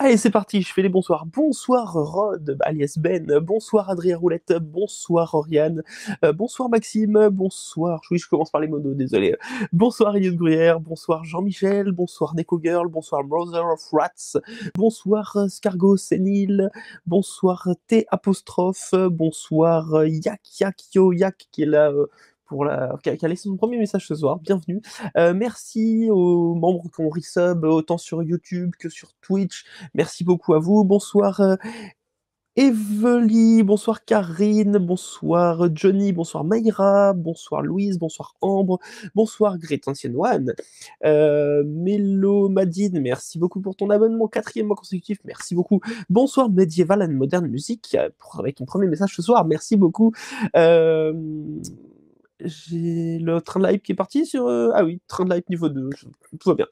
Allez, c'est parti, je fais les bonsoirs. Bonsoir Rod, alias Ben, bonsoir Adrien Roulette, bonsoir Oriane, bonsoir Maxime, bonsoir, oui, je commence par les monos, désolé. Bonsoir Eliott Gruyère, bonsoir Jean-Michel, bonsoir Neko Girl, bonsoir Brother of Rats, bonsoir Scargo Sénile, bonsoir T apostrophe, bonsoir Yak Yak Yo Yak qui est là qui a laissé son premier message ce soir, bienvenue. Merci aux membres qui ont resub autant sur YouTube que sur Twitch. Merci beaucoup à vous. Bonsoir Evely, bonsoir Karine, bonsoir Johnny, bonsoir Mayra, bonsoir Louise, bonsoir Ambre, bonsoir Great Ancient One, Mélo Madine, merci beaucoup pour ton abonnement, 4e mois consécutif, merci beaucoup. Bonsoir Medieval and Modern Music, avec ton premier message ce soir, merci beaucoup. J'ai le train de la hype qui est parti sur... Ah oui, train de la hype niveau 2, tout va bien.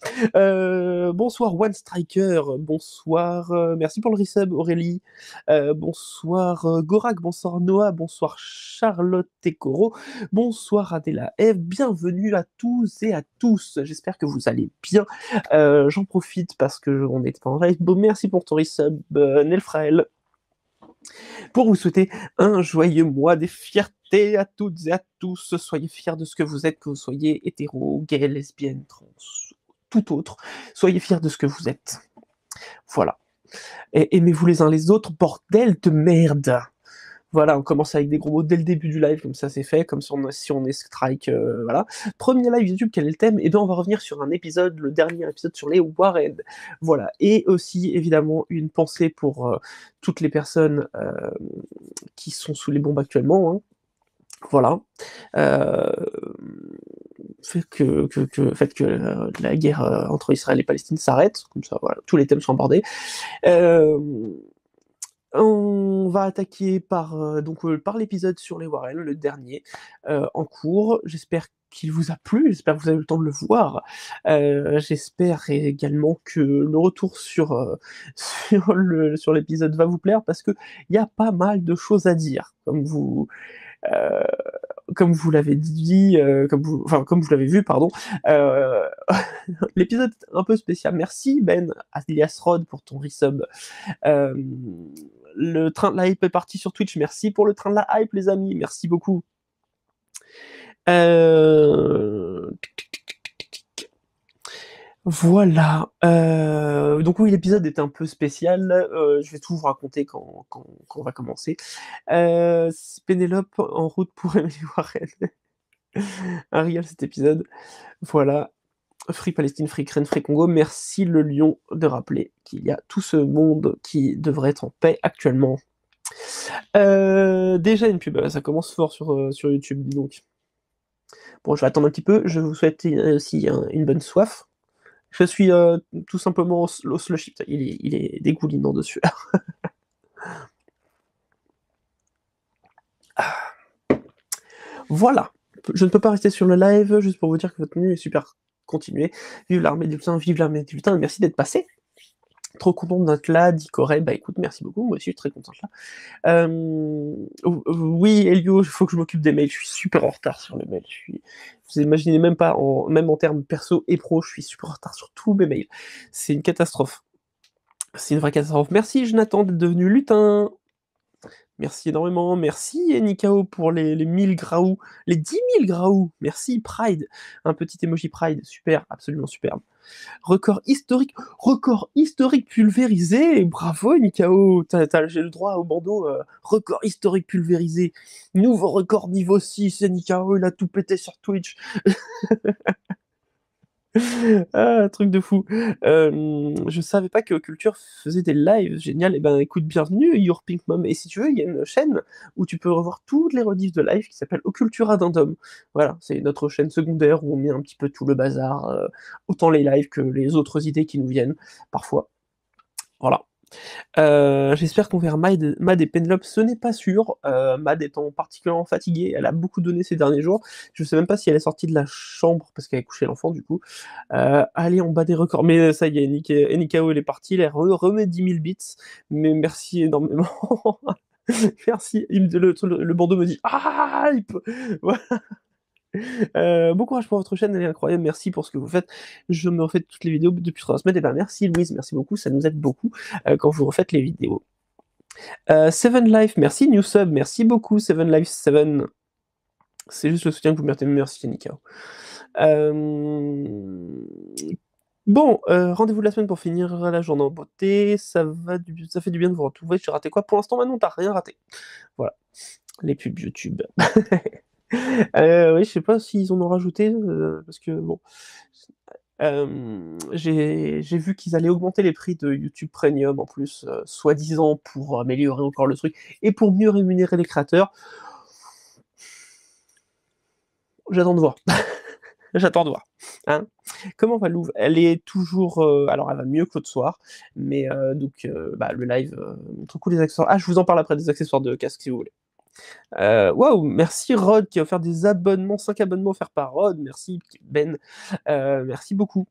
Bonsoir One Striker, bonsoir, merci pour le resub Aurélie, bonsoir Gorak, bonsoir Noah, bonsoir Charlotte Tekoro, bonsoir Adela F, bienvenue à tous et à tous, j'espère que vous allez bien. J'en profite parce que on est pas en live, bon, merci pour ton resub Nelfrael, pour vous souhaiter un joyeux mois des fiertés à toutes et à tous. Soyez fiers de ce que vous êtes, que vous soyez hétéro, gay, lesbienne, trans, tout autre. Soyez fiers de ce que vous êtes. Voilà. Et aimez-vous les uns les autres, bordel de merde. Voilà, on commence avec des gros mots dès le début du live, comme ça c'est fait, comme si on est strike, voilà. Premier live YouTube, quel est le thème? Et bien on va revenir sur un épisode, le dernier épisode sur les Warren. Voilà, et aussi évidemment une pensée pour toutes les personnes qui sont sous les bombes actuellement, hein. Voilà. Fait que la guerre entre Israël et Palestine s'arrête, comme ça voilà, tous les thèmes sont abordés. On va attaquer par l'épisode sur les Warren, le dernier, en cours. J'espère qu'il vous a plu, j'espère que vous avez eu le temps de le voir. J'espère également que le retour sur l'épisode va vous plaire, parce qu'il y a pas mal de choses à dire, euh, comme vous l'avez dit, comme vous l'avez vu, pardon. L'épisode est un peu spécial. Merci Ben, alias Rod, pour ton resub. Le train de la hype est parti sur Twitch. Merci pour le train de la hype, les amis. Merci beaucoup. Voilà. Donc oui, l'épisode est un peu spécial. Je vais tout vous raconter quand on va commencer. Pénélope en route pour Emily Warren. Un réel cet épisode. Voilà. Free Palestine, Free Ukraine, Free Congo. Merci le lion de rappeler qu'il y a tout ce monde qui devrait être en paix actuellement. Déjà une pub, ça commence fort sur YouTube, dis donc. Bon, je vais attendre un petit peu, je vous souhaite aussi une bonne soif. Je suis tout simplement au slushy, il est dégoulinant dessus. Voilà, je ne peux pas rester sur le live, juste pour vous dire que votre tenue est super. Continuez, vive l'armée du lutin, vive l'armée du lutin, et merci d'être passé. Trop content d'être là, dit Corey, bah écoute, merci beaucoup, moi aussi je suis très content d'être là. Oui, Elio, il faut que je m'occupe des mails, je suis super en retard sur les mails, vous imaginez même pas, même en termes perso et pro, je suis super en retard sur tous mes mails. C'est une catastrophe. C'est une vraie catastrophe. Merci Jonathan d'être devenu lutin. Merci énormément. Merci Nikao pour les 1000 graous, les 10 000 graous. Merci Pride, un petit emoji Pride, super, absolument superbe. Record historique pulvérisé. Bravo Nikao, j'ai le droit au bandeau. Record historique pulvérisé. Nouveau record niveau 6. Et Nikao, il a tout pété sur Twitch. Ah, truc de fou. Je savais pas que Culture faisait des lives, génial. Et ben écoute, bienvenue Your Pink Mom. Et si tu veux, il y a une chaîne où tu peux revoir toutes les rediffs de live qui s'appelle Occultura Addendum. Voilà, c'est notre chaîne secondaire où on met un petit peu tout le bazar, autant les lives que les autres idées qui nous viennent, parfois. Voilà. J'espère qu'on verra Mad et Penelope, ce n'est pas sûr. Mad étant particulièrement fatiguée, elle a beaucoup donné ces derniers jours. Je sais même pas si elle est sortie de la chambre parce qu'elle a couché l'enfant du coup. Allez, on bat des records. Mais ça y est, Nikao elle est partie, elle remet 10 000 bits. Mais merci énormément. Merci. Le bandeau me dit ah hype. Voilà. Bon courage pour votre chaîne, elle est incroyable, merci pour ce que vous faites. Je me refais toutes les vidéos depuis 3 semaines, et ben merci Louise, merci beaucoup, ça nous aide beaucoup, quand vous refaites les vidéos. Seven Life, merci New Sub, merci beaucoup Seven Life 7. C'est juste le soutien que vous mettez, merci Nikao. Bon, rendez-vous de la semaine pour finir la journée en beauté, ça fait du bien de vous retrouver. J'ai raté quoi? Pour l'instant, Manon, t'as rien raté. Voilà, les pubs YouTube. Oui, je sais pas s'ils en ont rajouté, parce que bon, j'ai vu qu'ils allaient augmenter les prix de YouTube Premium en plus, soi-disant pour améliorer encore le truc et pour mieux rémunérer les créateurs. J'attends de voir. J'attends de voir, hein. Comment va Louvre? Elle est toujours, alors elle va mieux que l'autre soir, mais donc bah, le live, montre cool les accessoires. Ah, je vous en parle après des accessoires de casque si vous voulez. Waouh, merci Rod qui a offert des abonnements, 5 abonnements offerts par Rod, merci Ben, merci beaucoup.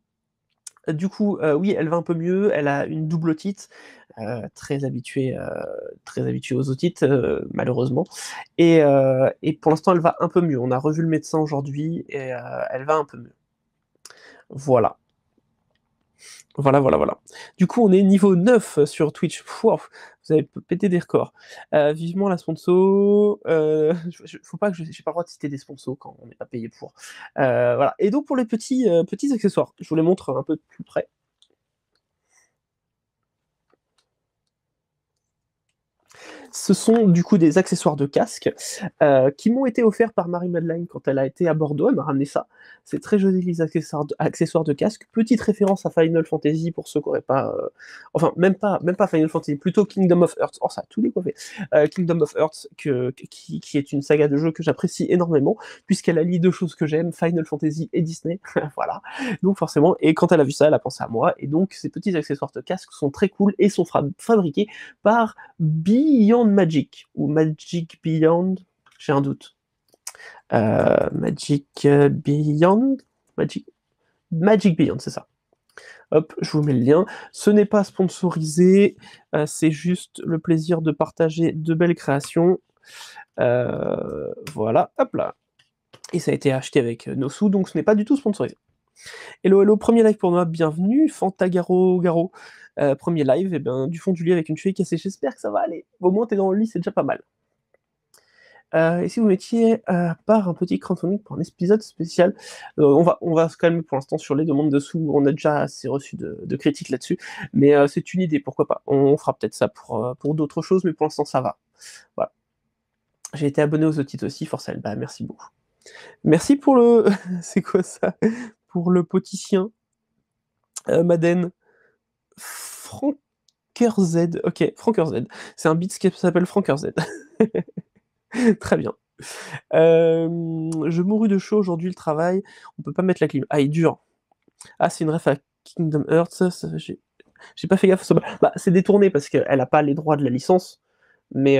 Du coup, oui, elle va un peu mieux, elle a une double otite, très habituée aux otites, malheureusement, et pour l'instant, elle va un peu mieux. On a revu le médecin aujourd'hui et elle va un peu mieux. Voilà. Voilà. Du coup, on est niveau 9 sur Twitch. Wouah, vous avez pété des records. Vivement la sponsor. Faut pas que j'ai pas le droit de citer des sponsors quand on n'est pas payé pour. Voilà. Et donc pour les petits accessoires, je vous les montre un peu de plus près. Ce sont du coup des accessoires de casque qui m'ont été offerts par Marie-Madeleine quand elle a été à Bordeaux, elle m'a ramené ça. C'est très joli les accessoires de casque. Petite référence à Final Fantasy pour ceux qui n'auraient pas... Enfin, même pas Final Fantasy, plutôt Kingdom of Hearts. Oh, ça a tout décoiffé. Kingdom of Hearts, qui est une saga de jeux que j'apprécie énormément, puisqu'elle allie deux choses que j'aime, Final Fantasy et Disney. Voilà. Donc forcément, et quand elle a vu ça, elle a pensé à moi. Et donc ces petits accessoires de casque sont très cool et sont fabriqués par Beyond Magic, ou Magic Beyond, j'ai un doute. Magic Beyond, Magic Beyond, c'est ça. Hop, je vous mets le lien. Ce n'est pas sponsorisé, c'est juste le plaisir de partager de belles créations. Voilà, hop là. Et ça a été acheté avec nos sous, donc ce n'est pas du tout sponsorisé. Hello, premier live pour moi, bienvenue, Fantagaro Garo. Premier live, et ben, du fond du lit avec une cheville cassée, j'espère que ça va aller. Au moins, t'es dans le lit, c'est déjà pas mal. Et si vous mettiez à part un petit crowdfunding pour un épisode spécial, on va se calmer pour l'instant sur les demandes dessous, on a déjà assez reçu de critiques là-dessus, mais c'est une idée, pourquoi pas. On fera peut-être ça pour d'autres choses, mais pour l'instant ça va. Voilà. J'ai été abonné aux autres aussi, force bah merci beaucoup. Merci pour le... c'est quoi ça? Pour le poticien. Madden. Franker Z. Ok, Franker Z. C'est un beat qui s'appelle Franker Z. Très bien. Je mourus de chaud aujourd'hui, le travail. On peut pas mettre la clim. Ah, il est dur. Ah, c'est une ref à Kingdom Hearts. J'ai pas fait gaffe. Bah, c'est détourné parce qu'elle a pas les droits de la licence. Mais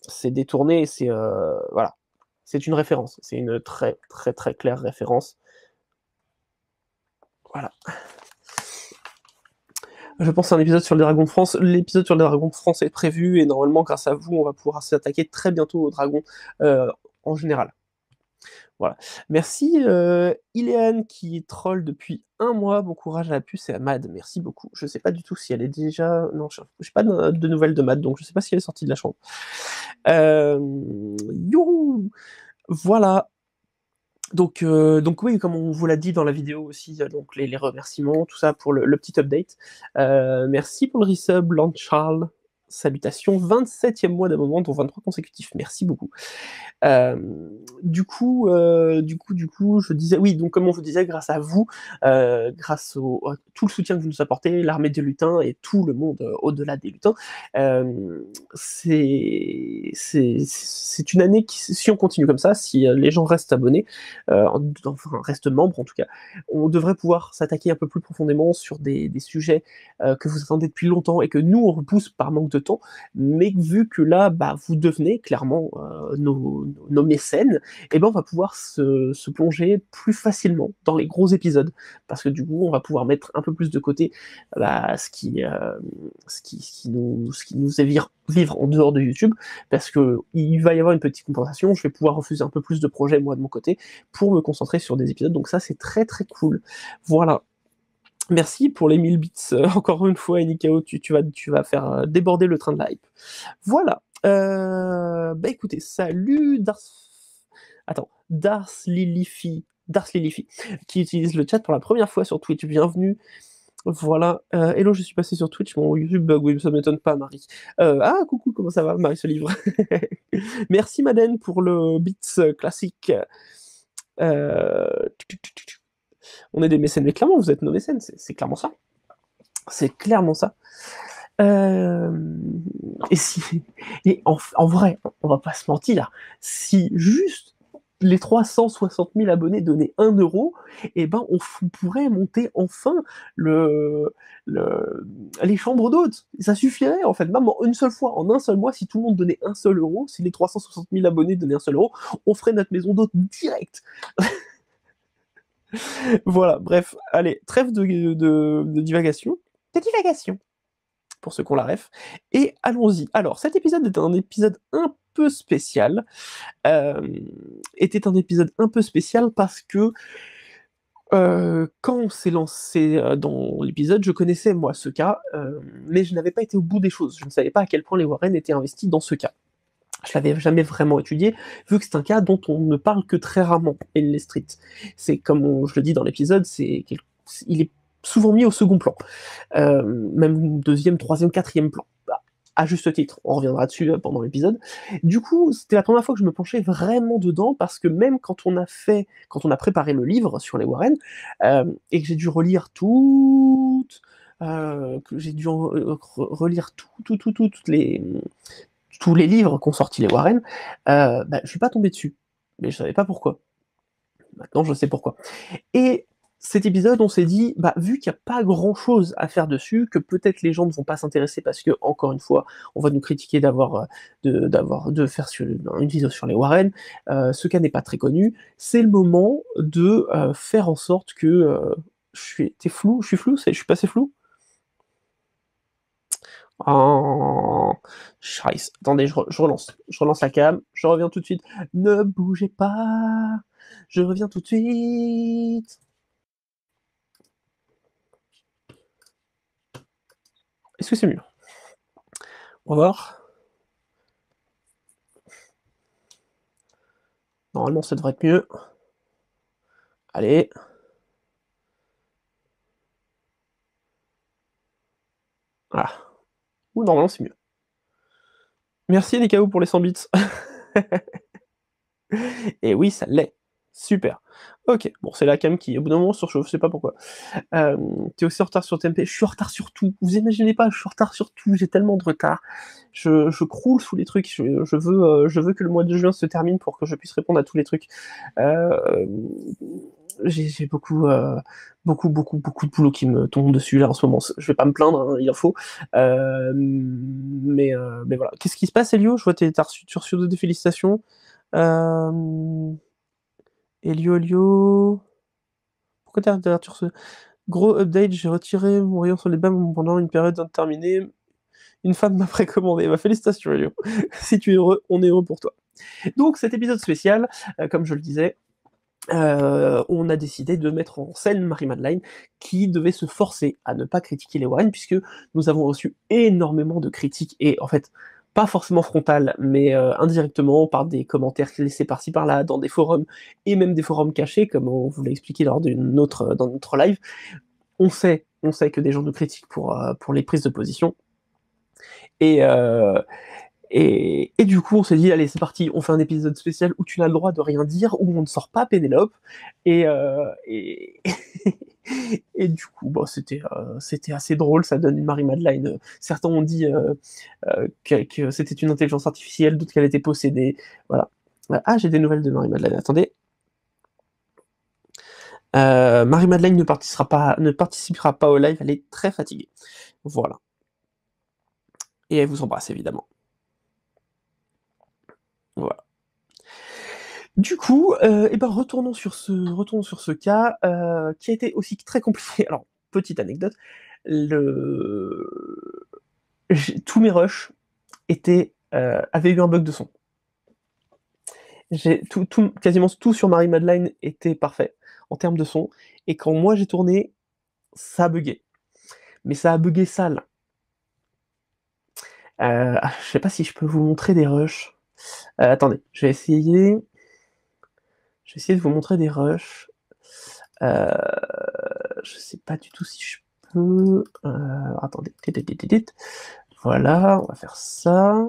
c'est détourné. C'est voilà. C'est une référence. C'est une très claire référence. Voilà. Je pense à un épisode sur les dragons de France. L'épisode sur les dragons de France est prévu et normalement, grâce à vous, on va pouvoir s'attaquer très bientôt aux dragons en général. Voilà. Merci Iléane qui troll depuis 1 mois. Bon courage à la puce et à Mad. Merci beaucoup. Je sais pas du tout si elle est déjà... Non, je n'ai pas de nouvelles de Mad, donc je sais pas si elle est sortie de la chambre. Youhou. Voilà. Donc oui, comme on vous l'a dit dans la vidéo aussi, donc les remerciements, tout ça pour le petit update. Merci pour le resub, Lance Charles. Salutations, 27e mois d'abonnement, dont 23 consécutifs. Merci beaucoup. Du coup, je disais, oui, donc comme on vous disait, grâce à vous, grâce à tout le soutien que vous nous apportez, l'armée des lutins et tout le monde au-delà des lutins, c'est une année qui, si on continue comme ça, si les gens restent abonnés, enfin restent membres en tout cas, on devrait pouvoir s'attaquer un peu plus profondément sur des sujets que vous attendez depuis longtemps et que nous on repousse par manque de temps, mais vu que là, bah, vous devenez clairement nos mécènes, et ben on va pouvoir se plonger plus facilement dans les gros épisodes, parce que du coup, on va pouvoir mettre un peu plus de côté bah, ce qui nous est vivre en dehors de YouTube, parce que il va y avoir une petite compensation, je vais pouvoir refuser un peu plus de projets moi de mon côté pour me concentrer sur des épisodes, donc ça c'est très très cool. Voilà. Merci pour les 1000 bits, encore une fois, Nikao, tu vas faire déborder le train de la hype. Voilà. Bah écoutez, salut Dars Lilifi, qui utilise le chat pour la première fois sur Twitch. Bienvenue. Voilà. Hello, je suis passé sur Twitch, mon YouTube bug, oui, ça m'étonne pas, Marie. Coucou, comment ça va, Marie se livre. Merci, Madeleine, pour le beats classique. On est des mécènes, mais clairement, vous êtes nos mécènes, c'est clairement ça. C'est clairement ça. Et en vrai, on va pas se mentir, si juste les 360 000 abonnés donnaient 1 euro, et ben on pourrait monter enfin les chambres d'hôtes. Ça suffirait en fait, même en une seule fois, en un seul mois, si tout le monde donnait 1 seul euro, si les 360 000 abonnés donnaient 1 seul euro, on ferait notre maison d'hôtes direct. Voilà, bref, allez, trêve de divagation. De divagation, pour ceux qui ont la ref. Et allons-y. Alors, cet épisode est un épisode un peu spécial. Était un épisode un peu spécial parce que quand on s'est lancé dans l'épisode, je connaissais moi ce cas, mais je n'avais pas été au bout des choses. Je ne savais pas à quel point les Warren étaient investis dans ce cas. Je l'avais jamais vraiment étudié, vu que c'est un cas dont on ne parle que très rarement, les Street. C'est comme je le dis dans l'épisode, il est souvent mis au second plan, même deuxième, troisième, quatrième plan, à juste titre. On reviendra dessus pendant l'épisode. Du coup, c'était la première fois que je me penchais vraiment dedans, parce que même quand on a préparé le livre sur les Warren, et que j'ai dû relire relire tous les livres qu'ont sorti les Warren, je suis pas tombé dessus, mais je savais pas pourquoi. Maintenant, je sais pourquoi. Et cet épisode, on s'est dit, vu qu'il n'y a pas grand-chose à faire dessus, que peut-être les gens ne vont pas s'intéresser parce que, encore une fois, on va nous critiquer de faire une vidéo sur les Warren, ce cas n'est pas très connu, c'est le moment de faire en sorte que... T'es flou? Je suis flou? Je suis passé flou? Oh, Scheiße. Attendez, je relance. Je relance la cam. Je reviens tout de suite. Ne bougez pas. Je reviens tout de suite. Est-ce que c'est mieux? On va voir. Normalement, ça devrait être mieux. Allez. Voilà. Ou normalement, c'est mieux. Merci Nikao pour les 100 bits. Et oui, ça l'est. Super. Ok, bon, c'est la cam qui, au bout d'un moment, surchauffe, je sais pas pourquoi. T'es aussi en retard sur TMP. Je suis en retard sur tout. Vous imaginez pas, je suis en retard sur tout. J'ai tellement de retard. Je croule sous les trucs. Je veux que le mois de juin se termine pour que je puisse répondre à tous les trucs. J'ai beaucoup de boulot qui me tombe dessus là en ce moment. Je vais pas me plaindre, hein, il en faut. Mais voilà. Qu'est-ce qui se passe, Elio? Je vois que t'as reçu des félicitations. Elio. Pourquoi t'as reçu ce gros update? J'ai retiré mon rayon sur les BAM pendant une période indéterminée. Une femme m'a précommandé. Félicitations, Elio. Si tu es heureux, on est heureux pour toi. Donc, cet épisode spécial, comme je le disais, on a décidé de mettre en scène Marie-Madeleine, qui devait se forcer à ne pas critiquer les Warren, puisque nous avons reçu énormément de critiques, et en fait, pas forcément frontales, mais indirectement, par des commentaires laissés par-ci par-là, dans des forums, et même des forums cachés, comme on vous l'a expliqué dans notre live. On sait que des gens nous critiquent pour les prises de position, et du coup, on s'est dit, allez, c'est parti, on fait un épisode spécial où tu n'as le droit de rien dire, où on ne sort pas Pénélope, et et du coup, c'était assez drôle, ça donne une Marie-Madeleine. Certains ont dit que c'était une intelligence artificielle, d'autres qu'elle était possédée, voilà. Ah, j'ai des nouvelles de Marie-Madeleine, attendez. Marie-Madeleine ne participera pas au live, elle est très fatiguée. Voilà. Et elle vous embrasse, évidemment. Voilà. Du coup, retournons sur ce cas, qui a été aussi très compliqué. Alors, petite anecdote, tous mes rushs avaient eu un bug de son. Quasiment tout sur Marie-Madeleine était parfait, en termes de son, et quand moi j'ai tourné, ça a buggé. Mais ça a buggé sale. Je sais pas si je peux vous montrer des rushs. Attendez, je vais essayer de vous montrer des rushs. Je sais pas du tout si je peux. Attendez. Voilà, on va faire ça.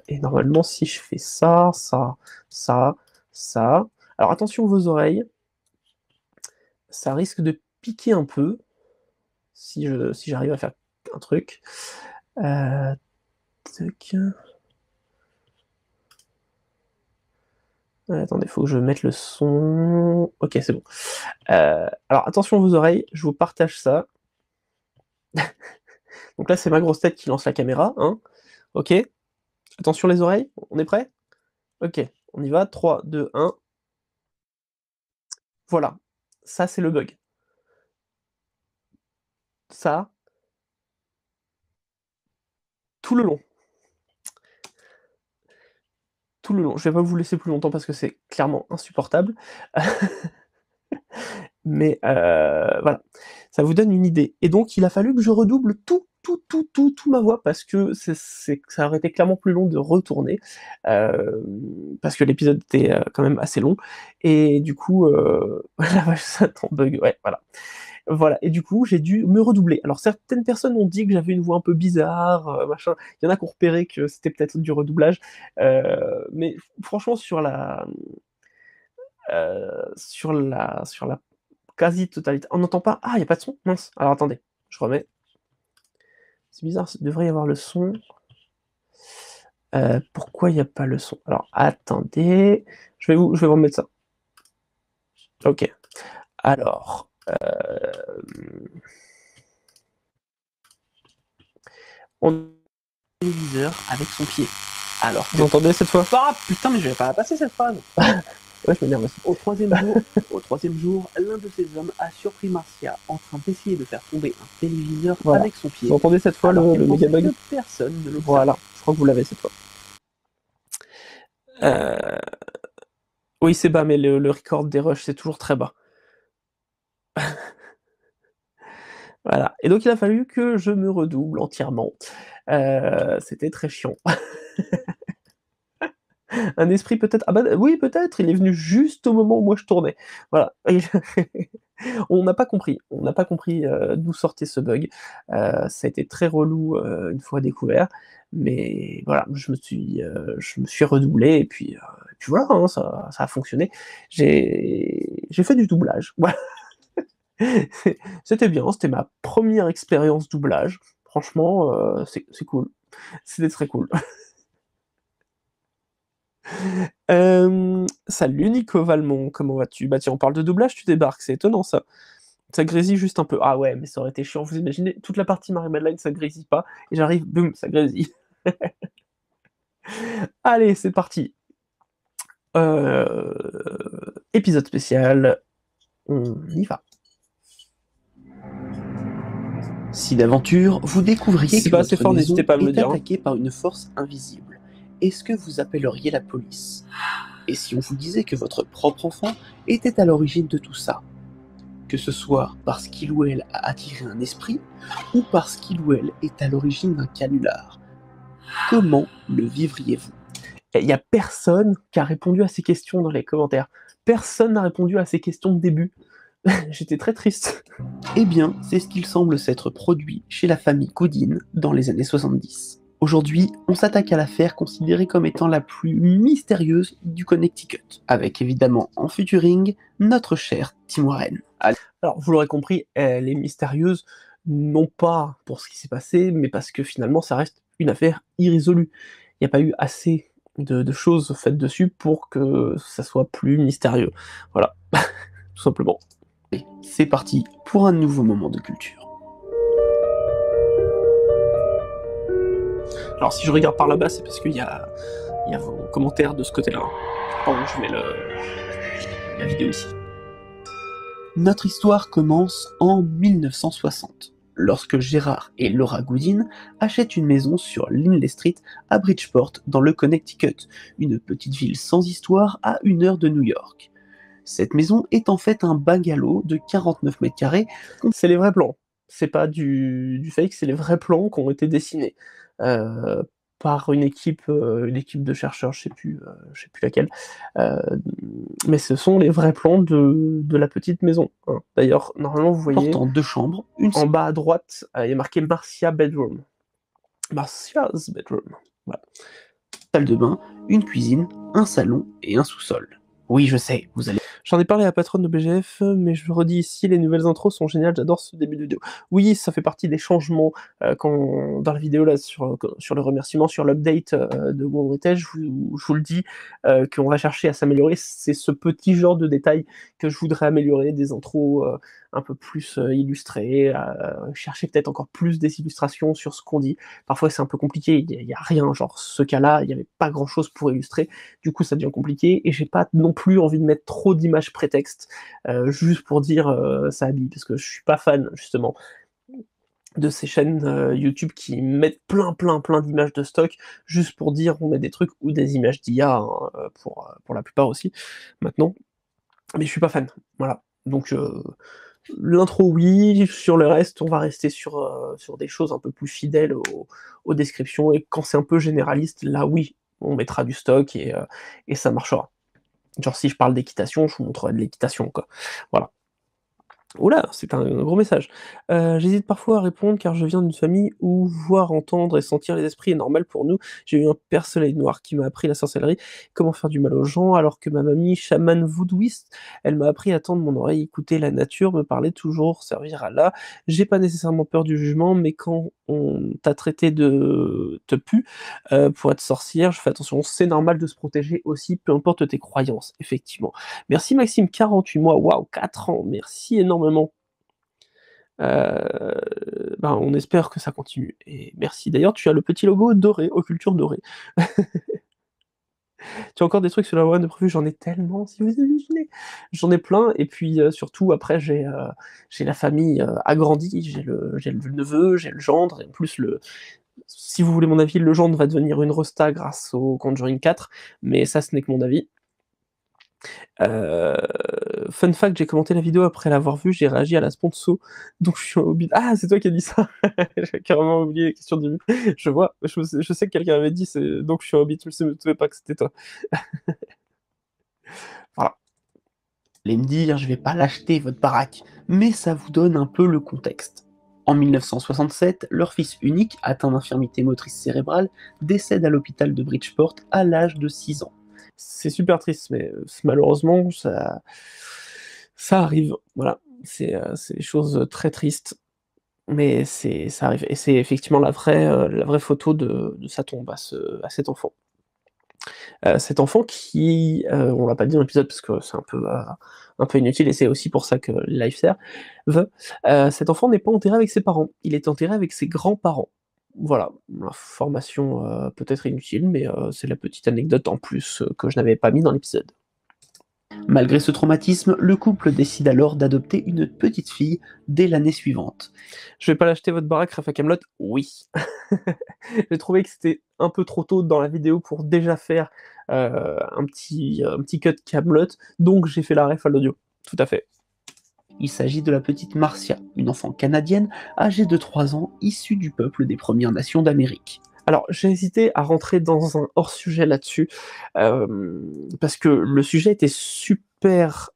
Et normalement, si je fais ça. Alors attention vos oreilles. Ça risque de piquer un peu si j'arrive à faire un truc. Attendez, faut que je mette le son. Ok, c'est bon. Alors attention vos oreilles, je vous partage ça. Donc là, c'est ma grosse tête qui lance la caméra. Hein. Ok. Attention les oreilles, on est prêt? Ok, on y va. 3, 2, 1. Voilà. Ça, c'est le bug. Ça, tout le long. Tout le long. Je vais pas vous laisser plus longtemps parce que c'est clairement insupportable. Mais voilà, ça vous donne une idée. Et donc, il a fallu que je redouble tout ma voix parce que ça aurait été clairement plus long de retourner, parce que l'épisode était quand même assez long. Et du coup, la vache, ça t'en bug, ouais, voilà. Voilà, et du coup, j'ai dû me redoubler. Alors, certaines personnes ont dit que j'avais une voix un peu bizarre, machin. Il y en a qui ont repéré que c'était peut-être du redoublage. Mais franchement, sur la quasi-totalité. On n'entend pas. Ah, il n'y a pas de son? Mince. Alors attendez, je remets. C'est bizarre, il devrait y avoir le son. Pourquoi il n'y a pas le son? Alors attendez, je vais vous remettre ça. Ok. Alors. On téléviseur avec son pied. Alors, vous entendez cette fois? Ah putain, mais je vais pas la passer cette phrase. Ouais, je m'énerve aussi. Au troisième jour, l'un de ces hommes a surpris Marcia en train d'essayer de faire tomber un téléviseur Voilà. avec son pied. Vous entendez cette fois alors le méga bug? que personne ne l'observe. Voilà, je crois que vous l'avez cette fois. Oui, c'est bas, mais le record des rushs, c'est toujours très bas. Voilà. Et donc il a fallu que je me redouble entièrement. C'était très chiant. Un esprit peut-être. Ah bah oui, peut-être. Il est venu juste au moment où moi je tournais. Voilà. On n'a pas compris. On n'a pas compris d'où sortait ce bug. Ça a été très relou une fois découvert. Mais voilà, je me suis redoublé et puis voilà, hein, ça a fonctionné. J'ai fait du doublage. Voilà. C'était bien. C'était ma première expérience doublage. Franchement, c'est cool. C'était très cool. Salut Nico Valmont, comment vas-tu? Bah tiens, on parle de doublage, tu débarques, c'est étonnant ça. Ça grésille juste un peu. Ah ouais, mais ça aurait été chiant, vous imaginez, toute la partie Marie-Madeleine, ça grésille pas, et j'arrive, boum, ça grésille. Allez, c'est parti. Épisode spécial, on y va. Si d'aventure, vous découvriez Si c'est que pas assez votre fort, maison n'hésitez pas à me le est dire. attaquée par une force invisible, est-ce que vous appelleriez la police? Et si on vous disait que votre propre enfant était à l'origine de tout ça? Que ce soit parce qu'il ou elle a attiré un esprit, ou parce qu'il ou elle est à l'origine d'un canular, comment le vivriez-vous? Il y a personne qui a répondu à ces questions dans les commentaires. Personne n'a répondu à ces questions de début. J'étais très triste. Eh bien, c'est ce qu'il semble s'être produit chez la famille Coudin dans les années 70. Aujourd'hui, on s'attaque à l'affaire considérée comme étant la plus mystérieuse du Connecticut, avec évidemment en featuring notre cher Tim Warren. Alors, vous l'aurez compris, elle est mystérieuse, non pas pour ce qui s'est passé, mais parce que finalement, ça reste une affaire irrésolue. Il n'y a pas eu assez de choses faites dessus pour que ça soit plus mystérieux. Voilà, tout simplement. Et c'est parti pour un nouveau moment de culture. Alors si je regarde par là-bas, c'est parce qu'il y a vos commentaires de ce côté-là. Pardon, je mets la vidéo ici. Notre histoire commence en 1960, lorsque Gérard et Laura Goodin achètent une maison sur Linley Street à Bridgeport, dans le Connecticut, une petite ville sans histoire à 1 heure de New York. Cette maison est en fait un bungalow de 49 mètres carrés. C'est les vrais plans. C'est pas du fake, c'est les vrais plans qui ont été dessinés par une équipe de chercheurs, je sais plus laquelle. Mais ce sont les vrais plans de la petite maison, hein. D'ailleurs, normalement, vous voyez, Portant 2 chambres, en bas à droite, il y a marqué Marcia Bedroom. Marcia's Bedroom. Voilà. Salle de bain, une cuisine, un salon et un sous-sol. Oui, je sais, vous allez... J'en ai parlé à la patronne de BGF, mais je redis ici, les nouvelles intros sont géniales, j'adore ce début de vidéo. Oui, ça fait partie des changements, dans la vidéo là, sur le remerciement, sur l'update de World Heritage, je vous le dis, qu'on va chercher à s'améliorer, c'est ce petit genre de détail que je voudrais améliorer, des intros un peu plus illustrées, chercher peut-être encore plus des illustrations sur ce qu'on dit. Parfois c'est un peu compliqué, il y a rien, genre ce cas-là, il y avait pas grand-chose pour illustrer, du coup ça devient compliqué, et j'ai pas non plus envie de mettre trop d'images prétexte, juste pour dire ça habille, parce que je suis pas fan justement de ces chaînes YouTube qui mettent plein d'images de stock juste pour dire on met des trucs, ou des images d'IA, hein, pour la plupart aussi maintenant, mais je suis pas fan, voilà. Donc l'intro oui, sur le reste on va rester sur des choses un peu plus fidèles aux descriptions, et quand c'est un peu généraliste, là oui, on mettra du stock et ça marchera. Genre si je parle d'équitation, je vous montrerai de l'équitation, quoi. Voilà. Oula, c'est un gros message. J'hésite parfois à répondre car je viens d'une famille où voir, entendre et sentir les esprits est normal pour nous. J'ai eu un père soleil noir qui m'a appris la sorcellerie, comment faire du mal aux gens, alors que ma mamie, chamane voodooiste, elle m'a appris à tendre mon oreille, écouter la nature, me parler toujours, servir Allah. J'ai pas nécessairement peur du jugement, mais quand on t'a traité de te pu pour être sorcière, je fais attention, c'est normal de se protéger aussi, peu importe tes croyances, effectivement. Merci Maxime, 48 mois, waouh, 4 ans, merci énormément. Ben, on espère que ça continue, et merci. D'ailleurs, tu as le petit logo doré, Occulture dorée. Tu as encore des trucs sur la Warren de prévu? J'en ai tellement, si vous imaginez. J'en ai plein, et puis surtout, après, j'ai la famille agrandie, j'ai le neveu, j'ai le gendre, et en plus, si vous voulez mon avis, le gendre va devenir une rosta grâce au Conjuring 4, mais ça, ce n'est que mon avis. Fun fact, j'ai commenté la vidéo après l'avoir vue, j'ai réagi à la sponsor, donc je suis un hobbit. Ah, c'est toi qui as dit ça. J'ai carrément oublié les questions du début. Je vois, je sais que quelqu'un avait dit, donc je suis un hobbit, je ne savais pas que c'était toi. Voilà. Vous allez me dire, je vais pas l'acheter votre baraque, mais ça vous donne un peu le contexte. En 1967, leur fils unique, atteint d'infirmité motrice cérébrale, décède à l'hôpital de Bridgeport à l'âge de 6 ans. C'est super triste, mais malheureusement, ça arrive. Voilà, c'est des choses très tristes, mais ça arrive. Et c'est effectivement la vraie photo de sa tombe à cet enfant. Cet enfant qui, on l'a pas dit dans l'épisode parce que c'est un peu inutile, et c'est aussi pour ça que LifeSer veut, cet enfant n'est pas enterré avec ses parents, il est enterré avec ses grands-parents. Voilà, information peut-être inutile, mais c'est la petite anecdote en plus que je n'avais pas mis dans l'épisode. Malgré ce traumatisme, le couple décide alors d'adopter une petite fille dès l'année suivante. Je vais pas l'acheter votre baraque, Rafa Camelot? Oui. J'ai trouvé que c'était un peu trop tôt dans la vidéo pour déjà faire un petit cut Camelot, donc j'ai fait la ref à l'audio. Tout à fait. Il s'agit de la petite Marcia, une enfant canadienne âgée de 3 ans, issue du peuple des Premières Nations d'Amérique. Alors, j'ai hésité à rentrer dans un hors-sujet là-dessus, parce que le sujet était super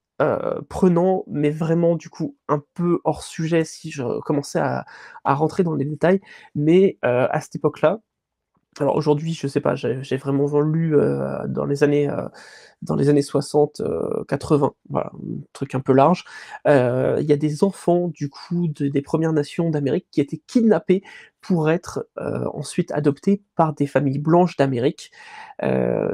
prenant, mais vraiment, du coup, un peu hors-sujet si je commençais à rentrer dans les détails. Mais à cette époque-là, alors aujourd'hui, je sais pas, j'ai vraiment lu dans les années dans les années 60-80, voilà, un truc un peu large. Il y a des enfants, du coup, des Premières Nations d'Amérique qui étaient kidnappés pour être ensuite adoptés par des familles blanches d'Amérique.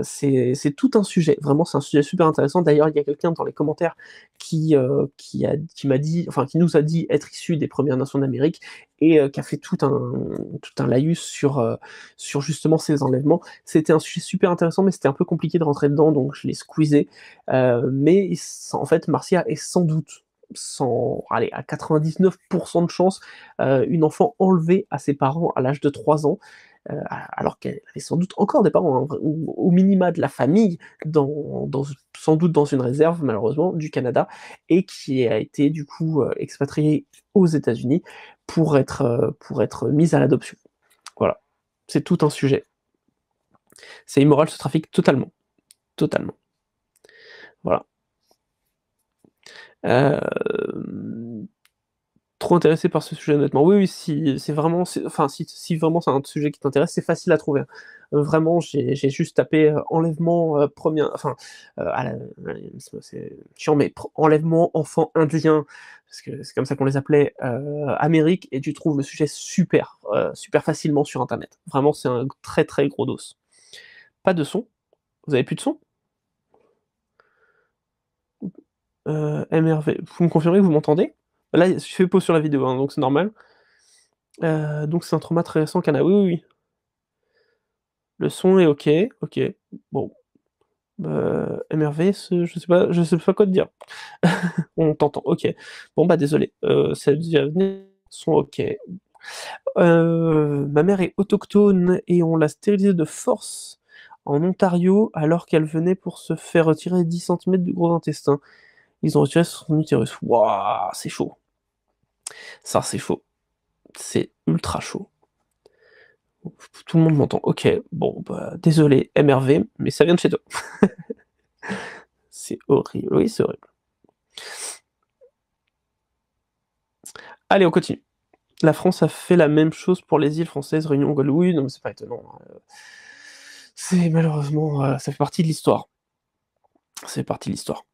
C'est tout un sujet, vraiment, c'est un sujet super intéressant. D'ailleurs, il y a quelqu'un dans les commentaires qui m'a dit, enfin, qui nous a dit être issu des Premières Nations d'Amérique et qui a fait tout un laïus sur justement ces enlèvements. C'était un sujet super intéressant, mais c'était un peu compliqué de rentrer dedans, donc je l'ai squeezé. Mais en fait, Marcia est sans doute, allez, à 99% de chance, une enfant enlevée à ses parents à l'âge de 3 ans, alors qu'elle avait sans doute encore des parents, hein, ou au minima de la famille, sans doute dans une réserve, malheureusement, du Canada, et qui a été du coup expatriée aux États-Unis pour être mise à l'adoption. Voilà, c'est tout un sujet. C'est immoral ce trafic, totalement. Totalement. Voilà. Trop intéressé par ce sujet, honnêtement. Oui, si c'est vraiment, si vraiment c'est un sujet qui t'intéresse, c'est facile à trouver. Vraiment, j'ai juste tapé enlèvement c'est chiant, mais enlèvement enfant indien, parce que c'est comme ça qu'on les appelait, Amérique, et tu trouves le sujet super, super facilement sur Internet. Vraiment, c'est un très très gros dos. Pas de son? Vous avez plus de son? MRV, vous me confirmez que vous m'entendez? Là, je fais pause sur la vidéo, hein, donc c'est normal. Donc c'est un trauma très récent qu'il y en a. Oui, oui, oui. Le son est OK, OK. Bon, MRV, je sais pas quoi te dire. On t'entend, OK. Bon, bah, désolé, ça devait venir, son OK. Ma mère est autochtone et on l'a stérilisée de force en Ontario alors qu'elle venait pour se faire retirer 10 centimètres du gros intestin. Ils ont retiré son utérus. Waouh, c'est chaud. Ça, c'est chaud. C'est ultra chaud. Tout le monde m'entend. OK, bon, bah, désolé, MRV, mais ça vient de chez toi. C'est horrible. Oui, c'est horrible. Allez, on continue. La France a fait la même chose pour les îles françaises, Réunion, Guadeloupe. Oui, non, mais c'est pas étonnant. C'est malheureusement, ça fait partie de l'histoire. C'est partie de l'histoire.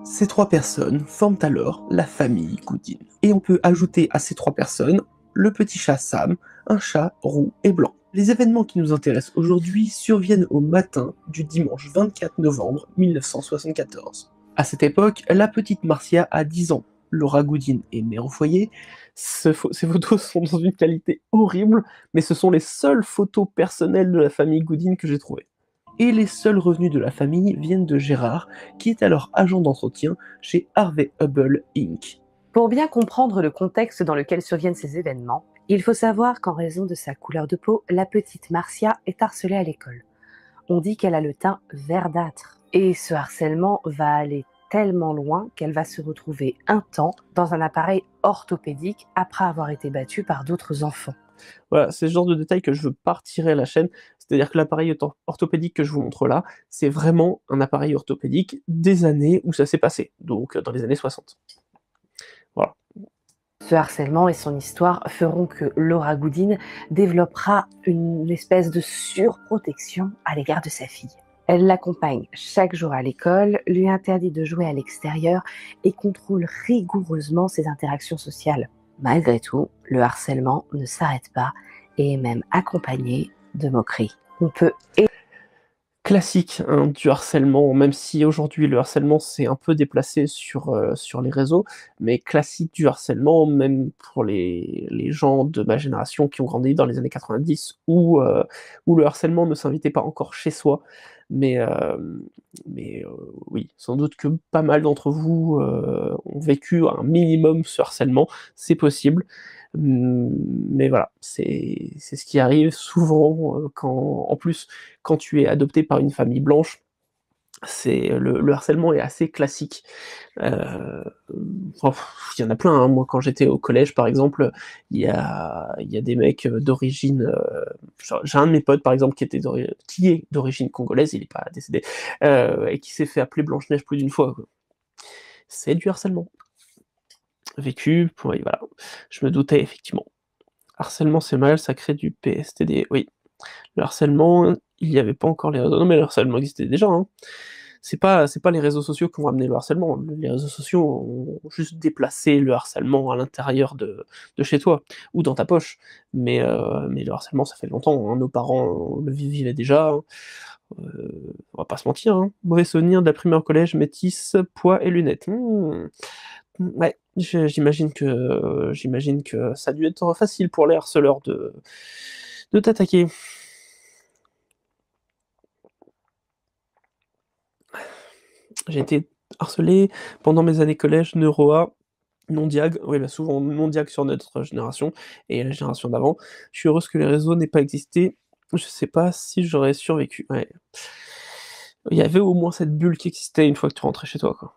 Ces 3 personnes forment alors la famille Goodin. Et on peut ajouter à ces 3 personnes le petit chat Sam, un chat roux et blanc. Les événements qui nous intéressent aujourd'hui surviennent au matin du dimanche 24 novembre 1974. À cette époque, la petite Marcia a 10 ans. Laura Goodin est mère au foyer. Ces photos sont dans une qualité horrible, mais ce sont les seules photos personnelles de la famille Goodin que j'ai trouvées. Et les seuls revenus de la famille viennent de Gérard, qui est alors agent d'entretien chez Harvey Hubble Inc. Pour bien comprendre le contexte dans lequel surviennent ces événements, il faut savoir qu'en raison de sa couleur de peau, la petite Marcia est harcelée à l'école. On dit qu'elle a le teint verdâtre. Et ce harcèlement va aller tellement loin qu'elle va se retrouver un temps dans un appareil orthopédique après avoir été battue par d'autres enfants. Voilà, c'est ce genre de détails que je veux pas retirer à la chaîne. C'est-à-dire que l'appareil orthopédique que je vous montre là, c'est vraiment un appareil orthopédique des années où ça s'est passé, donc dans les années 60. Voilà. Ce harcèlement et son histoire feront que Laura Goodin développera une espèce de surprotection à l'égard de sa fille. Elle l'accompagne chaque jour à l'école, lui interdit de jouer à l'extérieur et contrôle rigoureusement ses interactions sociales. Malgré tout, le harcèlement ne s'arrête pas et est même accompagné de moqueries. On peut Classique, hein, du harcèlement, même si aujourd'hui le harcèlement s'est un peu déplacé sur les réseaux, mais classique du harcèlement, même pour les gens de ma génération qui ont grandi dans les années 90 où le harcèlement ne s'invitait pas encore chez soi. Mais oui, sans doute que pas mal d'entre vous ont vécu un minimum ce harcèlement, c'est possible. Mais voilà, c'est ce qui arrive souvent en plus, quand tu es adopté par une famille blanche, le harcèlement est assez classique. Enfin, il y en a plein, hein. Moi, quand j'étais au collège, par exemple, il y a des mecs d'origine. J'ai un de mes potes, par exemple, qui est d'origine congolaise, il n'est pas décédé, et qui s'est fait appeler Blanche-Neige plus d'une fois, quoi. C'est du harcèlement. Vécu, oui, voilà. Je me doutais, effectivement. Harcèlement, c'est mal, ça crée du PSTD. Oui. Le harcèlement, il n'y avait pas encore les réseaux. Non, mais le harcèlement existait déjà, hein. c'est pas les réseaux sociaux qui ont amené le harcèlement. Les réseaux sociaux ont juste déplacé le harcèlement à l'intérieur de chez toi ou dans ta poche. Mais le harcèlement, ça fait longtemps, hein, nos parents le vivaient déjà, hein. On va pas se mentir, hein. Mauvais souvenir de la primaire au collège, métisse, poids et lunettes. Ouais, j'imagine que ça a dû être facile pour les harceleurs de t'attaquer. J'ai été harcelé pendant mes années collège, neuro-A, non-diag, oui, bah, souvent non-diag sur notre génération et la génération d'avant. Je suis heureuse que les réseaux n'aient pas existé. Je sais pas si j'aurais survécu. Ouais. Il y avait au moins cette bulle qui existait une fois que tu rentrais chez toi, quoi.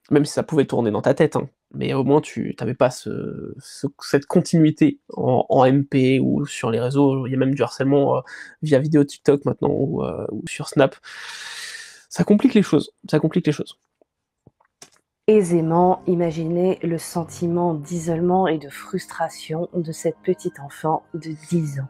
Même si ça pouvait tourner dans ta tête, hein, mais au moins tu avais pas cette continuité en MP ou sur les réseaux. Il y a même du harcèlement via vidéo TikTok maintenant ou sur Snap. Ça complique les choses, ça complique les choses. Aisément imaginer le sentiment d'isolement et de frustration de cette petite enfant de 10 ans.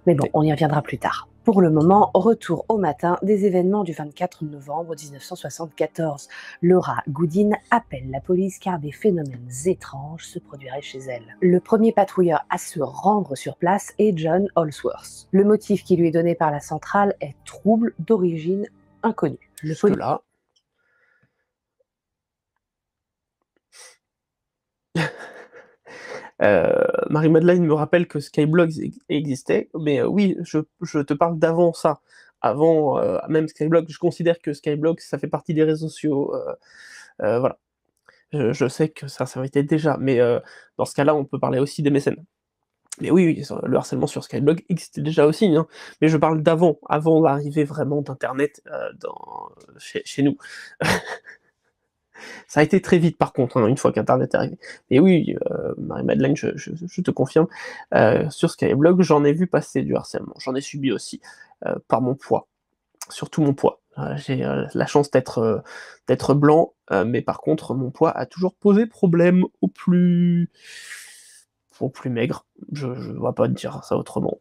Mais bon, on y reviendra plus tard. Pour le moment, retour au matin des événements du 24 novembre 1974. Laura Goodin appelle la police car des phénomènes étranges se produiraient chez elle. Le premier patrouilleur à se rendre sur place est John Holsworth. Le motif qui lui est donné par la centrale est trouble d'origine inconnue. Jusque-là. Marie-Madeleine me rappelle que Skyblog existait, mais oui, je te parle d'avant ça. Avant même Skyblog, je considère que Skyblog, ça fait partie des réseaux sociaux, voilà. Je sais que ça existait déjà, mais dans ce cas-là, on peut parler aussi des mécènes. Mais oui, le harcèlement sur Skyblog existait déjà aussi, hein, mais je parle d'avant, avant l'arrivée vraiment d'internet chez nous. Ça a été très vite par contre, hein, une fois qu'internet est arrivé. Mais oui, Marie-Madeleine, je te confirme, sur Skyblog, j'en ai vu passer du harcèlement. J'en ai subi aussi, par mon poids, surtout mon poids. J'ai la chance d'être blanc, mais par contre, mon poids a toujours posé problème aux plus maigres. Je ne vais pas te dire ça autrement.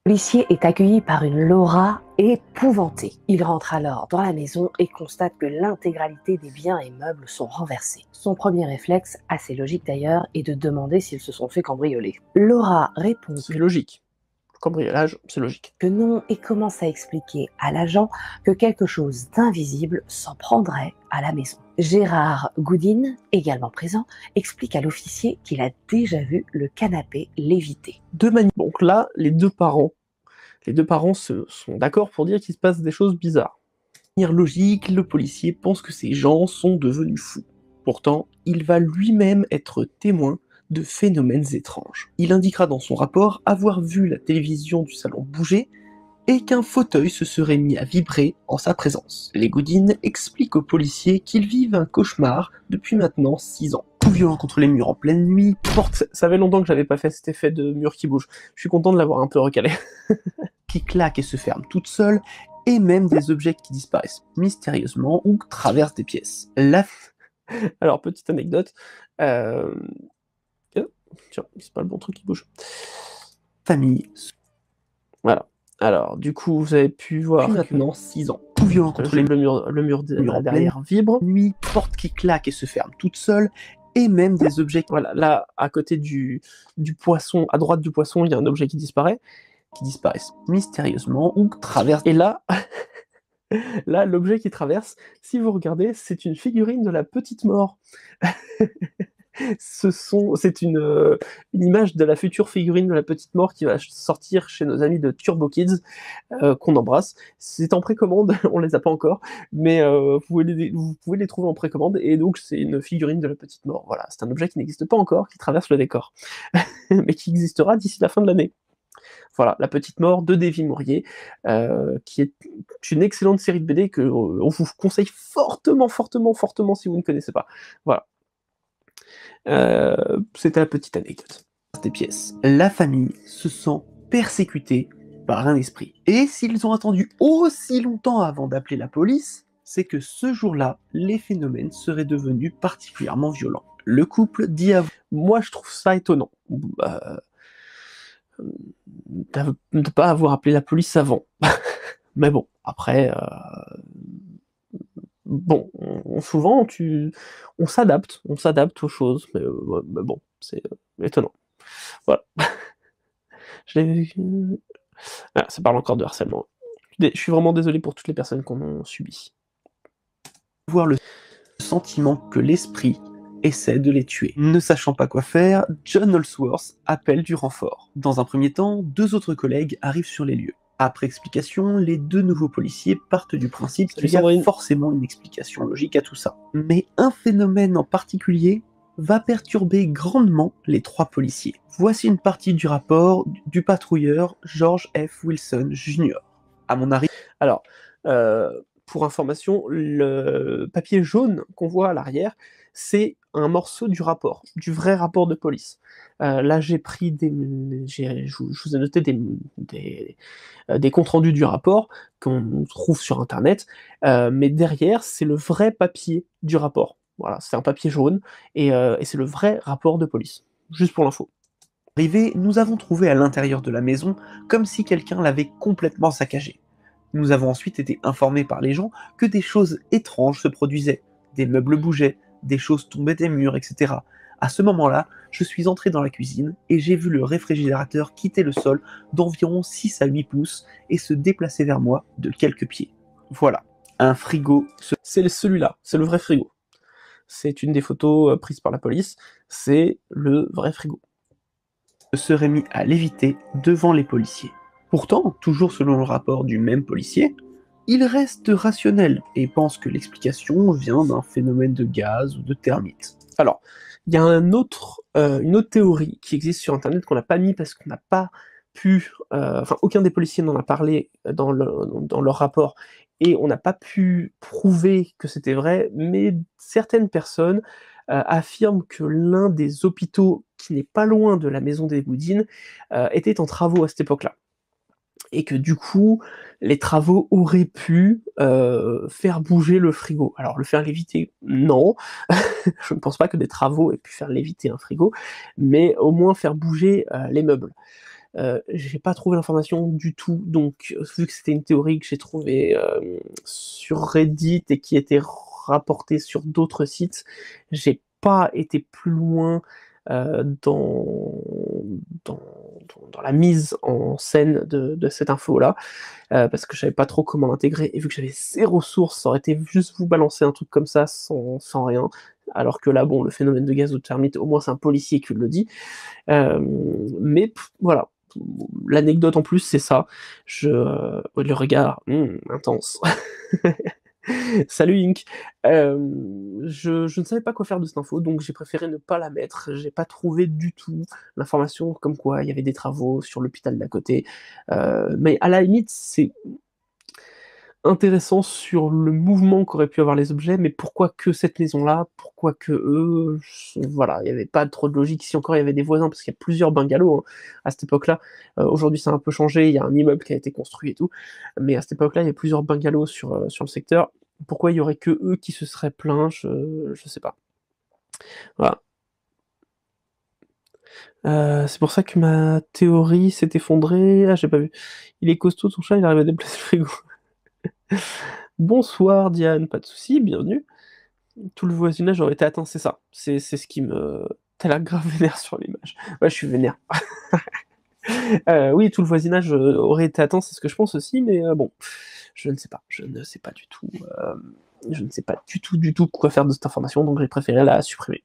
Le policier est accueilli par une Laura épouvantée. Il rentre alors dans la maison et constate que l'intégralité des biens et meubles sont renversés. Son premier réflexe, assez logique d'ailleurs, est de demander s'ils se sont fait cambrioler. Laura répond C'est logique. Le cambriolage, c'est logique. Que non et commence à expliquer à l'agent que quelque chose d'invisible s'en prendrait à la maison. Gérard Goodin, également présent, explique à l'officier qu'il a déjà vu le canapé léviter. Donc là, les deux parents sont d'accord pour dire qu'il se passe des choses bizarres. De manière logique, le policier pense que ces gens sont devenus fous. Pourtant, il va lui-même être témoin de phénomènes étranges. Il indiquera dans son rapport avoir vu la télévision du salon bouger et qu'un fauteuil se serait mis à vibrer en sa présence. Les Goodin expliquent aux policiers qu'ils vivent un cauchemar depuis maintenant 6 ans. Tout violent contre les murs en pleine nuit, ça fait longtemps que j'avais pas fait cet effet de mur qui bouge. Je suis content de l'avoir un peu recalé. Qui claquent et se ferment toutes seules, et même des objets qui disparaissent mystérieusement ou traversent des pièces. Alors, petite anecdote, tiens, c'est pas le bon truc qui bouge. Famille. Voilà. Alors, du coup, vous avez pu voir maintenant 6 ans. Tout violent contre le mur derrière vibre. Nuit, porte qui claque et se ferme toute seule, et même des objets. Voilà, là, à côté du poisson, à droite du poisson, il y a un objet qui disparaissent mystérieusement ou traversent. Et là, l'objet qui traverse, si vous regardez, c'est une figurine de la petite mort. C'est une image de la future figurine de la petite mort qui va sortir chez nos amis de Turbo Kids, qu'on embrasse. C'est en précommande, on les a pas encore, mais vous pouvez les trouver en précommande, et donc c'est une figurine de la petite mort. Voilà, c'est un objet qui n'existe pas encore, qui traverse le décor, mais qui existera d'ici la fin de l'année. Voilà, La Petite Mort de Davy Mourier, qui est une excellente série de BD que on vous conseille fortement si vous ne connaissez pas. Voilà. C'était la petite anecdote. Des pièces. La famille se sent persécutée par un esprit. Et s'ils ont attendu aussi longtemps avant d'appeler la police, c'est que ce jour-là, les phénomènes seraient devenus particulièrement violents. Le couple dit à vous... Moi, je trouve ça étonnant. De ne pas avoir appelé la police avant. Mais bon, après, bon, souvent, on s'adapte aux choses, mais bon, c'est étonnant. Voilà. Je l'ai vu. Ah, ça parle encore de harcèlement. Je suis vraiment désolé pour toutes les personnes qu'on a subi. Voir le sentiment que l'esprit essaie de les tuer. Ne sachant pas quoi faire, John Holsworth appelle du renfort. Dans un premier temps, 2 autres collègues arrivent sur les lieux. Après explication, les 2 nouveaux policiers partent du principe qu'il y a forcément une explication logique à tout ça. Mais un phénomène en particulier va perturber grandement les 3 policiers. Voici une partie du rapport du patrouilleur George F. Wilson Jr. À mon arrivée. Alors, pour information, le papier jaune qu'on voit à l'arrière, c'est un morceau du rapport, du vrai rapport de police. Là, j'ai pris je vous ai noté des comptes rendus du rapport qu'on trouve sur Internet, mais derrière, c'est le vrai papier du rapport. Voilà, c'est un papier jaune, et c'est le vrai rapport de police. Juste pour l'info. Arrivé, nous avons trouvé à l'intérieur de la maison comme si quelqu'un l'avait complètement saccagée. Nous avons ensuite été informés par les gens que des choses étranges se produisaient. Des meubles bougeaient, des choses tombaient des murs, etc. À ce moment-là, je suis entré dans la cuisine et j'ai vu le réfrigérateur quitter le sol d'environ 6 à 8 pouces et se déplacer vers moi de quelques pieds. Voilà, un frigo. C'est celui-là, c'est le vrai frigo. C'est une des photos prises par la police, c'est le vrai frigo. Se serait mis à léviter devant les policiers. Pourtant, toujours selon le rapport du même policier, il reste rationnel et pense que l'explication vient d'un phénomène de gaz ou de termites. Alors, il y a une autre théorie qui existe sur Internet qu'on n'a pas mis parce qu'on n'a pas pu... Enfin, aucun des policiers n'en a parlé dans leur rapport, et on n'a pas pu prouver que c'était vrai, mais certaines personnes affirment que l'un des hôpitaux qui n'est pas loin de la maison des Goodine était en travaux à cette époque-là. Et que du coup, les travaux auraient pu faire bouger le frigo. Alors, le faire léviter, non. Je ne pense pas que des travaux aient pu faire léviter un frigo, mais au moins faire bouger les meubles. J'ai pas trouvé l'information du tout, donc vu que c'était une théorie que j'ai trouvée sur Reddit et qui était rapportée sur d'autres sites, j'ai pas été plus loin dans la mise en scène de cette info-là, parce que je savais pas trop comment l'intégrer, et vu que j'avais 0 source, ça aurait été juste vous balancer un truc comme ça sans rien, alors que là, bon, le phénomène de gaz ou de thermite, au moins c'est un policier qui le dit, mais voilà. L'anecdote en plus, c'est ça. Le regard, intense. Salut Inc. Je ne savais pas quoi faire de cette info, donc j'ai préféré ne pas la mettre. J'ai pas trouvé du tout l'information comme quoi il y avait des travaux sur l'hôpital d'à côté. Mais à la limite, c'est intéressant sur le mouvement qu'auraient pu avoir les objets, mais pourquoi que cette maison-là? Pourquoi que eux? Voilà, il n'y avait pas trop de logique. Ici encore, il y avait des voisins, parce qu'il y a plusieurs bungalows à cette époque-là. Aujourd'hui, ça a un peu changé, il y a un immeuble qui a été construit et tout, mais à cette époque-là, il y a plusieurs bungalows sur le secteur. Pourquoi il y aurait que eux qui se seraient plaints? Je sais pas. Voilà. C'est pour ça que ma théorie s'est effondrée. Ah, j'ai pas vu. Il est costaud, ton chat, il arrive à déplacer le frigo. Bonsoir Diane, pas de soucis, bienvenue. Tout le voisinage aurait été atteint, c'est ça. C'est ce qui me... T'as l'air grave vénère sur l'image. Ouais, je suis vénère. Oui, tout le voisinage aurait été atteint, c'est ce que je pense aussi, mais bon, je ne sais pas. Je ne sais pas du tout. Je ne sais pas du tout quoi faire de cette information, donc j'ai préféré la supprimer.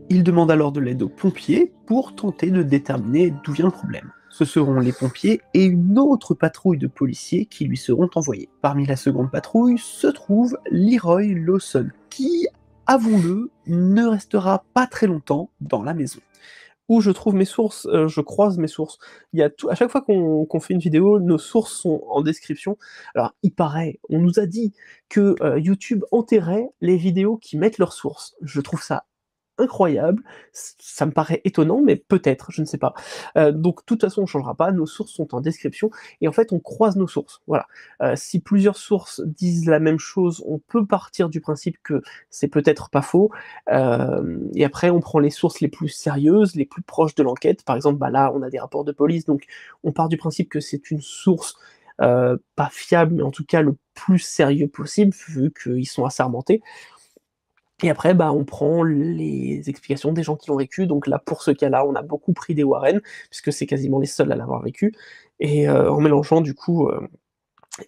Il demande alors de l'aide aux pompiers pour tenter de déterminer d'où vient le problème. Ce seront les pompiers et une autre patrouille de policiers qui lui seront envoyés. Parmi la seconde patrouille se trouve Leroy Lawson, qui, avouons-le, ne restera pas très longtemps dans la maison. Où je trouve mes sources, je croise mes sources. Il y a à chaque fois qu'on fait une vidéo, nos sources sont en description. Alors, il paraît, on nous a dit que YouTube enterrait les vidéos qui mettent leurs sources. Je trouve ça incroyable, ça me paraît étonnant, mais peut-être, je ne sais pas. Donc, de toute façon, on ne changera pas, nos sources sont en description, et en fait, on croise nos sources. Voilà. Si plusieurs sources disent la même chose, on peut partir du principe que c'est peut-être pas faux, et après, on prend les sources les plus sérieuses, les plus proches de l'enquête. Par exemple, là, on a des rapports de police, donc on part du principe que c'est une source pas fiable, mais en tout cas le plus sérieux possible, vu qu'ils sont assermentés. Et après, on prend les explications des gens qui l'ont vécu. Donc là, pour ce cas-là, on a beaucoup pris des Warren, puisque c'est quasiment les seuls à l'avoir vécu. Et en mélangeant du coup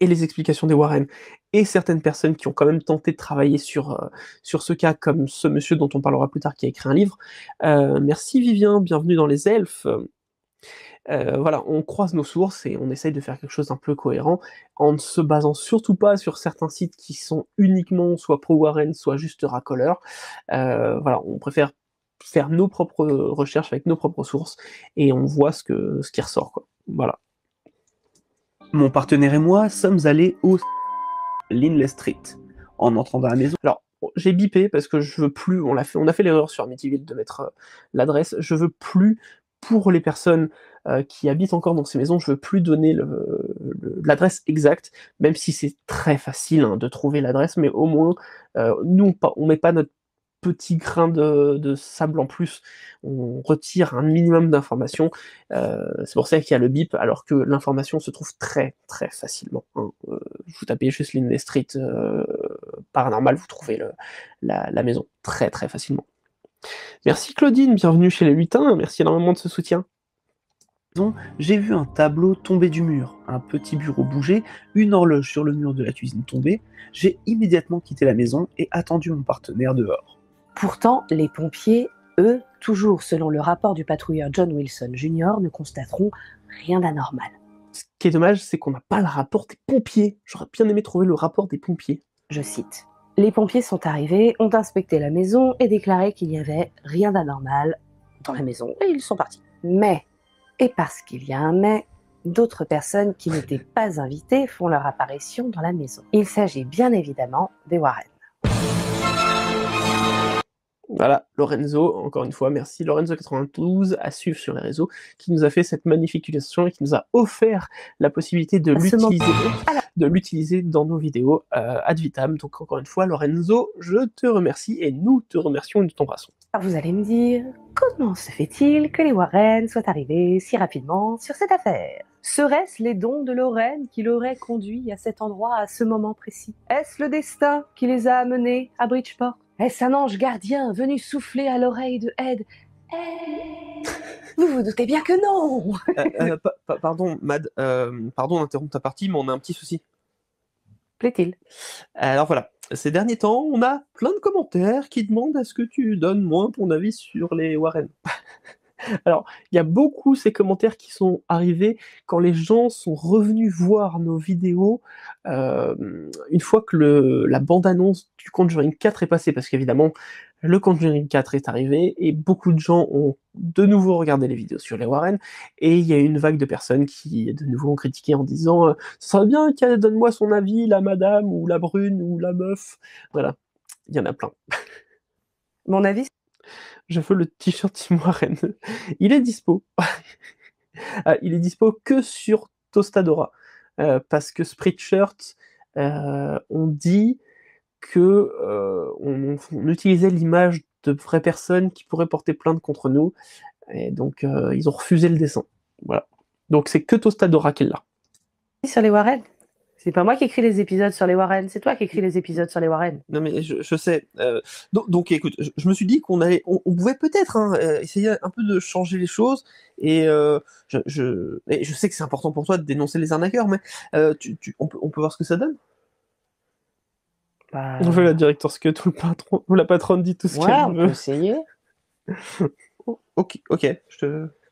et les explications des Warren et certaines personnes qui ont quand même tenté de travailler sur ce cas, comme ce monsieur dont on parlera plus tard qui a écrit un livre. Merci Vivien, bienvenue dans les elfes. Voilà, on croise nos sources et on essaye de faire quelque chose d'un peu cohérent, en ne se basant surtout pas sur certains sites qui sont uniquement soit pro-Warren, soit juste racoleurs. Voilà, on préfère faire nos propres recherches avec nos propres sources, et on voit ce qui ressort, quoi. Voilà. Mon partenaire et moi sommes allés au Linley Street. En entrant dans la maison... Alors, j'ai bipé parce que je veux plus, on a fait l'erreur sur Amityville de mettre l'adresse, je veux plus, pour les personnes qui habitent encore dans ces maisons, je veux plus donner l'adresse exacte, même si c'est très facile de trouver l'adresse, mais au moins, nous, on met pas notre petit grain de sable en plus, on retire un minimum d'informations, c'est pour ça qu'il y a le bip, alors que l'information se trouve très très facilement. Vous tapez juste Linley Street paranormal, vous trouvez la maison très très facilement. Merci Claudine, bienvenue chez les lutins, merci énormément de ce soutien. J'ai vu un tableau tomber du mur, un petit bureau bouger, une horloge sur le mur de la cuisine tomber. J'ai immédiatement quitté la maison et attendu mon partenaire dehors. Pourtant, les pompiers, eux, toujours selon le rapport du patrouilleur John Wilson Jr., ne constateront rien d'anormal. Ce qui est dommage, c'est qu'on n'a pas le rapport des pompiers. J'aurais bien aimé trouver le rapport des pompiers. Je cite. Les pompiers sont arrivés, ont inspecté la maison et déclaré qu'il n'y avait rien d'anormal dans la maison, et ils sont partis. Mais, et parce qu'il y a un mais, d'autres personnes qui n'étaient pas invitées font leur apparition dans la maison. Il s'agit bien évidemment des Warren. Voilà, Lorenzo, encore une fois, merci Lorenzo92 à suivre sur les réseaux, qui nous a fait cette magnifique illustration et qui nous a offert la possibilité de l'utiliser dans nos vidéos ad vitam. Donc encore une fois, Lorenzo, je te remercie et nous te remercions et nous t'embrassons. Vous allez me dire, comment se fait-il que les Warren soient arrivés si rapidement sur cette affaire? Seraient-ce les dons de Lorraine qui l'auraient conduit à cet endroit à ce moment précis? Est-ce le destin qui les a amenés à Bridgeport? Est-ce un ange gardien venu souffler à l'oreille de Ed? Vous vous doutez bien que non. Pardon, Mad, pardon d'interrompre ta partie, mais on a un petit souci. Plaît-il? Alors voilà, ces derniers temps, on a plein de commentaires qui demandent à ce que tu donnes moins ton avis sur les Warren. Alors, il y a beaucoup ces commentaires qui sont arrivés quand les gens sont revenus voir nos vidéos une fois que la bande-annonce du Conjuring 4 est passée, parce qu'évidemment, le Conjuring 4 est arrivé, et beaucoup de gens ont de nouveau regardé les vidéos sur les Warren, et il y a eu une vague de personnes qui, de nouveau, ont critiqué en disant « Ça serait bien qu'elle donne-moi son avis, la madame, ou la brune, ou la meuf. » Voilà, il y en a plein. Mon avis? Je veux le t-shirt Team Warren. Il est dispo. Il est dispo que sur Tostadora. Parce que Spreadshirt, on dit que on utilisait l'image de vraies personnes qui pourraient porter plainte contre nous. Et donc, ils ont refusé le dessin. Voilà. Donc, c'est que Tostadora qui l'a. Sur les Warren? C'est pas moi qui écris les épisodes sur les Warren, c'est toi qui écris les épisodes sur les Warren. Non mais je sais. Donc écoute, je me suis dit qu'on pouvait peut-être essayer un peu de changer les choses, et je sais que c'est important pour toi de dénoncer les arnaqueurs, mais on peut voir ce que ça donne. On fait la director's cut ou la patronne dit tout ce qu'elle veut. On peut essayer. Ok.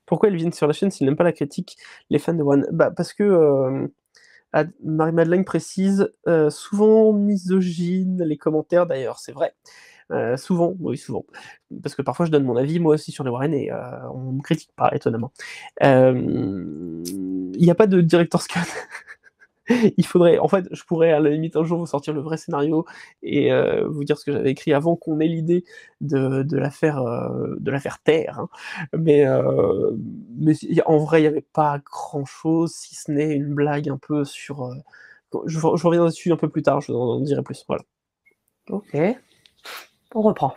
Pourquoi ils viennent sur la chaîne s'ils n'aiment pas la critique, les fans de Warren? Parce que Marie-Madeleine précise, souvent misogyne, les commentaires d'ailleurs, c'est vrai. Souvent, oui, souvent. Parce que parfois je donne mon avis, moi aussi, sur les Warren, et on me critique pas, étonnamment. Il n'y a pas de director's cut. Il faudrait, en fait, je pourrais à la limite un jour vous sortir le vrai scénario et vous dire ce que j'avais écrit avant qu'on ait l'idée de la faire taire. Hein. Mais en vrai, il n'y avait pas grand-chose, si ce n'est une blague un peu sur... je reviendrai dessus un peu plus tard, je vous en dirai plus. Voilà. Ok. On reprend.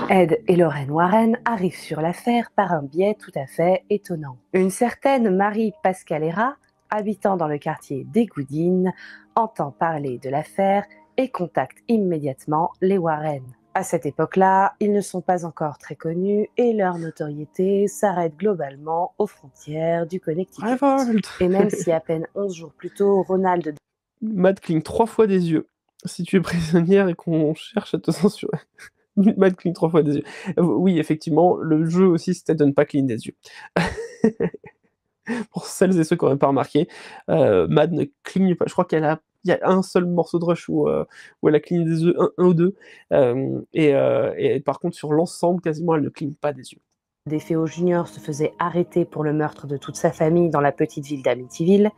Ed et Lorraine Warren arrivent sur l'affaire par un biais tout à fait étonnant. Une certaine Marie Pascalera habitant dans le quartier des Goodines, entend parler de l'affaire et contacte immédiatement les Warren. À cette époque-là, ils ne sont pas encore très connus et leur notoriété s'arrête globalement aux frontières du Connecticut. Révolte. Et même si à peine 11 jours plus tôt, Ronald... Matt cligne 3 fois des yeux. Si tu es prisonnière et qu'on cherche à te censurer. Matt cligne 3 fois des yeux. Oui, effectivement, le jeu aussi, c'était de ne pas cligner des yeux. Pour celles et ceux qui n'auraient pas remarqué, Matt ne cligne pas. Je crois il y a un seul morceau de rush où elle a cligné des yeux, un ou deux. Et par contre, sur l'ensemble, quasiment, elle ne cligne pas des yeux. DeFeo Jr. se faisait arrêter pour le meurtre de toute sa famille dans la petite ville d'Amityville,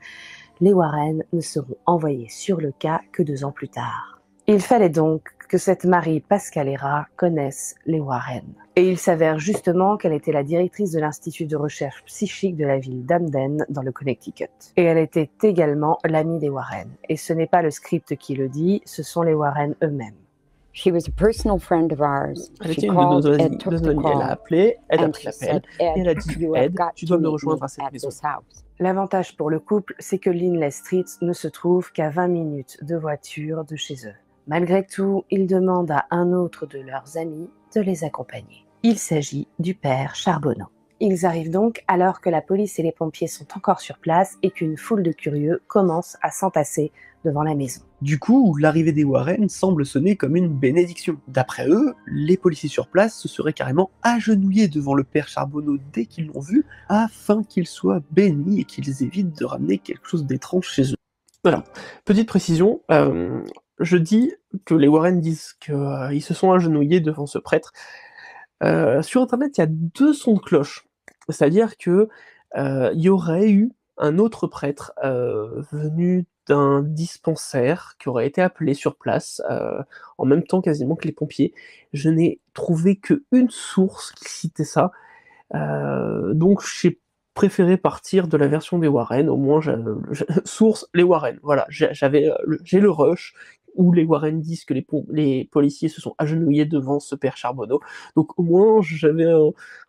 les Warren ne seront envoyés sur le cas que 2 ans plus tard. Il fallait donc que cette Marie Pascalera connaisse les Warren. Et il s'avère justement qu'elle était la directrice de l'Institut de recherche psychique de la ville d'Hamden dans le Connecticut. Et elle était également l'amie des Warren. Et ce n'est pas le script qui le dit, ce sont les Warren eux-mêmes. She was a personal friend of ours. Elle She était une de nos called amies. Ed, took the Elle a call, appelé, Ed a and pris she l'appel, said, et elle a dit, you have Ed, got tu dois to me meet rejoindre me à cette at maison. this house. L'avantage pour le couple, c'est que Linley Street ne se trouve qu'à 20 minutes de voiture de chez eux. Malgré tout, ils demandent à un autre de leurs amis de les accompagner. Il s'agit du père Charbonneau. Ils arrivent donc alors que la police et les pompiers sont encore sur place et qu'une foule de curieux commence à s'entasser devant la maison. Du coup, l'arrivée des Warren semble sonner comme une bénédiction. D'après eux, les policiers sur place se seraient carrément agenouillés devant le père Charbonneau dès qu'ils l'ont vu, afin qu'il soit béni et qu'ils évitent de ramener quelque chose d'étrange chez eux. Alors, petite précision, je dis que les Warren disent qu'ils se sont agenouillés devant ce prêtre. Sur internet, il y a 2 sons de cloche. C'est-à-dire que il y aurait eu un autre prêtre venu d'un dispensaire qui aurait été appelé sur place en même temps quasiment que les pompiers. Je n'ai trouvé qu'une source qui citait ça. Donc j'ai préféré partir de la version des Warren, au moins source les Warren. Voilà, j'ai le rush où les Warren disent que les policiers se sont agenouillés devant ce père Charbonneau. Donc au moins j'avais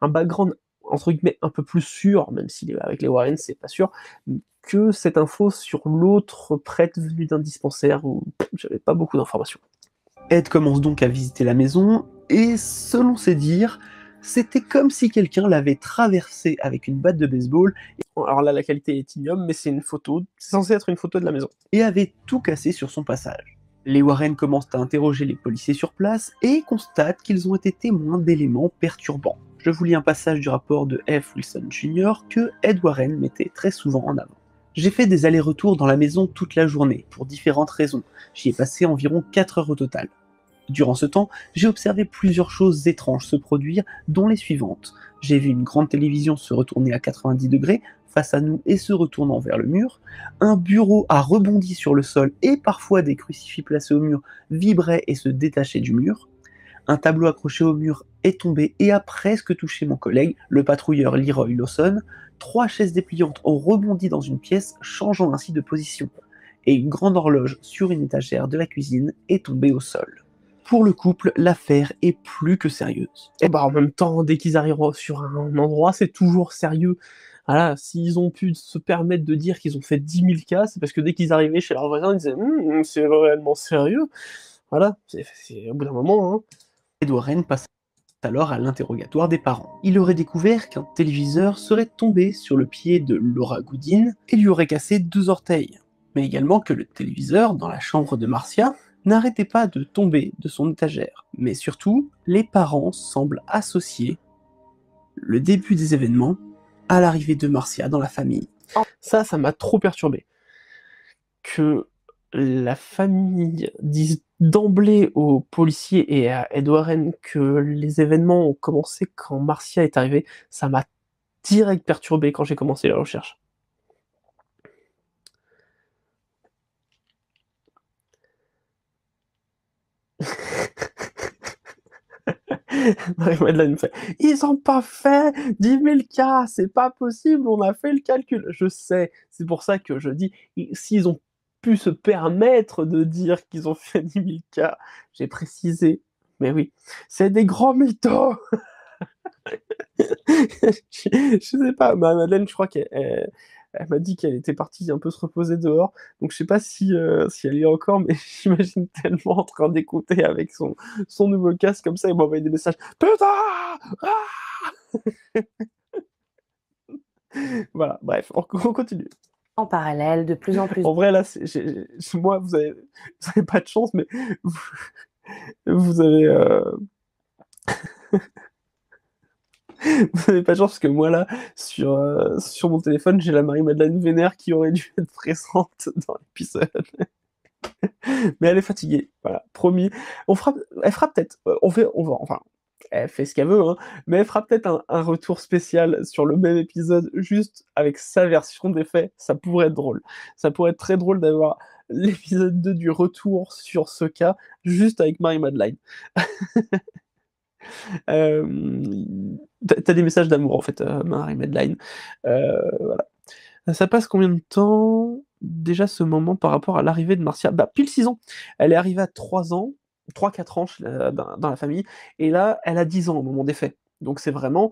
un background entre guillemets un peu plus sûr, même si avec les Warren c'est pas sûr, que cette info sur l'autre prêtre venu d'un dispensaire où j'avais pas beaucoup d'informations. Ed commence donc à visiter la maison, et selon ses dires, c'était comme si quelqu'un l'avait traversé avec une batte de baseball. Alors là, la qualité est ignoble, mais c'est censé être une photo de la maison. Et avait tout cassé sur son passage. Les Warren commencent à interroger les policiers sur place et constatent qu'ils ont été témoins d'éléments perturbants. Je vous lis un passage du rapport de F. Wilson Jr. que Ed Warren mettait très souvent en avant. J'ai fait des allers-retours dans la maison toute la journée, pour différentes raisons. J'y ai passé environ 4 heures au total. Durant ce temps, j'ai observé plusieurs choses étranges se produire, dont les suivantes. J'ai vu une grande télévision se retourner à 90 degrés face à nous et se retournant vers le mur. Un bureau a rebondi sur le sol et parfois des crucifix placés au mur vibraient et se détachaient du mur. Un tableau accroché au mur est tombé et a presque touché mon collègue, le patrouilleur Leroy Lawson. 3 chaises dépliantes ont rebondi dans une pièce, changeant ainsi de position. Et une grande horloge sur une étagère de la cuisine est tombée au sol. Pour le couple, l'affaire est plus que sérieuse. Et bah en même temps, dès qu'ils arrivent sur un endroit, c'est toujours sérieux. Voilà, s'ils ont pu se permettre de dire qu'ils ont fait 10 000 cas, c'est parce que dès qu'ils arrivaient chez leurs voisins, ils disaient c'est réellement sérieux. Voilà, c'est au bout d'un moment. Hein. Ed Warren passe alors à l'interrogatoire des parents. Il aurait découvert qu'un téléviseur serait tombé sur le pied de Laura Goodine et lui aurait cassé 2 orteils. Mais également que le téléviseur, dans la chambre de Marcia, n'arrêtait pas de tomber de son étagère. Mais surtout, les parents semblent associer le début des événements à l'arrivée de Marcia dans la famille. Ça m'a trop perturbé. Que la famille dise d'emblée aux policiers et à Ed Warren que les événements ont commencé quand Marcia est arrivée, ça m'a direct perturbé quand j'ai commencé la recherche. Marie-Madeleine me fait « Ils ont pas fait 10 000 cas, c'est pas possible, on a fait le calcul. » Je sais, c'est pour ça que je dis, s'ils ont pu se permettre de dire qu'ils ont fait 10 000 cas, j'ai précisé, mais oui, c'est des grands mythos. Je sais pas, Marie-Madeleine, je crois qu'elle Elle m'a dit qu'elle était partie un peu se reposer dehors. Donc je sais pas si elle y est encore, mais j'imagine tellement en train d'écouter avec son nouveau casque comme ça et m'envoyer des messages. Putain! Ah! Voilà, bref, on continue. En parallèle, de plus en plus En vrai, là, moi, vous avez pas de chance, mais vous avez vous avez pas de chance parce que moi là, sur mon téléphone, j'ai la Marie-Madeleine Vénère qui aurait dû être présente dans l'épisode. Mais elle est fatiguée, voilà, promis. Elle fera peut-être, enfin, elle fait ce qu'elle veut, hein, mais elle fera peut-être un retour spécial sur le même épisode, juste avec sa version des faits. Ça pourrait être drôle. Ça pourrait être très drôle d'avoir l'épisode 2 du retour sur ce cas, juste avec Marie-Madeleine. T'as des messages d'amour en fait, Marie-Madeleine. Voilà. Ça passe combien de temps déjà ce moment par rapport à l'arrivée de Marcia? Bah pile 6 ans. Elle est arrivée à 3 ans, 3-4 ans dans la famille, et là elle a 10 ans au moment des faits. Donc c'est vraiment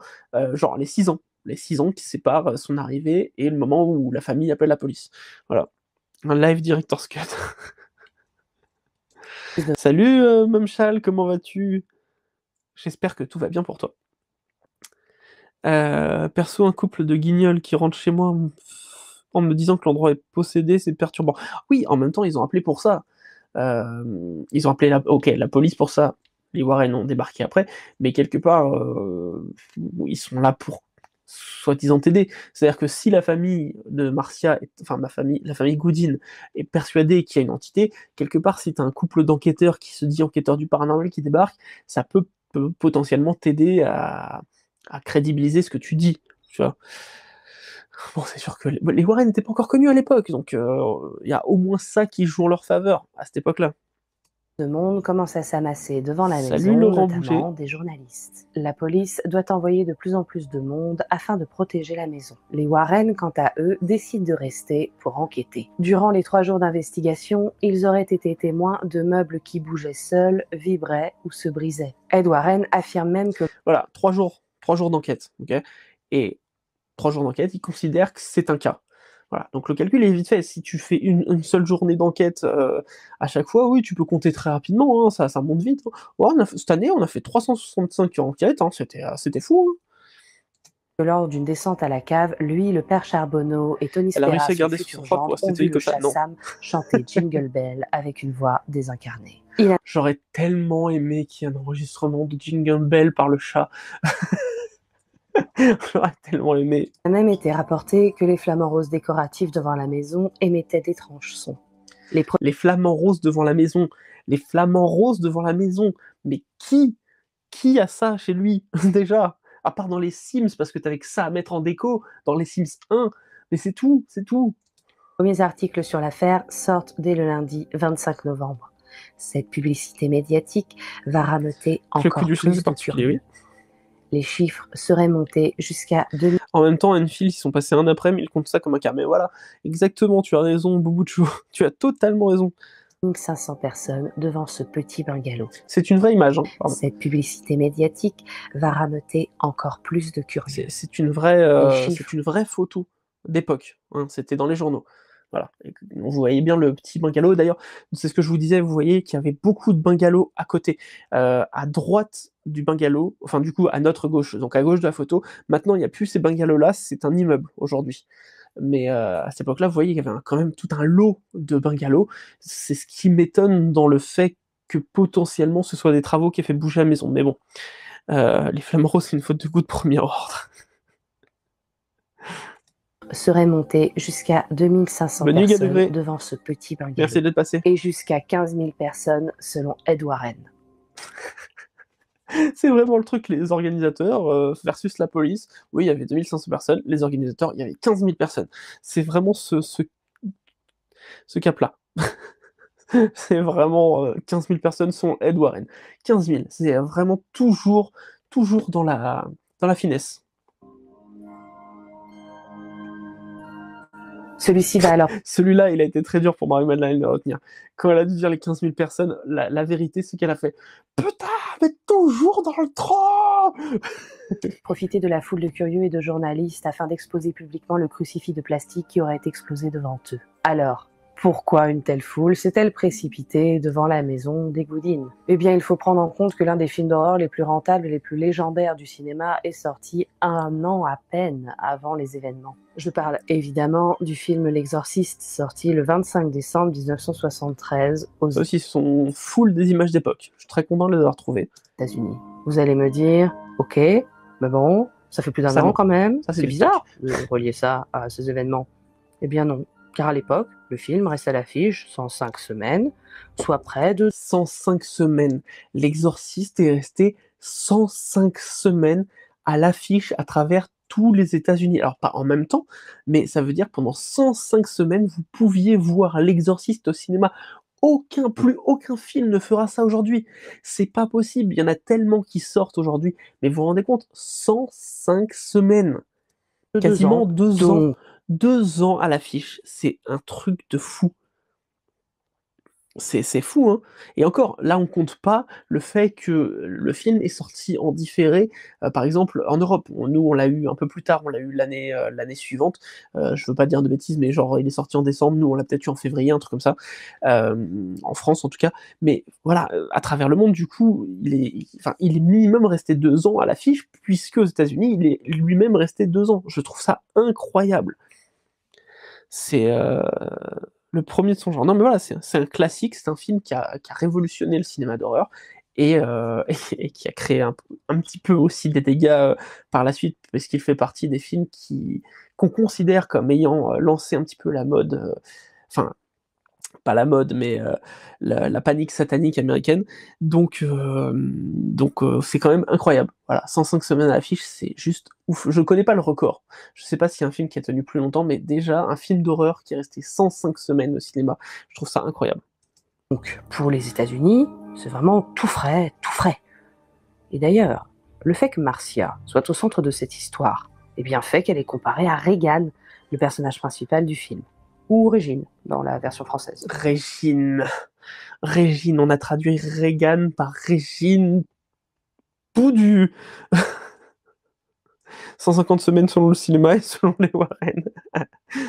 genre les 6 ans. Les 6 ans qui séparent son arrivée et le moment où la famille appelle la police. Voilà. Un live director's cut. Salut Mamchal, comment vas-tu? J'espère que tout va bien pour toi. Perso, un couple de guignols qui rentre chez moi en me disant que l'endroit est possédé, c'est perturbant. Oui, en même temps, ils ont appelé pour ça. Ils ont appelé la police pour ça. Les Warren ont débarqué après, mais quelque part, ils sont là pour soi-disant t'aider. C'est-à-dire que si la famille de Marcia, enfin la famille Goodin est persuadée qu'il y a une entité, quelque part, si t'as un couple d'enquêteurs qui se dit enquêteur du paranormal qui débarque, ça peut potentiellement t'aider à crédibiliser ce que tu dis, tu vois. Bon, c'est sûr que les Warren n'étaient pas encore connus à l'époque, donc il y a au moins ça qui joue en leur faveur à cette époque-là. de monde commence à s'amasser devant la Salut maison, Laurent notamment Boucher. des journalistes. La police doit envoyer de plus en plus de monde afin de protéger la maison. Les Warren, quant à eux, décident de rester pour enquêter. Durant les 3 jours d'investigation, ils auraient été témoins de meubles qui bougeaient seuls, vibraient ou se brisaient. Ed Warren affirme même que... Voilà, 3 jours d'enquête, ok. Et 3 jours d'enquête, ils considèrent que c'est un cas. Voilà, donc le calcul est vite fait. Si tu fais une seule journée d'enquête à chaque fois, oui, tu peux compter très rapidement, hein, ça monte vite. Hein. Ouais, cette année, on a fait 365 enquêtes, hein, c'était fou. Hein. Lors d'une descente à la cave, lui, le père Charbonneau et Tony Elle a réussi Spera, à son garder son futur sang-froid pour gendre, ont rester vu le comme ça. chat Non. Sam chanter Jingle Bell avec une voix désincarnée. J'aurais tellement aimé qu'il y ait un enregistrement de Jingle Bell par le chat. J'aurais tellement aimé. Il a même été rapporté que les flamants roses décoratifs devant la maison émettaient d'étranges sons. Les flamants roses devant la maison. Les flamants roses devant la maison. Mais qui a ça chez lui, déjà? À part dans les Sims, parce que t'avais que ça à mettre en déco, dans les Sims 1. Mais c'est tout, c'est tout. Les premiers articles sur l'affaire sortent dès le lundi 25 novembre. Cette publicité médiatique va rameuter encore plus de curieux. Oui. Les chiffres seraient montés jusqu'à 2000. En même temps, Enfield, ils sont passés un après, mais ils comptent ça comme un quart. Mais voilà, exactement, tu as raison, Boubouchou. Tu as totalement raison. 500 personnes devant ce petit bungalow. C'est une vraie image. Hein, cette publicité médiatique va rameuter encore plus de curieux. C'est une vraie photo d'époque. Hein, c'était dans les journaux. Voilà. Vous voyez bien le petit bungalow. D'ailleurs, c'est ce que je vous disais, vous voyez qu'il y avait beaucoup de bungalows à côté. À droite du bungalow, enfin du coup à notre gauche, donc à gauche de la photo, maintenant il n'y a plus ces bungalows-là, c'est un immeuble aujourd'hui. Mais à cette époque-là, vous voyez qu'il y avait quand même tout un lot de bungalows. C'est ce qui m'étonne dans le fait que potentiellement ce soit des travaux qui aient fait bouger la maison. Mais bon, les flamants roses, c'est une faute de goût de premier ordre. Serait monté jusqu'à 2500 personnes devant ce petit bungalow. Merci d'être passé. Et jusqu'à 15 000 personnes selon Ed Warren. C'est vraiment le truc, les organisateurs versus la police. Oui, il y avait 2500 personnes, les organisateurs, il y avait 15 000 personnes. C'est vraiment ce cap-là. C'est vraiment 15 000 personnes sont Ed Warren. 15 000, c'est vraiment toujours dans la finesse. Celui-ci va alors Celui-là, il a été très dur pour Marie-Madeleine de retenir. Quand elle a dû dire les 15 000 personnes, la vérité, c'est qu'elle a fait « Putain, mais toujours dans le train !» profiter de la foule de curieux et de journalistes afin d'exposer publiquement le crucifix de plastique qui aurait explosé devant eux. Alors, pourquoi une telle foule s'est-elle précipitée devant la maison des Goodin? Eh bien, il faut prendre en compte que l'un des films d'horreur les plus rentables et les plus légendaires du cinéma est sorti 1 an à peine avant les événements. Je parle évidemment du film L'Exorciste, sorti le 25 décembre 1973 aux Ça aussi, ce sont full des images d'époque. Je suis très content de les avoir trouvées. États-Unis. Vous allez me dire, ok, mais bon, ça fait plus d'un Ça, an non. quand même. Ça, c'est C'est du bizarre de relier ça à ces événements. Eh bien non, car à l'époque, le film reste à l'affiche 105 semaines, soit près de 105 semaines. L'Exorciste est resté 105 semaines à l'affiche à travers tous les États-Unis. Alors, pas en même temps, mais ça veut dire que pendant 105 semaines, vous pouviez voir L'Exorciste au cinéma. Plus aucun film ne fera ça aujourd'hui. C'est pas possible. Il y en a tellement qui sortent aujourd'hui. Mais vous vous rendez compte, 105 semaines. Quasiment 2 ans. Donc, 2 ans à l'affiche. C'est un truc de fou. C'est fou, hein. Et encore, là, on compte pas le fait que le film est sorti en différé, par exemple, en Europe. Nous, on l'a eu un peu plus tard, on l'a eu l'année suivante. Je veux pas dire de bêtises, mais genre, il est sorti en décembre, nous, on l'a peut-être eu en février, un truc comme ça. En France, en tout cas. Mais voilà, à travers le monde, du coup, il est minimum resté 2 ans à l'affiche, puisque aux États-Unis, il est lui-même resté 2 ans. Je trouve ça incroyable. C'est le premier de son genre. Non, mais voilà, c'est un classique, c'est un film qui a révolutionné le cinéma d'horreur et, et qui a créé un petit peu aussi des dégâts par la suite, parce qu'il fait partie des films qu'on considère comme ayant lancé un petit peu la mode, enfin, pas la mode, mais la panique satanique américaine. Donc c'est quand même incroyable. Voilà, 105 semaines à l'affiche, c'est juste ouf. Je connais pas le record. Je sais pas s'il y a un film qui a tenu plus longtemps, mais déjà, un film d'horreur qui est resté 105 semaines au cinéma, je trouve ça incroyable. Donc, pour les États-Unis, c'est vraiment tout frais, tout frais. Et d'ailleurs, le fait que Marcia soit au centre de cette histoire, eh bien fait qu'elle est comparée à Regan, le personnage principal du film, ou Régine dans la version française. Régine, on a traduit Regan par Régine Poudu. 150 semaines selon le cinéma et selon les Warren.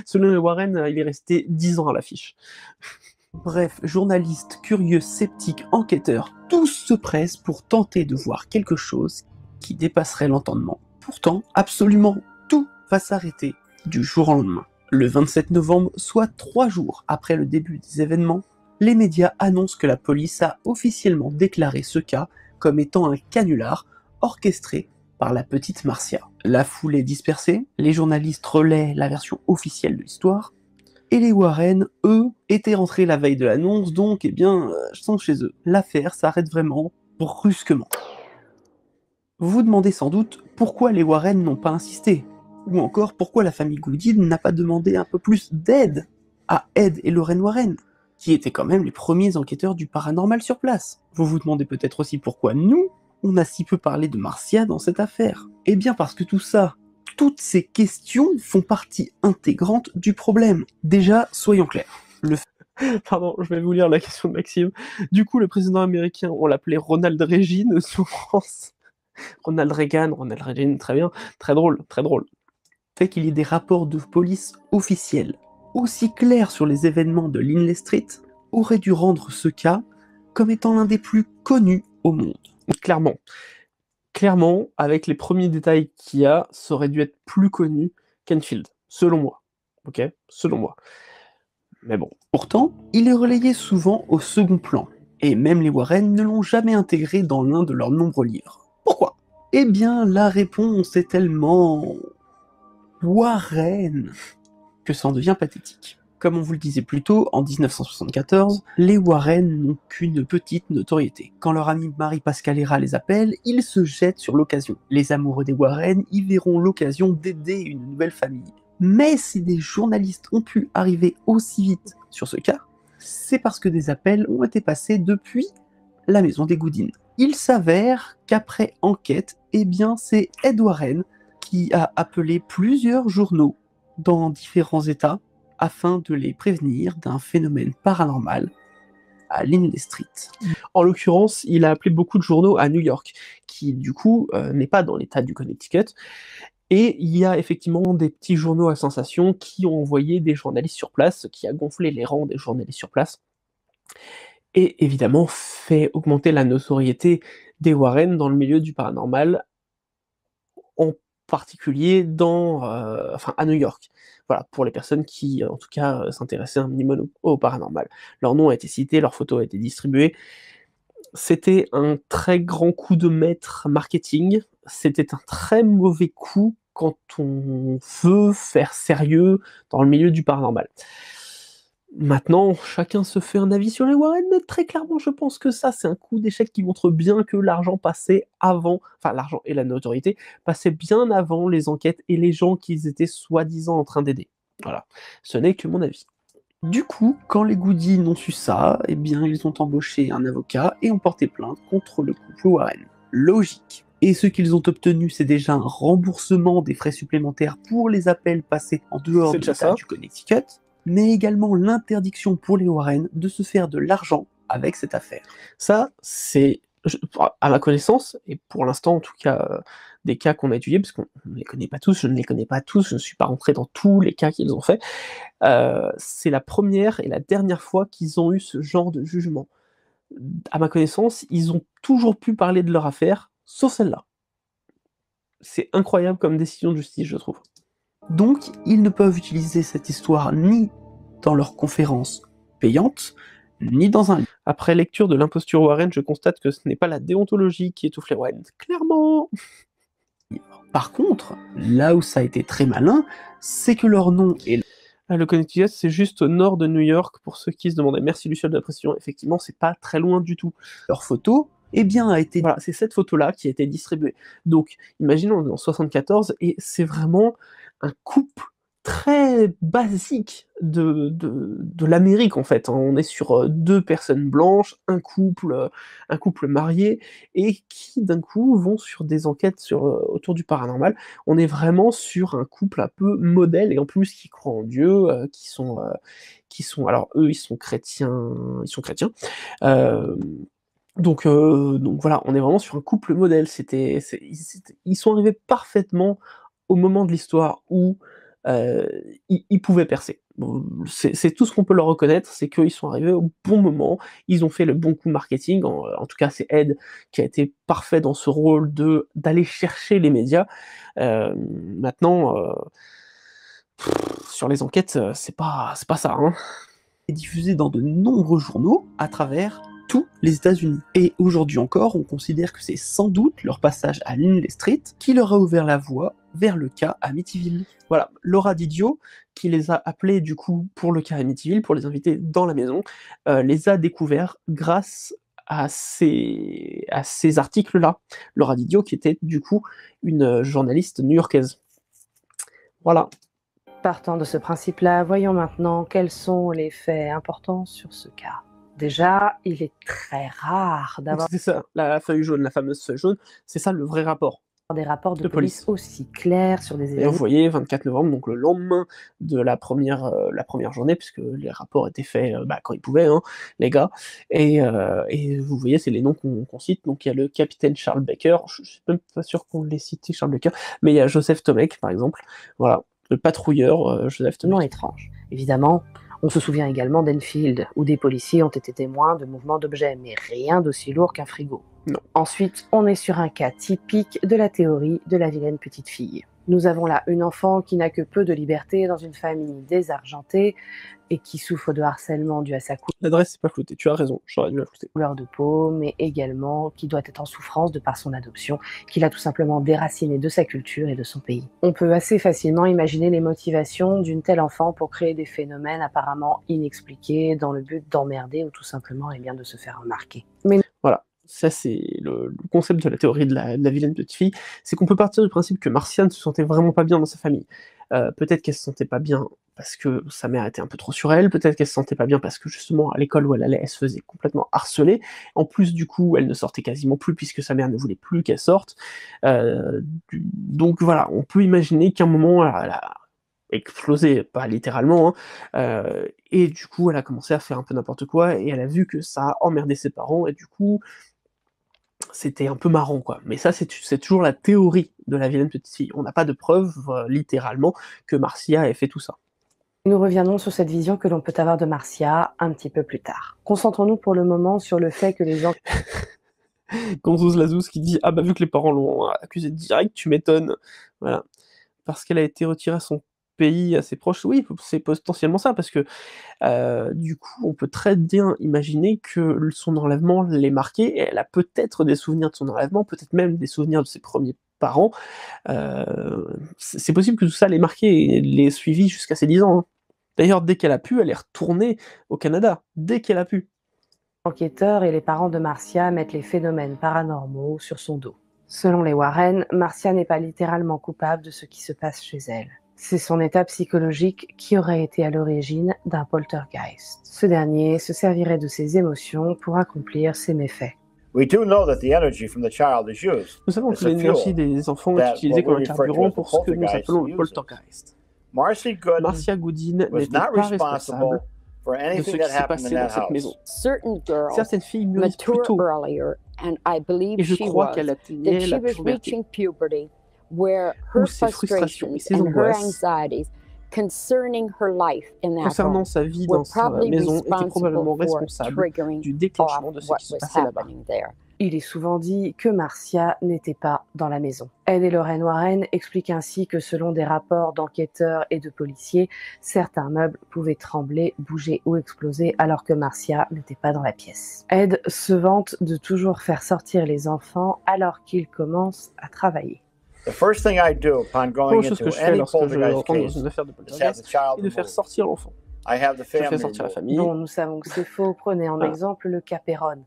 Selon les Warren, il est resté 10 ans à l'affiche. Bref, journalistes, curieux, sceptiques, enquêteurs, tous se pressent pour tenter de voir quelque chose qui dépasserait l'entendement. Pourtant, absolument tout va s'arrêter du jour au lendemain. Le 27 novembre, soit 3 jours après le début des événements, les médias annoncent que la police a officiellement déclaré ce cas comme étant un canular orchestré par la petite Marcia. La foule est dispersée, les journalistes relaient la version officielle de l'histoire, et les Warren, eux, étaient rentrés la veille de l'annonce, donc, sont chez eux. L'affaire s'arrête vraiment brusquement. Vous vous demandez sans doute pourquoi les Warren n'ont pas insisté, ou encore pourquoi la famille Goodin n'a pas demandé un peu plus d'aide à Ed et Lorraine Warren, qui étaient quand même les premiers enquêteurs du paranormal sur place. Vous vous demandez peut-être aussi pourquoi nous, on a si peu parlé de Marcia dans cette affaire. Eh bien parce que toutes ces questions font partie intégrante du problème. Déjà, soyons clairs. Pardon, je vais vous lire la question de Maxime. Du coup, le président américain, on l'appelait Ronald Reagan sous France. Ronald Reagan, très bien, très drôle. Fait qu'il y ait des rapports de police officiels aussi clairs sur les événements de Linley Street aurait dû rendre ce cas comme étant l'un des plus connus au monde. Clairement, avec les premiers détails qu'il y a, ça aurait dû être plus connu qu'Enfield, selon moi. Ok, selon moi. Mais bon. Pourtant, il est relayé souvent au second plan, et même les Warren ne l'ont jamais intégré dans l'un de leurs nombreux livres. Pourquoi ? Eh bien, la réponse est tellement Warren que ça en devient pathétique. Comme on vous le disait plus tôt, en 1974, les Warren n'ont qu'une petite notoriété. Quand leur ami Marie-Pascale Héra les appelle, ils se jettent sur l'occasion. Les amoureux des Warren y verront l'occasion d'aider une nouvelle famille. Mais si des journalistes ont pu arriver aussi vite sur ce cas, c'est parce que des appels ont été passés depuis la maison des Goodin. Il s'avère qu'après enquête, c'est Ed Warren qui a appelé plusieurs journaux dans différents états afin de les prévenir d'un phénomène paranormal à Lindley Street. En l'occurrence, il a appelé beaucoup de journaux à New York, qui du coup n'est pas dans l'état du Connecticut, et il y a effectivement des petits journaux à sensation qui ont envoyé des journalistes sur place, ce qui a gonflé les rangs des journalistes sur place, et évidemment fait augmenter la notoriété des Warren dans le milieu du paranormal, en particulier à New York. Voilà, pour les personnes qui, en tout cas, s'intéressaient un minimum au paranormal. Leur nom a été cité, leurs photos ont été distribuées. C'était un très grand coup de maître marketing, c'était un très mauvais coup quand on veut faire sérieux dans le milieu du paranormal. Maintenant, chacun se fait un avis sur les Warren, mais très clairement, je pense que ça, c'est un coup d'échec qui montre bien que l'argent passait avant, enfin l'argent et la notoriété passaient bien avant les enquêtes et les gens qu'ils étaient soi-disant en train d'aider. Voilà, ce n'est que mon avis. Du coup, quand les Goodine ont su ça, eh bien, ils ont embauché un avocat et ont porté plainte contre le couple Warren. Logique. Et ce qu'ils ont obtenu, c'est déjà un remboursement des frais supplémentaires pour les appels passés en dehors C'est de déjà l'État ça. du Connecticut, mais également l'interdiction pour les Warren de se faire de l'argent avec cette affaire. Ça, c'est, à ma connaissance, et pour l'instant en tout cas, des cas qu'on a étudiés, parce qu'on ne les connaît pas tous, je ne les connais pas tous, je ne suis pas rentré dans tous les cas qu'ils ont fait, c'est la première et la dernière fois qu'ils ont eu ce genre de jugement. À ma connaissance, ils ont toujours pu parler de leur affaire, sauf celle-là. C'est incroyable comme décision de justice, je trouve. Donc, ils ne peuvent utiliser cette histoire ni dans leurs conférences payantes, ni dans un livre. Après lecture de l'imposture Warren, je constate que ce n'est pas la déontologie qui étouffe les Warren. Clairement. Par contre, là où ça a été très malin, c'est que leur nom est... Le Connecticut, c'est juste au nord de New York, pour ceux qui se demandaient. Merci Luciole de la précision. Effectivement, c'est pas très loin du tout. Leur photo, eh bien, a été... Voilà, c'est cette photo-là qui a été distribuée. Donc, imaginons, on est en 74, et c'est vraiment un couple très basique de l'Amérique, en fait. On est sur deux personnes blanches, un couple marié, et qui, d'un coup, vont sur des enquêtes autour du paranormal. On est vraiment sur un couple un peu modèle, et en plus, qui croient en Dieu, qui sont... Alors, eux, ils sont chrétiens. Donc voilà, on est vraiment sur un couple modèle. Ils sont arrivés parfaitement au moment de l'histoire où ils pouvaient percer. Bon, c'est tout ce qu'on peut leur reconnaître, c'est qu'ils sont arrivés au bon moment, ils ont fait le bon coup marketing, en tout cas c'est Ed qui a été parfait dans ce rôle d'aller chercher les médias. Maintenant, sur les enquêtes, c'est pas ça, hein. Est diffusé dans de nombreux journaux à travers tous les États-Unis. Et aujourd'hui encore, on considère que c'est sans doute leur passage à Lindley Street qui leur a ouvert la voie vers le cas Amityville. Voilà, Laura Didio, qui les a appelés du coup pour le cas Amityville, pour les inviter dans la maison, les a découverts grâce à ces articles-là. Laura Didio, qui était du coup une journaliste new-yorkaise. Voilà. Partant de ce principe-là, voyons maintenant quels sont les faits importants sur ce cas. Déjà, il est très rare d'avoir C'est ça, la feuille jaune, la fameuse feuille jaune, c'est ça le vrai rapport. des rapports de police aussi clairs sur des Et événements. vous voyez, 24 novembre, donc le lendemain de la première journée, puisque les rapports étaient faits quand ils pouvaient, hein, les gars. Et vous voyez, c'est les noms qu'on cite. Donc il y a le capitaine Charles Baker, je suis même pas sûr qu'on l'ait cité, Charles Baker, mais il y a Joseph Tomek, par exemple. Voilà, le patrouilleur Joseph Tomek. Non étrange. Évidemment, on se souvient également d'Enfield, où des policiers ont été témoins de mouvements d'objets, mais rien d'aussi lourd qu'un frigo. Non. Ensuite, on est sur un cas typique de la théorie de la vilaine petite fille. Nous avons là une enfant qui n'a que peu de liberté dans une famille désargentée et qui souffre de harcèlement dû à sa L'adresse n'est pas floutée, tu as raison, j'aurais dû la flouter. couleur de peau, mais également qui doit être en souffrance de par son adoption, qu'il a tout simplement déraciné de sa culture et de son pays. On peut assez facilement imaginer les motivations d'une telle enfant pour créer des phénomènes apparemment inexpliqués dans le but d'emmerder ou tout simplement de se faire remarquer. Mais voilà. Ça, c'est le concept de la théorie de la vilaine petite fille, c'est qu'on peut partir du principe que Marcia ne se sentait vraiment pas bien dans sa famille. Peut-être qu'elle se sentait pas bien parce que sa mère était un peu trop sur elle, peut-être qu'elle se sentait pas bien parce que justement à l'école où elle allait, elle se faisait complètement harceler. En plus, du coup, elle ne sortait quasiment plus puisque sa mère ne voulait plus qu'elle sorte. Donc voilà, on peut imaginer qu'à un moment, explosé, pas littéralement, hein, et du coup, elle a commencé à faire un peu n'importe quoi, et elle a vu que ça a emmerdé ses parents, et du coup, c'était un peu marrant, quoi. Mais ça, c'est toujours la théorie de la vilaine petite fille. On n'a pas de preuve, littéralement, que Marcia ait fait tout ça. Nous reviendrons sur cette vision que l'on peut avoir de Marcia un petit peu plus tard. Concentrons-nous pour le moment sur le fait que les gens... Gonzouz Lazouz qui dit « Ah bah vu que les parents l'ont accusé direct, tu m'étonnes. » Voilà. Parce qu'elle a été retirée à son pays assez proche, oui, c'est potentiellement ça, parce que du coup, on peut très bien imaginer que son enlèvement l'ait marquée, et elle a peut-être des souvenirs de son enlèvement, peut-être même des souvenirs de ses premiers parents. C'est possible que tout ça l'ait marquée et l'ait suivie jusqu'à ses 10 ans, hein. D'ailleurs, dès qu'elle a pu, elle est retournée au Canada, dès qu'elle a pu. Enquêteurs et les parents de Marcia mettent les phénomènes paranormaux sur son dos. Selon les Warren, Marcia n'est pas littéralement coupable de ce qui se passe chez elle. C'est son état psychologique qui aurait été à l'origine d'un poltergeist. Ce dernier se servirait de ses émotions pour accomplir ses méfaits. We do know that the energy from the child is used Nous savons as que a l'énergie fuel. des enfants est that utilisée what comme we un refer to carburant as the pour ce que nous poltergeist appelons le uses. poltergeist. Marcia Gooden Marcia Goodin was n'était not pas responsible responsable for de ce anything qui that s'est happened in passé dans that cette maison. house. Certain girls Certaines filles mûrissent plus mature tôt, earlier, and I believe et je she crois was, qu'elle that atteignait she la was puberté, reaching puberty, where où her ses frustrations et frustrations ses and her angoisses anxieties concerning her life in that concernant home sa vie were dans sa probably maison étaient responsible probablement for responsables triggering du off déclenchement de ce what qui se was passait là-bas. happening there. Il est souvent dit que Marcia n'était pas dans la maison. Ed et Lorraine Warren expliquent ainsi que selon des rapports d'enquêteurs et de policiers, certains meubles pouvaient trembler, bouger ou exploser alors que Marcia n'était pas dans la pièce. Ed se vante de toujours faire sortir les enfants alors qu'ils commencent à travailler. The first thing I do upon La going première chose que into je fais any lorsque je poltergeist rentre dans case une affaire de is have the poltergeist child est de faire removed. sortir l'enfant. I have the Je fais family sortir la removed. famille. Bon, nous savons que c'est faux. Prenez en Ah. exemple le Caperon.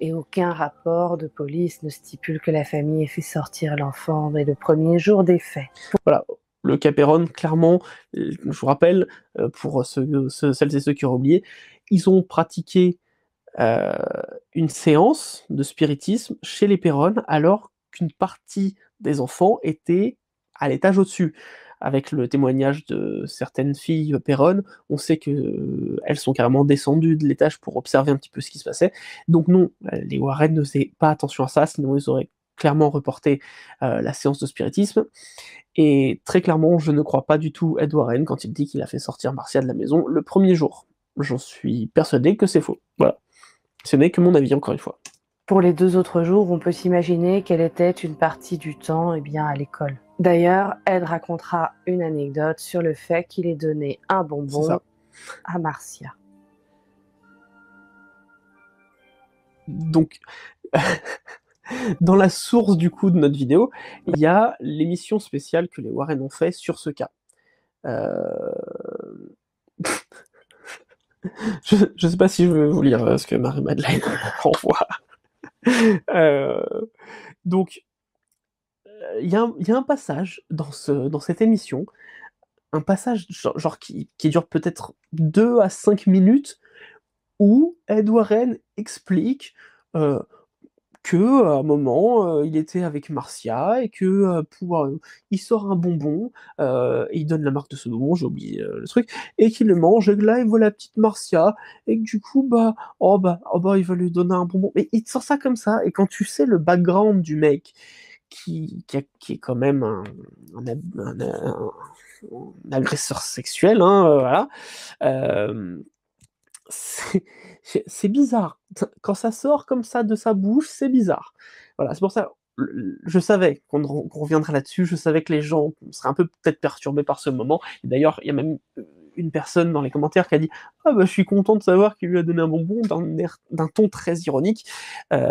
Et aucun rapport de police ne stipule que la famille ait fait sortir l'enfant dès le premier jour des faits. Voilà, le Caperon, clairement, je vous rappelle, pour celles et ceux qui auraient oublié, ils ont pratiqué une séance de spiritisme chez les Perron alors qu'une partie des enfants était à l'étage au-dessus. Avec le témoignage de certaines filles Perron, on sait que elles sont carrément descendues de l'étage pour observer un petit peu ce qui se passait. Donc non, les Warren ne faisaient pas attention à ça, sinon ils auraient clairement reporté la séance de spiritisme. Et très clairement, je ne crois pas du tout Ed Warren quand il dit qu'il a fait sortir Marcia de la maison le premier jour. J'en suis persuadé que c'est faux. Voilà. Ce n'est que mon avis, encore une fois. Pour les 2 autres jours, on peut s'imaginer qu'elle était une partie du temps à l'école. D'ailleurs, Ed racontera une anecdote sur le fait qu'il ait donné un C'est bonbon ça. à Marcia. Donc, dans la source du coup de notre vidéo, il y a l'émission spéciale que les Warren ont fait sur ce cas. Je sais pas si je veux vous lire ce que Marie-Madeleine envoie. Donc, il y a un passage dans cette émission, un passage genre qui dure peut-être 2 à 5 minutes, où Ed Warren explique qu'à un moment, il était avec Marcia et que il sort un bonbon, et il donne la marque de ce bonbon, j'ai oublié le truc, et qu'il le mange, et que là il voit la petite Marcia, et que du coup, il va lui donner un bonbon. Mais il te sort ça comme ça, et quand tu sais le background du mec, qui est quand même un agresseur sexuel, hein, voilà, c'est bizarre. Quand ça sort comme ça de sa bouche, c'est bizarre. Voilà, c'est pour ça, je savais qu'on reviendrait là-dessus, je savais que les gens seraient un peu peut-être perturbés par ce moment. Et d'ailleurs, il y a même une personne dans les commentaires qui a dit « Ah bah je suis content de savoir qu'il lui a donné un bonbon » d'un ton très ironique.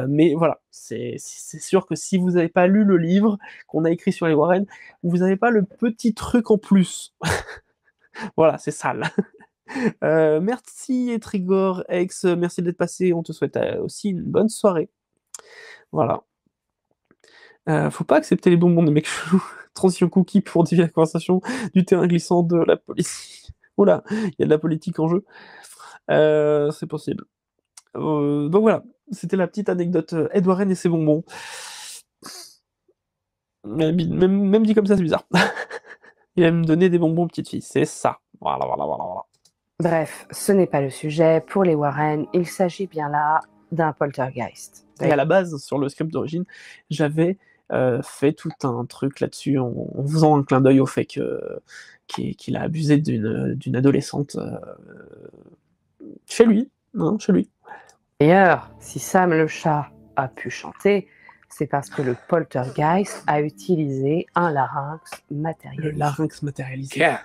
Mais voilà, c'est sûr que si vous n'avez pas lu le livre qu'on a écrit sur les Warren, vous n'avez pas le petit truc en plus. Voilà, c'est sale. Merci Etrigor X, merci d'être passé, on te souhaite aussi une bonne soirée. Voilà. Faut pas accepter les bonbons des mecs chelous. Transition cookie pour dévier la conversation du terrain glissant de la police. Oula, il y a de la politique en jeu. C'est possible. Donc voilà, c'était la petite anecdote Ed Warren et ses bonbons. Même dit comme ça, c'est bizarre. Il aime me donner des bonbons, petite fille. C'est ça. Voilà. Bref, ce n'est pas le sujet. Pour les Warren, il s'agit bien là d'un poltergeist. Et à la base, sur le script d'origine, j'avais fait tout un truc là-dessus en faisant un clin d'œil au fait qu'il a abusé d'une adolescente chez lui. D'ailleurs, si Sam le chat a pu chanter, c'est parce que le poltergeist a utilisé un larynx Le matérialisé. larynx matérialisé. Cat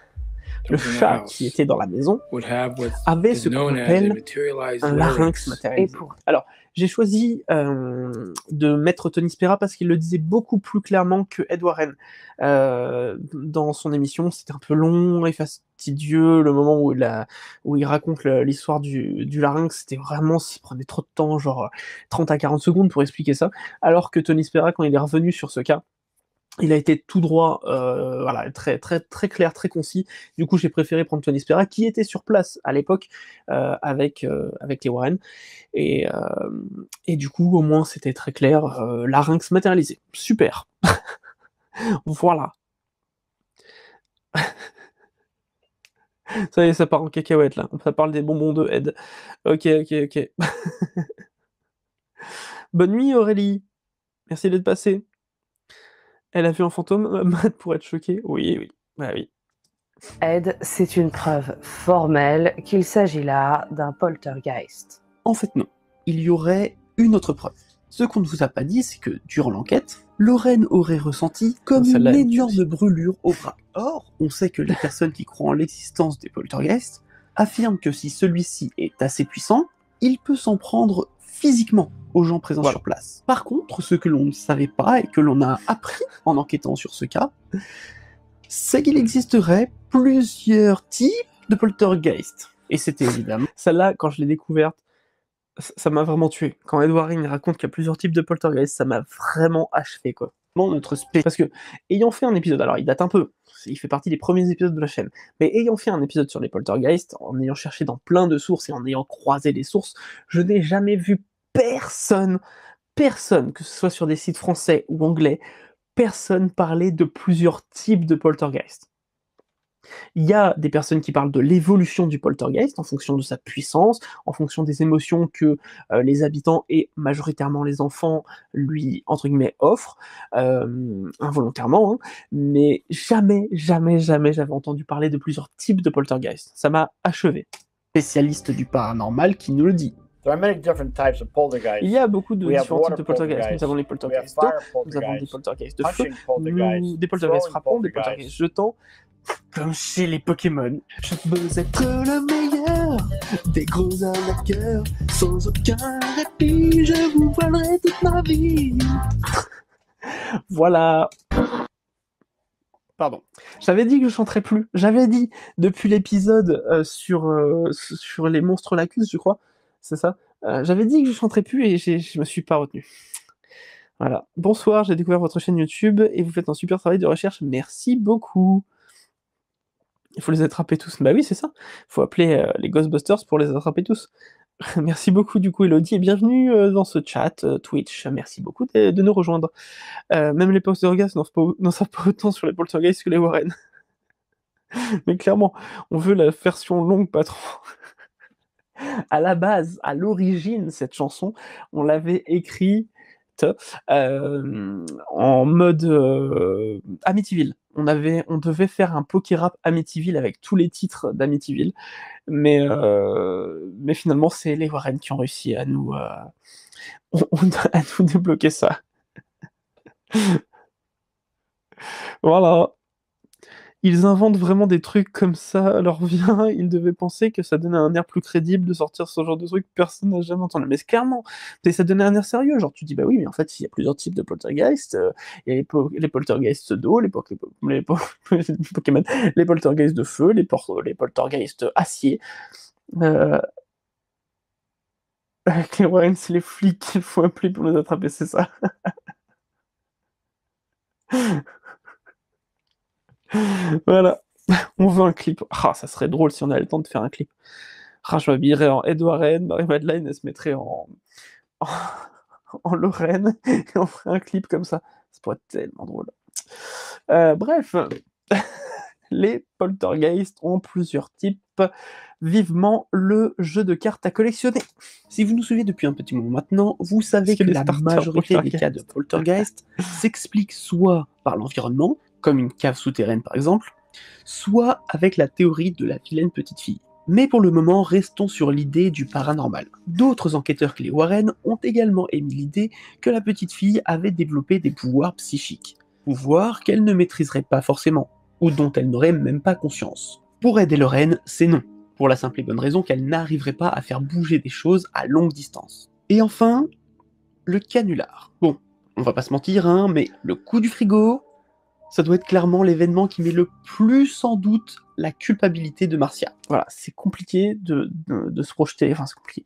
Le chat qui était dans la maison would have what avait is ce qu'on known as a appelle materialized un larynx larynx. Et matérialisé. pour Alors, j'ai choisi de mettre Tony Spera parce qu'il le disait beaucoup plus clairement que Ed Warren. Dans son émission, c'était un peu long et fastidieux. Le moment où il raconte l'histoire du larynx, c'était vraiment, il prenait trop de temps, genre 30 à 40 secondes pour expliquer ça. Alors que Tony Spera, quand il est revenu sur ce cas, il a été tout droit, voilà, très clair, très concis. Du coup, j'ai préféré prendre Tony Spera, qui était sur place à l'époque avec les Warren. Et du coup, au moins, c'était très clair. Larynx matérialisé. Super. Voilà. Ça y est, ça part en cacahuète, là. Ça parle des bonbons de Ed. Ok. Bonne nuit, Aurélie. Merci d'être passée. Elle a vu un fantôme, Matt, pour être choqué. Oui. Bah oui. Ed, c'est une preuve formelle qu'il s'agit là d'un poltergeist. En fait, non. Il y aurait une autre preuve. Ce qu'on ne vous a pas dit, c'est que, durant l'enquête, Lorraine aurait ressenti comme Celle-là, une elle me tue énorme aussi. brûlure au bras. Or, on sait que les personnes qui croient en l'existence des poltergeists affirment que si celui-ci est assez puissant, il peut s'en prendre physiquement aux gens présents Voilà. sur place. Par contre, ce que l'on ne savait pas et que l'on a appris en enquêtant sur ce cas, c'est qu'il existerait plusieurs types de poltergeists. Et c'était évidemment Celle-là, quand je l'ai découverte, ça m'a vraiment tué. Quand Ed Warren raconte qu'il y a plusieurs types de poltergeist, ça m'a vraiment achevé, quoi. notre spé... Parce que, ayant fait un épisode, alors il date un peu, il fait partie des premiers épisodes de la chaîne, mais ayant fait un épisode sur les poltergeists, en ayant cherché dans plein de sources et en ayant croisé les sources, je n'ai jamais vu personne, que ce soit sur des sites français ou anglais, personne parler de plusieurs types de poltergeist. Il y a des personnes qui parlent de l'évolution du poltergeist en fonction de sa puissance, en fonction des émotions que les habitants et majoritairement les enfants lui, entre guillemets, offrent, involontairement, hein, mais jamais j'avais entendu parler de plusieurs types de poltergeist. Ça m'a achevé. spécialiste du paranormal qui nous le dit. There are many different types of poltergeists. Il y a beaucoup de We have différents types water de poltergeist. poltergeist. Nous avons les We have poltergeists d'eau, fire nous avons des poltergeists, poltergeists de feu, punching poltergeists, des poltergeists throwing frappants, des poltergeists. poltergeists jetants, comme chez les Pokémon. Je veux être le meilleur des gros arnaqueurs, sans aucun répit, je vous volerai toute ma vie. Voilà. Pardon. J'avais dit que je chanterais plus. J'avais dit depuis l'épisode sur les monstres lacus, je crois. C'est ça. J'avais dit que je chanterais plus et je me suis pas retenu. Voilà. Bonsoir, j'ai découvert votre chaîne YouTube et vous faites un super travail de recherche. Merci beaucoup. Il faut les attraper tous. Bah oui, c'est ça. Il faut appeler les Ghostbusters pour les attraper tous. Merci beaucoup du coup Elodie et bienvenue dans ce chat Twitch. Merci beaucoup de nous rejoindre. Même les poltergeists n'en savent pas autant sur les poltergeists que les Warren. Mais clairement, on veut la version longue, patron. À la base, à l'origine, cette chanson, on l'avait écrite en mode Amityville. On devait faire un poké rap Amityville avec tous les titres d'Amityville, mais finalement c'est les Warren qui ont réussi à nous débloquer ça. Voilà. Ils inventent vraiment des trucs comme ça, leur vient, ils devaient penser que ça donnait un air plus crédible de sortir ce genre de truc, personne n'a jamais entendu. Mais clairement, ça donnait un air sérieux, genre tu dis bah oui, mais en fait il y a plusieurs types de poltergeists, il y a les poltergeists d'eau, les Pokémon, les poltergeists de feu, les poltergeists acier. Avec les Warren, c'est les flics qu'il faut appeler pour les attraper, c'est ça. Voilà, on veut un clip. Ah, ça serait drôle si on avait le temps de faire un clip. Ah, je m'habillerais en Ed Warren, Marie-Madeleine, elle se mettrait en Lorraine, et on ferait un clip comme ça. Ça pourrait être tellement drôle. Bref. les poltergeists ont plusieurs types. Vivement le jeu de cartes à collectionner. Si vous nous suivez depuis un petit moment maintenant, vous savez que les la starters majorité des poltergeist. cas de poltergeist s'expliquent soit par l'environnement, comme une cave souterraine par exemple, soit avec la théorie de la vilaine petite fille. Mais pour le moment, restons sur l'idée du paranormal. D'autres enquêteurs que les Warren ont également émis l'idée que la petite fille avait développé des pouvoirs psychiques, pouvoirs qu'elle ne maîtriserait pas forcément, ou dont elle n'aurait même pas conscience. Pour Ed et Lorraine, c'est non, pour la simple et bonne raison qu'elle n'arriverait pas à faire bouger des choses à longue distance. Et enfin, le canular. Bon, on va pas se mentir, hein, mais le coup du frigo, ça doit être clairement l'événement qui met le plus en doute la culpabilité de Marcia. Voilà, c'est compliqué de se projeter, enfin c'est compliqué.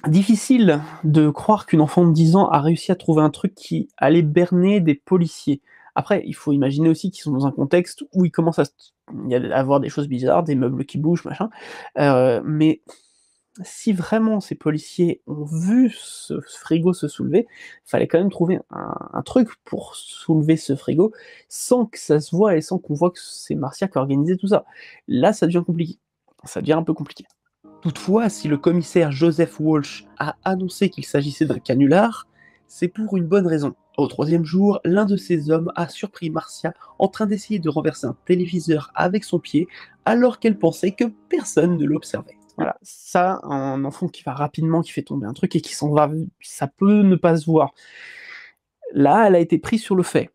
Difficile de croire qu'une enfant de 10 ans a réussi à trouver un truc qui allait berner des policiers. Après, il faut imaginer aussi qu'ils sont dans un contexte où il commence à avoir des choses bizarres, des meubles qui bougent, machin. Mais si vraiment ces policiers ont vu ce frigo se soulever, il fallait quand même trouver un truc pour soulever ce frigo sans que ça se voit et sans qu'on voit que c'est Marcia qui a organisé tout ça. Là, ça devient compliqué. Ça devient un peu compliqué. Toutefois, si le commissaire Joseph Walsh a annoncé qu'il s'agissait d'un canular, c'est pour une bonne raison. Au 3e jour, l'un de ces hommes a surpris Marcia en train d'essayer de renverser un téléviseur avec son pied alors qu'elle pensait que personne ne l'observait. Voilà, ça, un enfant qui va rapidement, qui fait tomber un truc et qui s'en va, ça peut ne pas se voir. Là, elle a été prise sur le fait.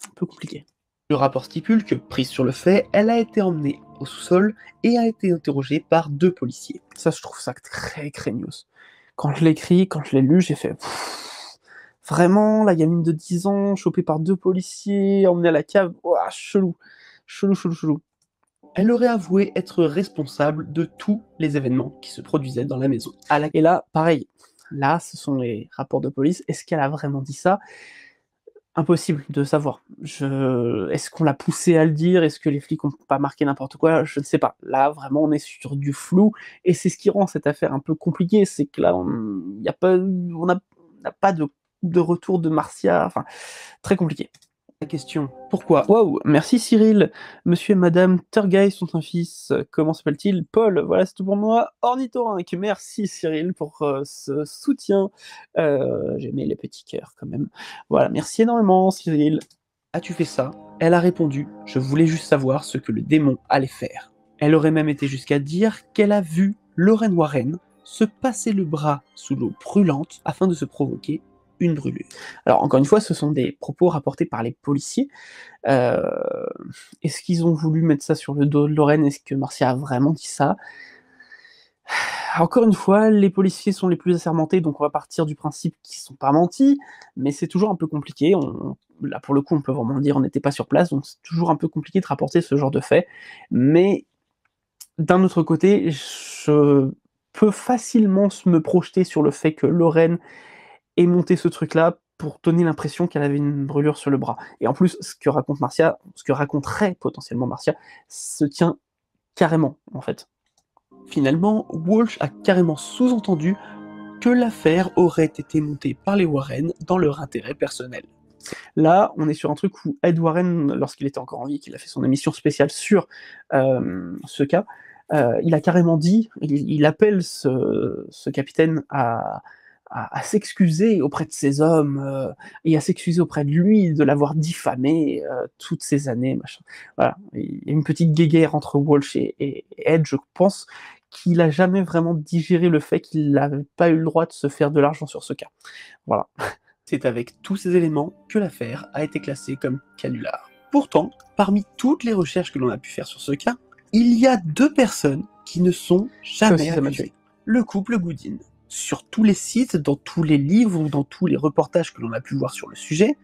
Un peu compliqué. Le rapport stipule que, prise sur le fait, elle a été emmenée au sous-sol et a été interrogée par 2 policiers. Ça, je trouve ça très craignos. Quand je l'ai écrit, quand je l'ai lu, j'ai fait... Vraiment, la gamine de 10 ans, chopée par 2 policiers, emmenée à la cave, ouah, chelou. Chelou. Elle aurait avoué être responsable de tous les événements qui se produisaient dans la maison. Et là, pareil, là, ce sont les rapports de police. Est-ce qu'elle a vraiment dit ça ? Impossible de savoir. Est-ce qu'on l'a poussé à le dire ? Est-ce que les flics ont pas marqué n'importe quoi ? Je ne sais pas. Là, vraiment, on est sur du flou, et c'est ce qui rend cette affaire un peu compliquée, c'est que là, on n'a pas de retour de Marcia, enfin, très compliqué. La question, pourquoi ? Waouh, merci Cyril. Monsieur et Madame Turgeist ont un fils. Comment s'appelle-t-il ? Paul. Voilà, c'est tout pour moi. Ornithorynque. Merci Cyril pour ce soutien. J'ai mis les petits cœurs quand même. Voilà, merci énormément Cyril. As-tu fait ça ? Elle a répondu, je voulais juste savoir ce que le démon allait faire. Elle aurait même été jusqu'à dire qu'elle a vu Lorraine Warren se passer le bras sous l'eau brûlante afin de se provoquer une brûlure. Alors, encore une fois, ce sont des propos rapportés par les policiers. Est-ce qu'ils ont voulu mettre ça sur le dos de Lorraine ? Est-ce que Marcia a vraiment dit ça ? Encore une fois, les policiers sont les plus assermentés, donc on va partir du principe qu'ils sont pas mentis, mais c'est toujours un peu compliqué. Là, pour le coup, on peut vraiment le dire, on n'était pas sur place, donc c'est toujours un peu compliqué de rapporter ce genre de fait. Mais d'un autre côté, je peux facilement me projeter sur le fait que Lorraine ait monté ce truc-là pour donner l'impression qu'elle avait une brûlure sur le bras. Et en plus, ce que raconterait potentiellement Marcia, se tient carrément, en fait. Finalement, Walsh a carrément sous-entendu que l'affaire aurait été montée par les Warren dans leur intérêt personnel. Là, on est sur un truc où Ed Warren, lorsqu'il était encore en vie, qu'il a fait son émission spéciale sur ce cas, il a carrément dit, il appelle ce capitaine à s'excuser auprès de ces hommes, et à s'excuser auprès de lui de l'avoir diffamé toutes ces années, machin. Voilà, il y a une petite guéguerre entre Walsh et Ed, je pense qu'il a jamais vraiment digéré le fait qu'il n'avait pas eu le droit de se faire de l'argent sur ce cas. Voilà. C'est avec tous ces éléments que l'affaire a été classée comme canular. Pourtant, parmi toutes les recherches que l'on a pu faire sur ce cas, il y a 2 personnes qui ne sont jamais accusées. Le couple Goodin. Sur tous les sites, dans tous les livres ou dans tous les reportages que l'on a pu voir sur le sujet,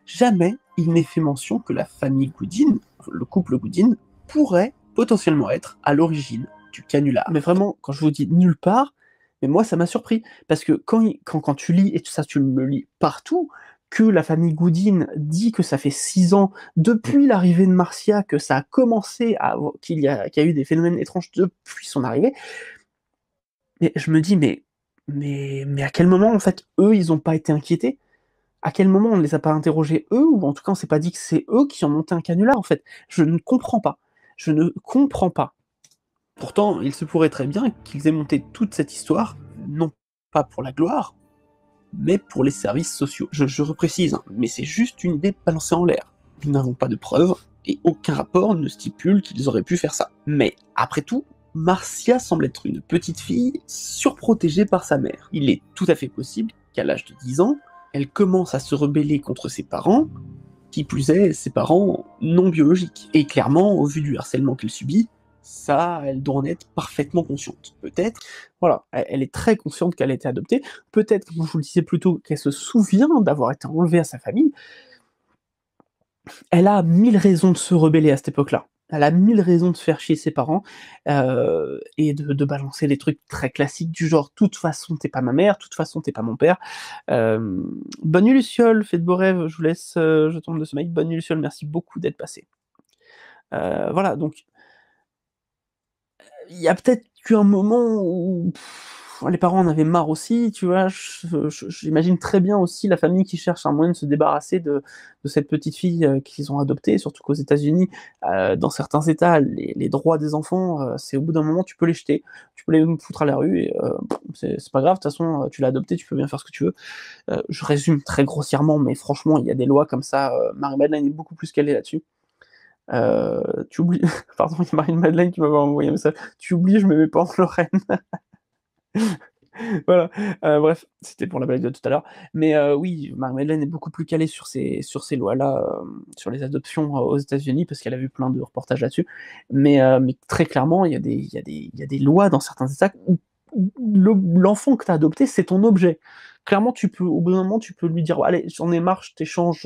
jamais il n'est fait mention que la famille Goodin, le couple Goodin, pourrait potentiellement être à l'origine du canular. Mais vraiment, quand je vous dis nulle part, mais moi ça m'a surpris, parce que quand tu lis, et tout ça tu le lis partout, que la famille Goodin dit que ça fait 6 ans, depuis l'arrivée de Marcia, que ça a commencé qu'il y a eu des phénomènes étranges depuis son arrivée, mais je me dis, mais à quel moment, en fait, eux, ils ont pas été inquiétés ? À quel moment on ne les a pas interrogés eux, ou en tout cas on s'est pas dit que c'est eux qui ont monté un canular en fait? Je ne comprends pas. Je ne comprends pas. Pourtant, il se pourrait très bien qu'ils aient monté toute cette histoire, non pas pour la gloire, mais pour les services sociaux. Je reprécise, hein, mais c'est juste une idée balancée en l'air. Nous n'avons pas de preuves, et aucun rapport ne stipule qu'ils auraient pu faire ça. Mais, après tout, Marcia semble être une petite fille surprotégée par sa mère. Il est tout à fait possible qu'à l'âge de 10 ans, elle commence à se rebeller contre ses parents, qui plus est, ses parents non biologiques. Et clairement, au vu du harcèlement qu'elle subit, ça, elle doit en être parfaitement consciente. Peut-être, voilà, elle est très consciente qu'elle a été adoptée, peut-être, comme je vous le disais plus tôt, qu'elle se souvient d'avoir été enlevée à sa famille. Elle a 1000 raisons de se rebeller à cette époque-là. Elle a 1000 raisons de faire chier ses parents, et de balancer des trucs très classiques du genre « toute façon t'es pas ma mère, toute façon t'es pas mon père ». Bonne nuit Luciole, faites de beaux rêves, je vous laisse, je tombe de sommeil. Bonne nuit Luciole, merci beaucoup d'être passé. Voilà, donc il y a peut-être eu un moment où les parents en avaient marre aussi, tu vois. J'imagine très bien aussi la famille qui cherche un moyen de se débarrasser de cette petite fille qu'ils ont adoptée, surtout qu'aux États-Unis, dans certains États, les droits des enfants, c'est au bout d'un moment, tu peux les jeter, tu peux les foutre à la rue, et c'est pas grave, de toute façon, tu l'as adopté, tu peux bien faire ce que tu veux. Je résume très grossièrement, mais franchement, il y a des lois comme ça, Marie-Madeleine est beaucoup plus calée là-dessus. Tu oublies, pardon, il y a Marine-Madeleine qui m'avait envoyé un message. Tu oublies, je me mets pas en Lorraine. Voilà, bref, c'était pour la blague de tout à l'heure. Mais oui, Marie-Madeleine est beaucoup plus calée sur ces lois-là, sur les adoptions aux États-Unis, parce qu'elle a vu plein de reportages là-dessus. Mais très clairement, il y a des lois dans certains États où l'enfant que tu as adopté, c'est ton objet. Clairement, au bout d'un moment, tu peux lui dire allez, j'en ai marre, je t'échange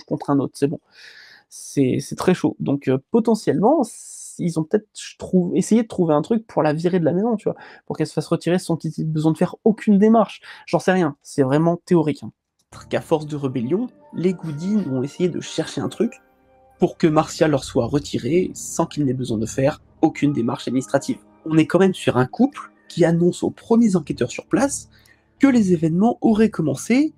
contre un autre, c'est bon. C'est très chaud. Donc potentiellement, ils ont peut-être essayé de trouver un truc pour la virer de la maison, tu vois, pour qu'elle se fasse retirer sans qu'ils aient besoin de faire aucune démarche. J'en sais rien, c'est vraiment théorique. Hein. Qu'à force de rébellion, les Goodin ont essayé de chercher un truc pour que Marcia leur soit retirée sans qu'ils n'aient besoin de faire aucune démarche administrative. On est quand même sur un couple qui annonce aux premiers enquêteurs sur place que les événements auraient commencé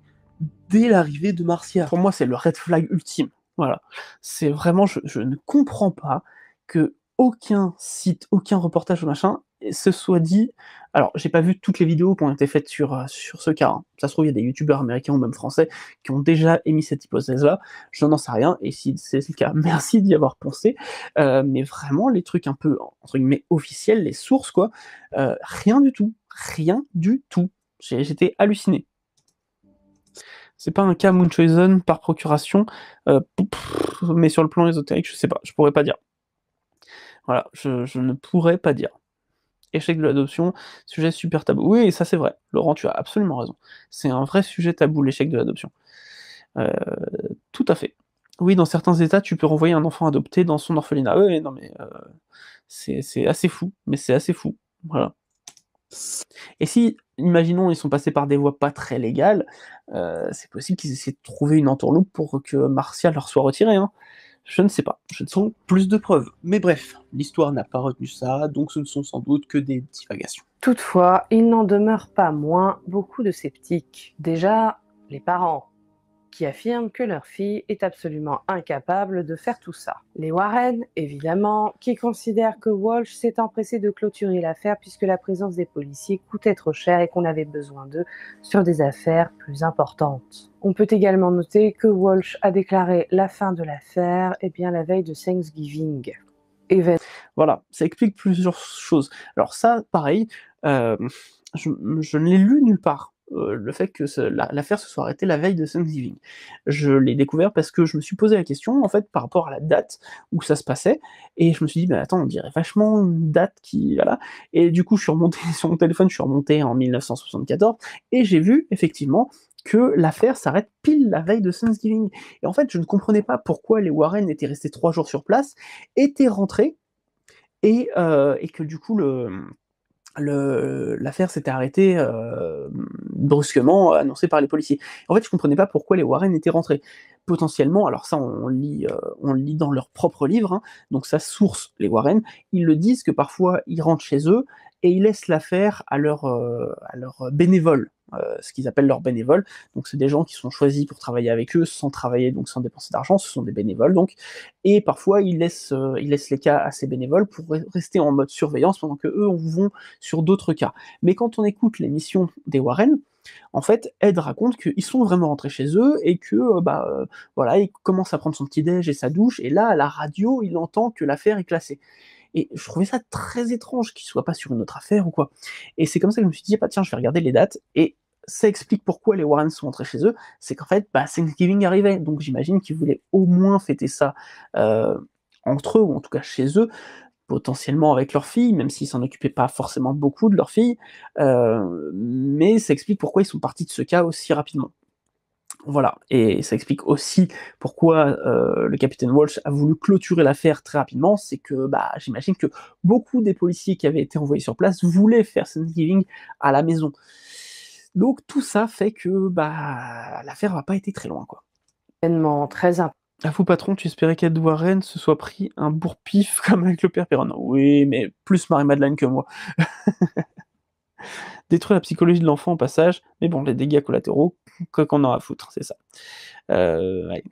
dès l'arrivée de Marcia. Pour moi, c'est le red flag ultime. Voilà. C'est vraiment, je ne comprends pas que aucun site, aucun reportage ou machin se soit dit. Alors, j'ai pas vu toutes les vidéos qui ont été faites sur ce cas. Hein. Ça se trouve, il y a des youtubeurs américains ou même français qui ont déjà émis cette hypothèse-là. Je n'en sais rien. Et si c'est le cas, merci d'y avoir pensé. Mais vraiment, les trucs un peu, entre guillemets, officiels, les sources, quoi, rien du tout. Rien du tout. J'étais halluciné. C'est pas un cas Munchausen par procuration, mais sur le plan ésotérique, je sais pas, je pourrais pas dire. Voilà, je ne pourrais pas dire. Échec de l'adoption, sujet super tabou. Oui, ça c'est vrai, Laurent, tu as absolument raison. C'est un vrai sujet tabou, l'échec de l'adoption. Tout à fait. Oui, dans certains états, tu peux renvoyer un enfant adopté dans son orphelinat. Oui, non mais c'est assez fou, mais c'est assez fou. Voilà. Et si, imaginons, ils sont passés par des voies pas très légales, c'est possible qu'ils essaient de trouver une entourloupe pour que Marcia leur soit retirée. Hein. Je ne sais pas, je ne sens plus de preuves. Mais bref, l'histoire n'a pas retenu ça, donc ce ne sont sans doute que des divagations. Toutefois, il n'en demeure pas moins beaucoup de sceptiques. Déjà, les parents, qui affirment que leur fille est absolument incapable de faire tout ça. Les Warren, évidemment, qui considèrent que Walsh s'est empressé de clôturer l'affaire puisque la présence des policiers coûtait trop cher et qu'on avait besoin d'eux sur des affaires plus importantes. On peut également noter que Walsh a déclaré la fin de l'affaire la veille de Thanksgiving. Voilà, ça explique plusieurs choses. Alors ça, pareil, je ne l'ai lu nulle part. Le fait que l'affaire se soit arrêtée la veille de Thanksgiving. Je l'ai découvert parce que je me suis posé la question, en fait, par rapport à la date où ça se passait, et je me suis dit, bah attends, on dirait vachement une date qui... Voilà. Et du coup, je suis remonté sur mon téléphone, je suis remonté en 1974, et j'ai vu, effectivement, que l'affaire s'arrête pile la veille de Thanksgiving. Et en fait, je ne comprenais pas pourquoi les Warren étaient restés 3 jours sur place, étaient rentrés, et que du coup, l'affaire s'était arrêtée brusquement, annoncée par les policiers. En fait, je comprenais pas pourquoi les Warren étaient rentrés. Potentiellement, alors ça, on lit dans leur propre livre, hein, donc ça source les Warren, ils le disent que parfois ils rentrent chez eux et ils laissent l'affaire à leurs bénévoles, ce qu'ils appellent leurs bénévoles. Donc c'est des gens qui sont choisis pour travailler avec eux, sans travailler, donc sans dépenser d'argent, ce sont des bénévoles donc, et parfois ils laissent les cas à ces bénévoles pour rester en mode surveillance pendant que eux vont sur d'autres cas. Mais quand on écoute l'émission des Warren, en fait, Ed raconte qu'ils sont vraiment rentrés chez eux et que, voilà, il commence à prendre son petit-déj et sa douche, et là, à la radio, il entend que l'affaire est classée. Et je trouvais ça très étrange qu'il soit pas sur une autre affaire ou quoi. Et c'est comme ça que je me suis dit, tiens, je vais regarder les dates, et ça explique pourquoi les Warren sont rentrés chez eux, c'est qu'en fait, Thanksgiving arrivait, donc j'imagine qu'ils voulaient au moins fêter ça entre eux, ou en tout cas chez eux, potentiellement avec leur fille, même s'ils s'en occupaient pas forcément beaucoup de leur fille, mais ça explique pourquoi ils sont partis de ce cas aussi rapidement. Voilà, et ça explique aussi pourquoi le capitaine Walsh a voulu clôturer l'affaire très rapidement, c'est que j'imagine que beaucoup des policiers qui avaient été envoyés sur place voulaient faire Thanksgiving à la maison. Donc tout ça fait que l'affaire va pas été très loin, quoi. Événement très important. Ah, fou patron, tu espérais qu'Ed Warren se soit pris un bourre-pif comme avec le père Perron. Oui, mais plus Marie-Madeleine que moi. Détruire la psychologie de l'enfant au passage, mais bon, les dégâts collatéraux, quoi qu'on en a à foutre, c'est ça. Ouais.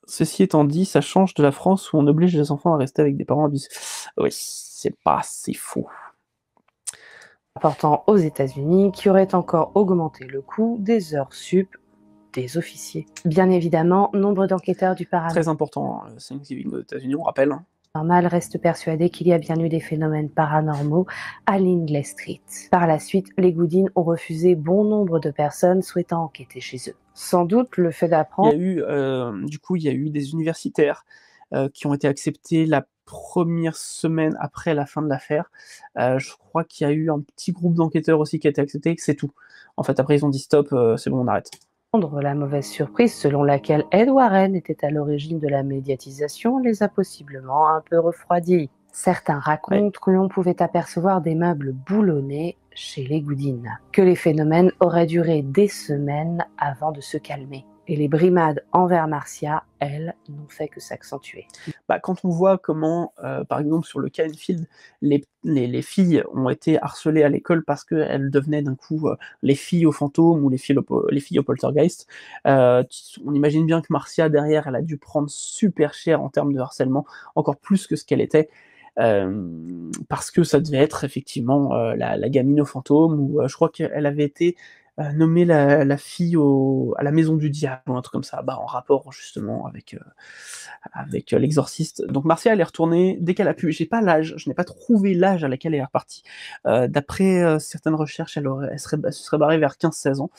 Ceci étant dit, ça change de la France où on oblige les enfants à rester avec des parents abusifs. Oui, c'est pas assez faux. Important aux États-Unis qui aurait encore augmenté le coût des heures sup des officiers. Bien évidemment, nombre d'enquêteurs du paranormal Très important, Thanksgiving aux États-Unis, on rappelle. restent persuadés qu'il y a bien eu des phénomènes paranormaux à Lindley Street. Par la suite, les Goodin ont refusé bon nombre de personnes souhaitant enquêter chez eux. Sans doute le fait d'apprendre... Il y a eu des universitaires qui ont été acceptés la première semaine après la fin de l'affaire. Je crois qu'il y a eu un petit groupe d'enquêteurs aussi qui a été accepté, c'est tout. En fait, après ils ont dit stop, c'est bon, on arrête. La mauvaise surprise selon laquelle Ed Warren était à l'origine de la médiatisation les a possiblement un peu refroidis. Certains racontent que l'on pouvait apercevoir des meubles boulonnés chez les Goodin, que les phénomènes auraient duré des semaines avant de se calmer. Et les brimades envers Marcia, elles, n'ont fait que s'accentuer. Quand on voit comment, par exemple, sur le cas Enfield, les filles ont été harcelées à l'école parce qu'elles devenaient d'un coup les filles aux fantômes ou les filles au poltergeist, on imagine bien que Marcia, derrière, elle a dû prendre super cher en termes de harcèlement, encore plus que ce qu'elle était, parce que ça devait être effectivement la gamine aux fantômes, ou je crois qu'elle avait été nommée la fille à la maison du diable, ou un truc comme ça, en rapport justement avec l'exorciste. Donc Marcia, elle est retournée dès qu'elle a pu. J'ai pas l'âge, je n'ai pas trouvé l'âge à laquelle elle est repartie. D'après certaines recherches, elle se serait barrée vers 15-16 ans.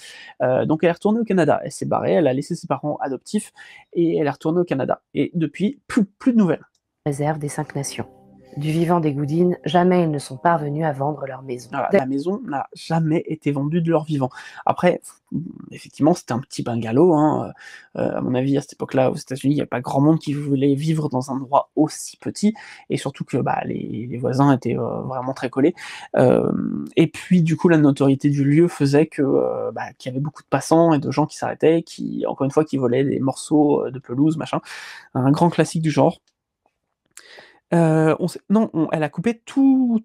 Donc elle est retournée au Canada. Elle s'est barrée, elle a laissé ses parents adoptifs et elle est retournée au Canada. Et depuis, plus de nouvelles. Réserve des 5 nations. Du vivant des Goodin, jamais ils ne sont parvenus à vendre leur maison. La maison n'a jamais été vendue de leur vivant. Après, effectivement, c'était un petit bungalow. À mon avis, à cette époque-là, aux États-Unis, il n'y a pas grand monde qui voulait vivre dans un endroit aussi petit, et surtout que les voisins étaient vraiment très collés. Et puis, du coup, la notoriété du lieu faisait qu'il y avait beaucoup de passants et de gens qui s'arrêtaient, qui, encore une fois, qui volaient des morceaux de pelouse, machin. Un grand classique du genre. Elle a coupé tout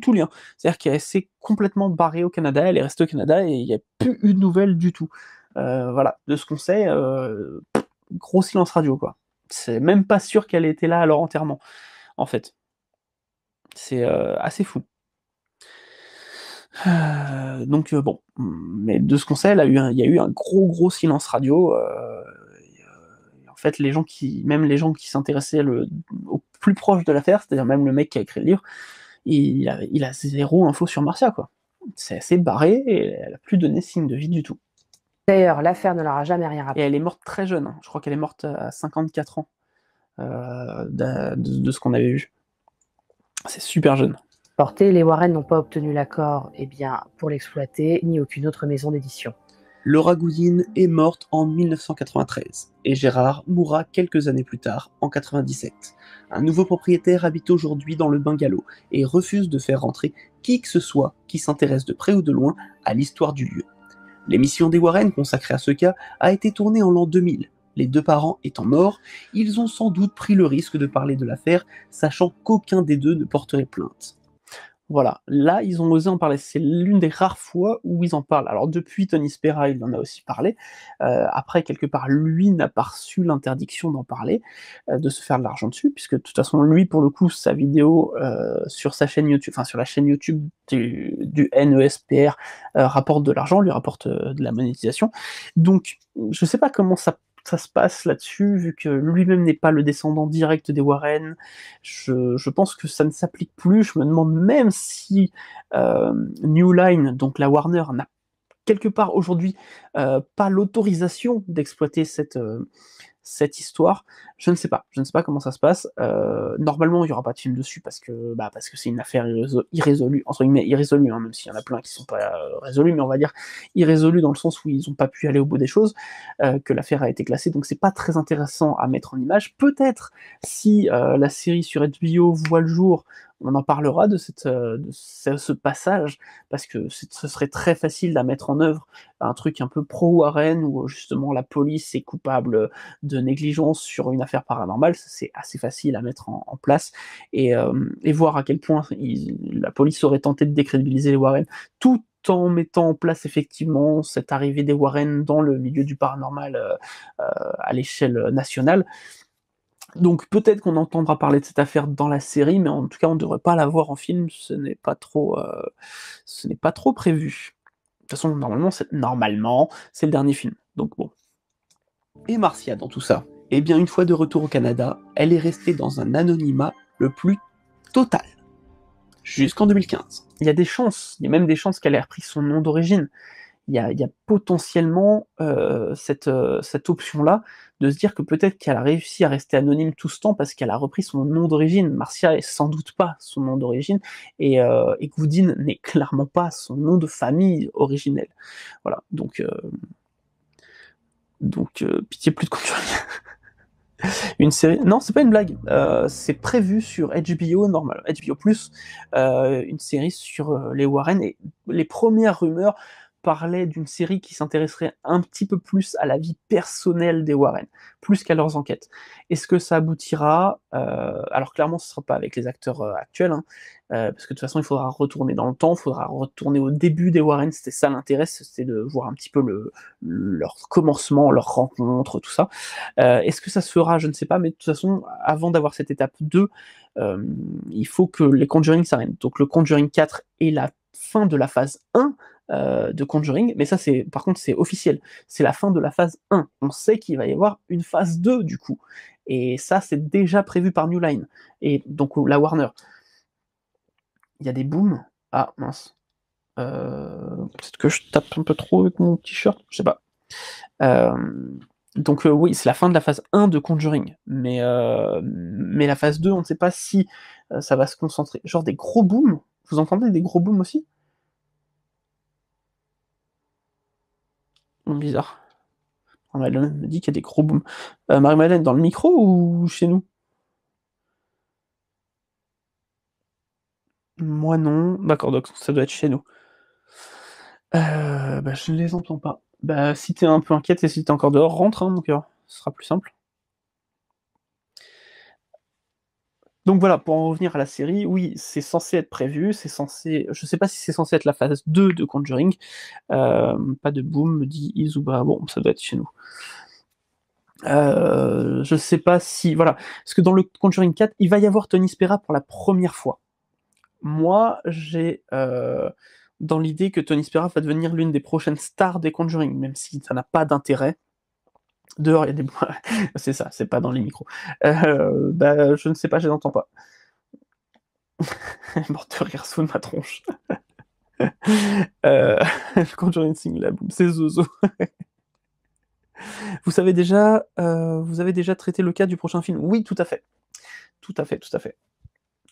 lien. C'est-à-dire qu'elle s'est complètement barrée au Canada, elle est restée au Canada et il n'y a plus eu de nouvelles du tout. Voilà, de ce qu'on sait, gros silence radio, quoi. C'est même pas sûr qu'elle était là à leur enterrement, en fait. C'est assez fou. Bon, mais de ce qu'on sait, il y a eu un gros silence radio. En fait, même les gens qui s'intéressaient au plus proche de l'affaire, c'est-à-dire même le mec qui a écrit le livre, il a zéro info sur Marcia, quoi. C'est assez barré et elle a plus donné signe de vie du tout. D'ailleurs, l'affaire ne leur a jamais rien rappelé. Et elle est morte très jeune, je crois qu'elle est morte à 54 ans, de ce qu'on avait vu. C'est super jeune. Les Warren n'ont pas obtenu l'accord pour l'exploiter, ni aucune autre maison d'édition. Laura Goodin est morte en 1993 et Gérard mourra quelques années plus tard, en 97. Un nouveau propriétaire habite aujourd'hui dans le bungalow et refuse de faire rentrer qui que ce soit qui s'intéresse de près ou de loin à l'histoire du lieu. L'émission des Warren consacrée à ce cas a été tournée en l'an 2000. Les deux parents étant morts, ils ont sans doute pris le risque de parler de l'affaire, sachant qu'aucun des deux ne porterait plainte. Voilà, là, ils ont osé en parler. C'est l'une des rares fois où ils en parlent. Alors depuis Tony Spera, il en a aussi parlé. Après, quelque part, lui n'a pas reçu l'interdiction d'en parler, de se faire de l'argent dessus, puisque de toute façon, lui, pour le coup, sa vidéo sur sa chaîne YouTube, enfin sur la chaîne YouTube du NESPR, rapporte de l'argent, lui rapporte de la monétisation. Donc, je sais pas comment ça se passe là-dessus, vu que lui-même n'est pas le descendant direct des Warren. Je pense que ça ne s'applique plus. Je me demande même si New Line, donc la Warner, n'a quelque part aujourd'hui pas l'autorisation d'exploiter cette histoire. Je ne sais pas comment ça se passe. Normalement, il n'y aura pas de film dessus parce que c'est une affaire irrésolue, entre guillemets irrésolue, hein, même s'il y en a plein qui ne sont pas résolus, mais on va dire irrésolue dans le sens où ils n'ont pas pu aller au bout des choses, que l'affaire a été classée, donc c'est pas très intéressant à mettre en image. Peut-être si la série sur HBO voit le jour, on en parlera de ce passage, parce que ce serait très facile à mettre en œuvre, un truc un peu pro-Warren, où justement la police est coupable de négligence sur une affaire paranormale. C'est assez facile à mettre en place, et voir à quel point la police aurait tenté de décrédibiliser les Warren, tout en mettant en place effectivement cette arrivée des Warren dans le milieu du paranormal à l'échelle nationale. Donc peut-être qu'on entendra parler de cette affaire dans la série, mais en tout cas on ne devrait pas la voir en film, ce n'est pas trop prévu. De toute façon, normalement, c'est le dernier film, donc bon. Et Marcia dans tout ça? Eh bien, une fois de retour au Canada, elle est restée dans un anonymat le plus total. Jusqu'en 2015. Il y a même des chances qu'elle ait repris son nom d'origine. Il y a potentiellement cette option-là, de se dire que peut-être qu'elle a réussi à rester anonyme tout ce temps parce qu'elle a repris son nom d'origine. Marcia est sans doute pas son nom d'origine, et Goodin n'est clairement pas son nom de famille originel. Voilà, donc pitié, plus de Conjuring. Une série... Non, c'est pas une blague. C'est prévu sur HBO normal, HBO+, une série sur les Warren, et les premières rumeurs parlaient d'une série qui s'intéresserait un petit peu plus à la vie personnelle des Warren, plus qu'à leurs enquêtes. Est-ce que ça aboutira? Alors clairement, ce ne sera pas avec les acteurs actuels, hein, parce que de toute façon, il faudra retourner dans le temps, il faudra retourner au début des Warren. C'était ça l'intérêt, c'était de voir un petit peu leur commencement, leur rencontre, tout ça. Est-ce que ça se fera? Je ne sais pas, mais de toute façon, avant d'avoir cette étape 2, il faut que les Conjuring s'arrêtent. Donc le Conjuring 4 est la fin de la phase 1 de Conjuring, mais ça, par contre, c'est officiel. C'est la fin de la phase 1. On sait qu'il va y avoir une phase 2, du coup. Et ça, c'est déjà prévu par New Line. Et donc, la Warner. Il y a des booms. Ah, mince. Peut-être que je tape un peu trop avec mon t-shirt, je sais pas. Donc oui, c'est la fin de la phase 1 de Conjuring, mais la phase 2, on ne sait pas si ça va se concentrer. Genre des gros booms? Vous entendez des gros booms aussi? Bizarre. Marie-Madeleine me dit qu'il y a des gros booms. Marie-Madeleine, dans le micro ou chez nous? Moi non. D'accord, donc ça doit être chez nous. Je ne les entends pas. Si t'es un peu inquiète et si t'es encore dehors, rentre, hein, mon cœur. Ce sera plus simple. Donc voilà, pour en revenir à la série, oui, c'est censé être prévu, je sais pas si c'est censé être la phase 2 de Conjuring, pas de boom, me dit Izuba, bon, ça doit être chez nous. Je sais pas si, voilà, parce que dans le Conjuring 4, il va y avoir Tony Spera pour la première fois. Moi, j'ai dans l'idée que Tony Spera va devenir l'une des prochaines stars des Conjuring, même si ça n'a pas d'intérêt. Dehors, il y a des... c'est ça, c'est pas dans les micros. Je ne sais pas, je n'entends pas. Morte de rire sous ma tronche. Conjuring Sing la boum, c'est Zozo. Vous avez déjà traité le cas du prochain film? Oui, tout à fait. Tout à fait.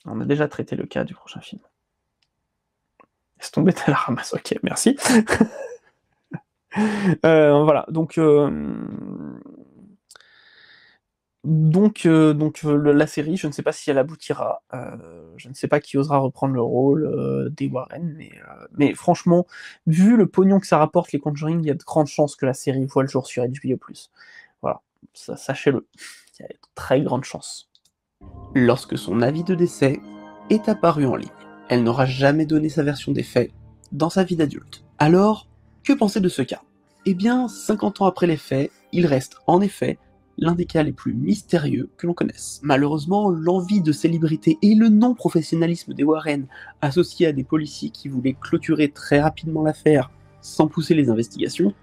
On a déjà traité le cas du prochain film. Laisse tomber, t'as la ramasse, ok, merci. Voilà, donc la série, je ne sais pas si elle aboutira. Je ne sais pas qui osera reprendre le rôle des Warren, mais franchement, vu le pognon que ça rapporte les Conjuring, il y a de grandes chances que la série voit le jour sur HBO+. Voilà, ça, sachez-le. Il y a de très grandes chances. Lorsque son avis de décès est apparu en ligne. Elle n'aura jamais donné sa version des faits dans sa vie d'adulte. Alors, que penser de ce cas? Eh bien, 50 ans après les faits, il reste en effet l'un des cas les plus mystérieux que l'on connaisse. Malheureusement, l'envie de célébrité et le non-professionnalisme des Warren, associés à des policiers qui voulaient clôturer très rapidement l'affaire sans pousser les investigations,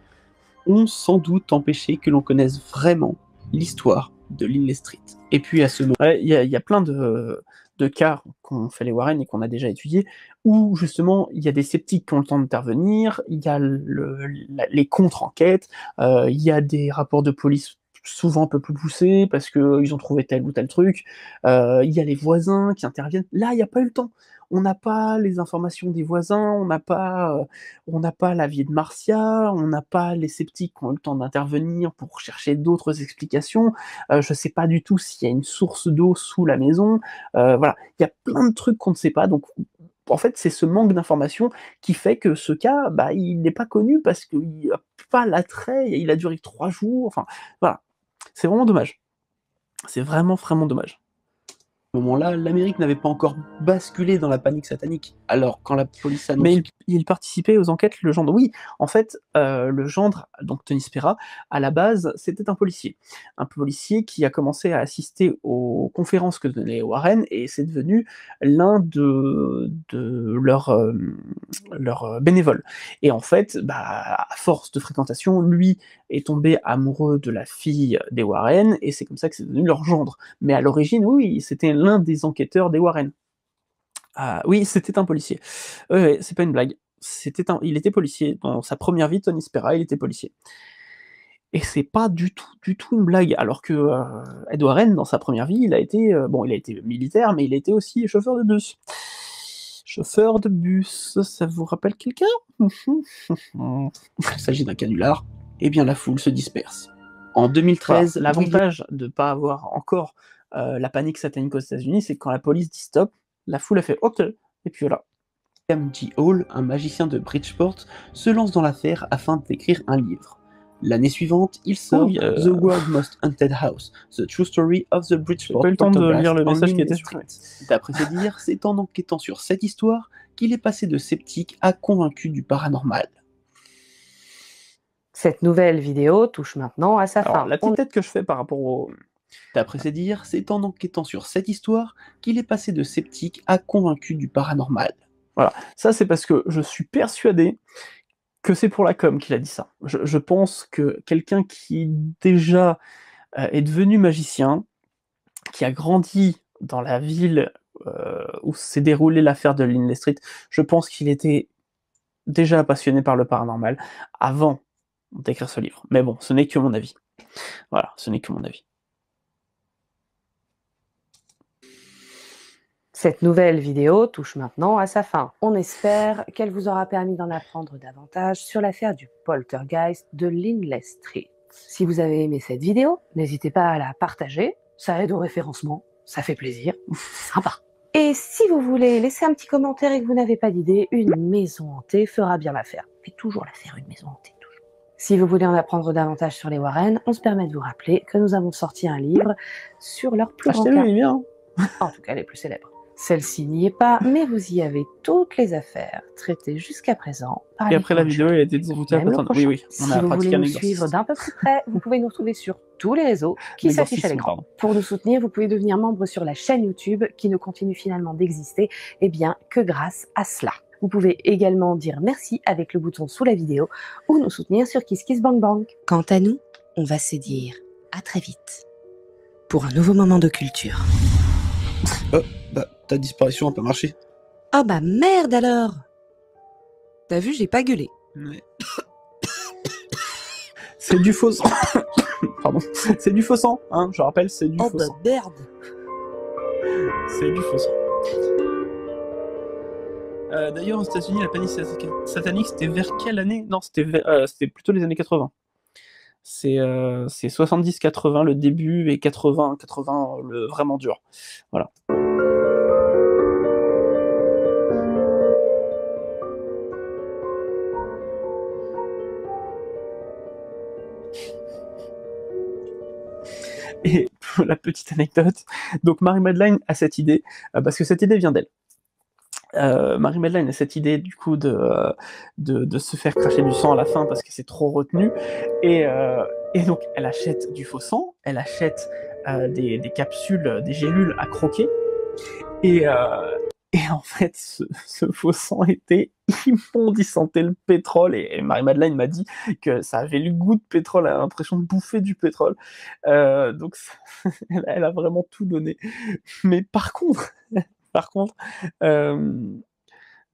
ont sans doute empêché que l'on connaisse vraiment l'histoire de Linley Street. Et puis à ce moment... Ouais, il y a plein de cas qu'ont fait les Warren et qu'on a déjà étudiés, où justement il y a des sceptiques qui ont le temps d'intervenir, il y a les contre-enquêtes, il y a des rapports de police souvent un peu plus poussés parce qu'ils ont trouvé tel ou tel truc, il y a les voisins qui interviennent. Là, il n'y a pas eu le temps. On n'a pas les informations des voisins, on n'a pas la vie de Marcia, on n'a pas les sceptiques qui ont eu le temps d'intervenir pour chercher d'autres explications. Je sais pas du tout s'il y a une source d'eau sous la maison. Voilà, il y a plein de trucs qu'on ne sait pas. Donc, en fait, c'est ce manque d'informations qui fait que ce cas, bah, il n'est pas connu parce qu'il n'a pas l'attrait. Il a duré que 3 jours. Enfin, voilà, c'est vraiment dommage. C'est vraiment, vraiment dommage. À ce moment-là, l'Amérique n'avait pas encore basculé dans la panique satanique. Alors, quand la police annonce... Mais il participait aux enquêtes, le gendre. Oui, en fait, le gendre, donc Tony Spera, à la base, c'était un policier. Un policier qui a commencé à assister aux conférences que donnaient les Warren, et c'est devenu l'un de leurs bénévoles. Et en fait, bah, à force de fréquentation, lui est tombé amoureux de la fille des Warren, et c'est comme ça que c'est devenu leur gendre. Mais à l'origine, oui, c'était l'un des enquêteurs des Warren. Ah, oui, c'était un policier. Ouais, c'est pas une blague. Il était policier. Dans sa première vie, Tony Spera, il était policier. Et c'est pas du tout une blague. Alors que Ed Warren, dans sa première vie, il a été militaire, mais il a été aussi chauffeur de bus. Chauffeur de bus, ça vous rappelle quelqu'un? Il s'agit d'un canular. Eh bien, la foule se disperse. En 2013, voilà. L'avantage de ne pas avoir encore la panique satanique aux États-Unis, c'est que quand la police dit stop, la foule a fait OK, et puis voilà. William G. Hall, un magicien de Bridgeport, se lance dans l'affaire afin d'écrire un livre. L'année suivante, il sort The World's Most Haunted House, The True Story of the Bridgeport. J'ai pas eu le temps de lire le message qui était sur Internet. D'après ses dires, c'est en enquêtant sur cette histoire qu'il est passé de sceptique à convaincu du paranormal. Cette nouvelle vidéo touche maintenant à sa fin. La petite tête que je fais par rapport au... D'après ses dires, c'est en enquêtant sur cette histoire qu'il est passé de sceptique à convaincu du paranormal. Voilà, ça c'est parce que je suis persuadé que c'est pour la com qu'il a dit ça. Je pense que quelqu'un qui déjà est devenu magicien, qui a grandi dans la ville où s'est déroulée l'affaire de Linley Street, je pense qu'il était déjà passionné par le paranormal avant d'écrire ce livre. Mais bon, ce n'est que mon avis. Voilà, ce n'est que mon avis. Cette nouvelle vidéo touche maintenant à sa fin. On espère qu'elle vous aura permis d'en apprendre davantage sur l'affaire du poltergeist de Linley Street. Si vous avez aimé cette vidéo, n'hésitez pas à la partager, ça aide au référencement, ça fait plaisir, sympa. Et si vous voulez laisser un petit commentaire et que vous n'avez pas d'idée, une maison hantée fera bien l'affaire. Fait toujours l'affaire, une maison hantée. Si vous voulez en apprendre davantage sur les Warren, on se permet de vous rappeler que nous avons sorti un livre sur leur plus grand cas. Achetez-le, il est bien. En tout cas, les plus célèbres. Celle-ci n'y est pas, mais vous y avez toutes les affaires traitées jusqu'à présent. Et après la vidéo, elle a été déroutée à Patreon. Oui, oui, on a pratiqué un exercice. Si vous voulez nous suivre d'un peu plus près, vous pouvez nous retrouver sur tous les réseaux qui s'affichent à l'écran. Pour nous soutenir, vous pouvez devenir membre sur la chaîne YouTube qui ne continue finalement d'exister, eh bien, que grâce à cela. Vous pouvez également dire merci avec le bouton sous la vidéo ou nous soutenir sur KissKissBankBank. Quant à nous, on va se dire à très vite pour un nouveau moment de culture. Ta disparition a pas marché. Oh bah merde alors! T'as vu, j'ai pas gueulé. Ouais. C'est du faux sang. Pardon. C'est du faux sang, hein, je rappelle, c'est du faux sang. Oh bah merde! C'est du faux sang. D'ailleurs, aux États-Unis, la panique satanique, c'était vers quelle année? Non, c'était plutôt les années 80. C'est 70-80 le début et 80 le vraiment dur. Voilà. Et pour la petite anecdote, donc Marie-Madeleine a cette idée, parce que cette idée vient d'elle. Marie-Madeleine a cette idée du coup de se faire cracher du sang à la fin parce que c'est trop retenu, et, et donc elle achète du faux sang, elle achète des capsules, des gélules à croquer, et, en fait ce faux sang était immonde, il sentait le pétrole, et Marie-Madeleine m'a dit que ça avait le goût de pétrole, elle a l'impression de bouffer du pétrole, donc elle a vraiment tout donné. Mais par contre,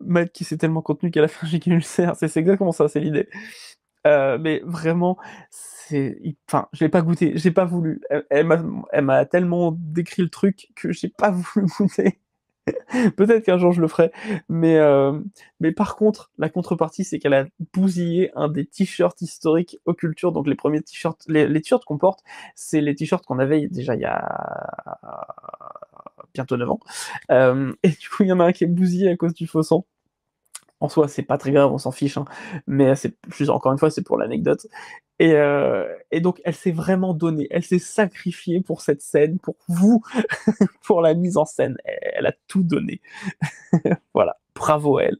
Matt qui s'est tellement contenu qu'à la fin j'ai qu'un ulcère, c'est exactement ça, c'est l'idée. Mais vraiment, enfin, je l'ai pas goûté, j'ai pas voulu. Elle m'a tellement décrit le truc que j'ai pas voulu goûter. Peut-être qu'un jour je le ferai, mais par contre, la contrepartie, c'est qu'elle a bousillé un des t-shirts historiques Occulture. Donc les premiers t-shirts, les t-shirts qu'on porte, c'est les t-shirts qu'on avait déjà il y a bientôt 9 ans. Et du coup, il y en a un qui est bousillé à cause du faux sang. En soi, c'est pas très grave, on s'en fiche, hein. Mais c'est juste, encore une fois, c'est pour l'anecdote. Et donc, elle s'est vraiment donnée, elle s'est sacrifiée pour cette scène, pour vous, pour la mise en scène. Elle a tout donné. Voilà, bravo à elle.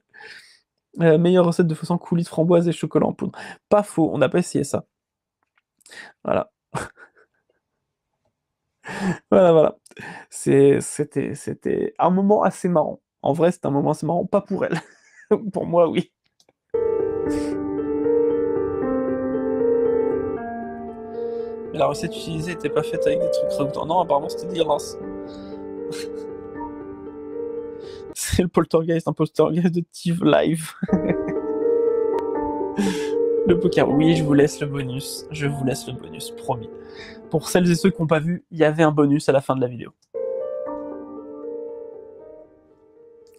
Meilleure recette de faux sang, coulis de framboise et chocolat en poudre. Pas faux, on n'a pas essayé ça. Voilà. Voilà. C'était un moment assez marrant. En vrai, c'était un moment assez marrant, pas pour elle. Pour moi, oui. Mais la recette utilisée n'était pas faite avec des trucs ragoûtants. Non, apparemment, c'était dégueulasse. C'est le poltergeist, un poltergeist de Tive Live. Le poker, oui, je vous laisse le bonus. Je vous laisse le bonus, promis. Pour celles et ceux qui n'ont pas vu, il y avait un bonus à la fin de la vidéo.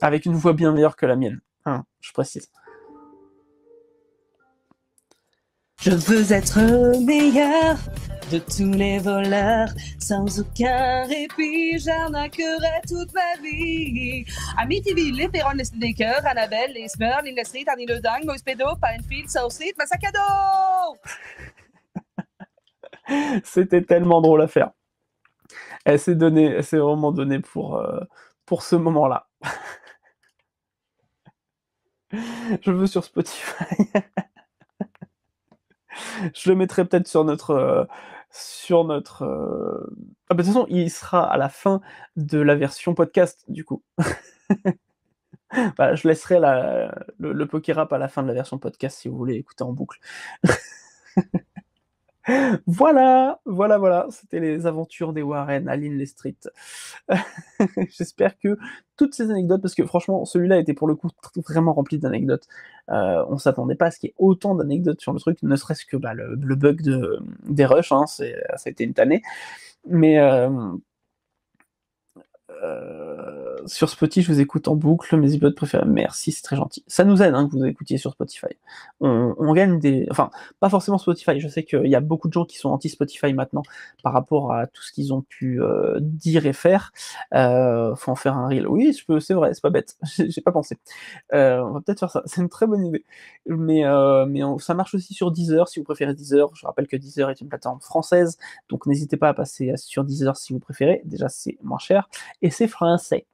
Avec une voix bien meilleure que la mienne, hein, je précise. Je veux être meilleur de tous les voleurs, sans aucun répit, j'arnaquerai toute ma vie. Amityville, les Perron, les Sneakers, Annabelle, les Smurfs, les Street, Annie le Dingue, Moïse Pédo, Pinefield, South Street, ma sac à dos. C'était tellement drôle à faire. Elle s'est vraiment donnée pour ce moment-là. Je veux sur Spotify. Je le mettrai peut-être sur notre. Ah bah, de toute façon, il sera à la fin de la version podcast, du coup. Bah, je laisserai le Poké Rap à la fin de la version podcast si vous voulez écouter en boucle. Voilà. C'était les aventures des Warren à Linley Street. J'espère que toutes ces anecdotes, parce que franchement, celui-là était pour le coup vraiment rempli d'anecdotes. On s'attendait pas à ce qu'il y ait autant d'anecdotes sur le truc, ne serait-ce que le bug des rushs, hein, ça a été une tannée. Mais sur Spotify, je vous écoute en boucle, mes épisodes préférés. Merci, c'est très gentil. Ça nous aide, hein, que vous écoutiez sur Spotify. On gagne enfin, pas forcément Spotify. Je sais qu'il y a beaucoup de gens qui sont anti-Spotify maintenant par rapport à tout ce qu'ils ont pu dire et faire. Faut en faire un reel. Oui, c'est vrai, c'est pas bête. J'ai pas pensé. On va peut-être faire ça. C'est une très bonne idée. Mais ça marche aussi sur Deezer, si vous préférez Deezer. Je rappelle que Deezer est une plateforme française, donc n'hésitez pas à passer sur Deezer si vous préférez. Déjà, c'est moins cher et c'est français.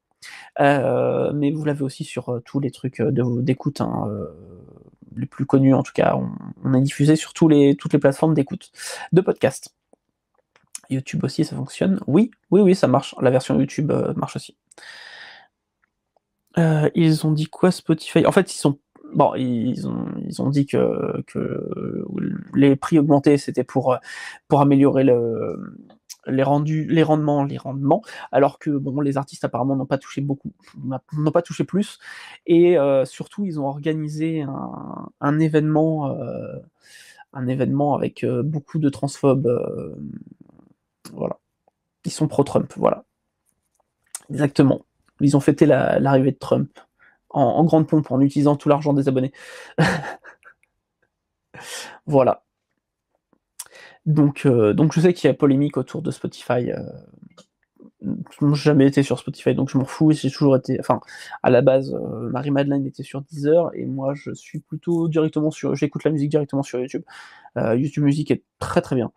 Mais vous l'avez aussi sur tous les trucs d'écoute, hein, les plus connus en tout cas. On est diffusé sur toutes les plateformes d'écoute de podcast. YouTube aussi, ça fonctionne. Oui, ça marche. La version YouTube marche aussi. Ils ont dit quoi, Spotify? En fait, ils ont dit que les prix augmentés, c'était pour améliorer les rendements, alors que bon, les artistes apparemment n'ont pas touché beaucoup, n'ont pas touché plus, et surtout ils ont organisé un événement avec beaucoup de transphobes, voilà. Ils sont pro-Trump, voilà. Exactement. Ils ont fêté l'arrivée de Trump en grande pompe en utilisant tout l'argent des abonnés. Voilà. Donc je sais qu'il y a polémique autour de Spotify. Je n'ai jamais été sur Spotify, donc je m'en fous. J'ai toujours été, enfin, à la base, Marie-Madeleine était sur Deezer, et moi je suis plutôt directement j'écoute la musique directement sur YouTube. YouTube Music est très très bien.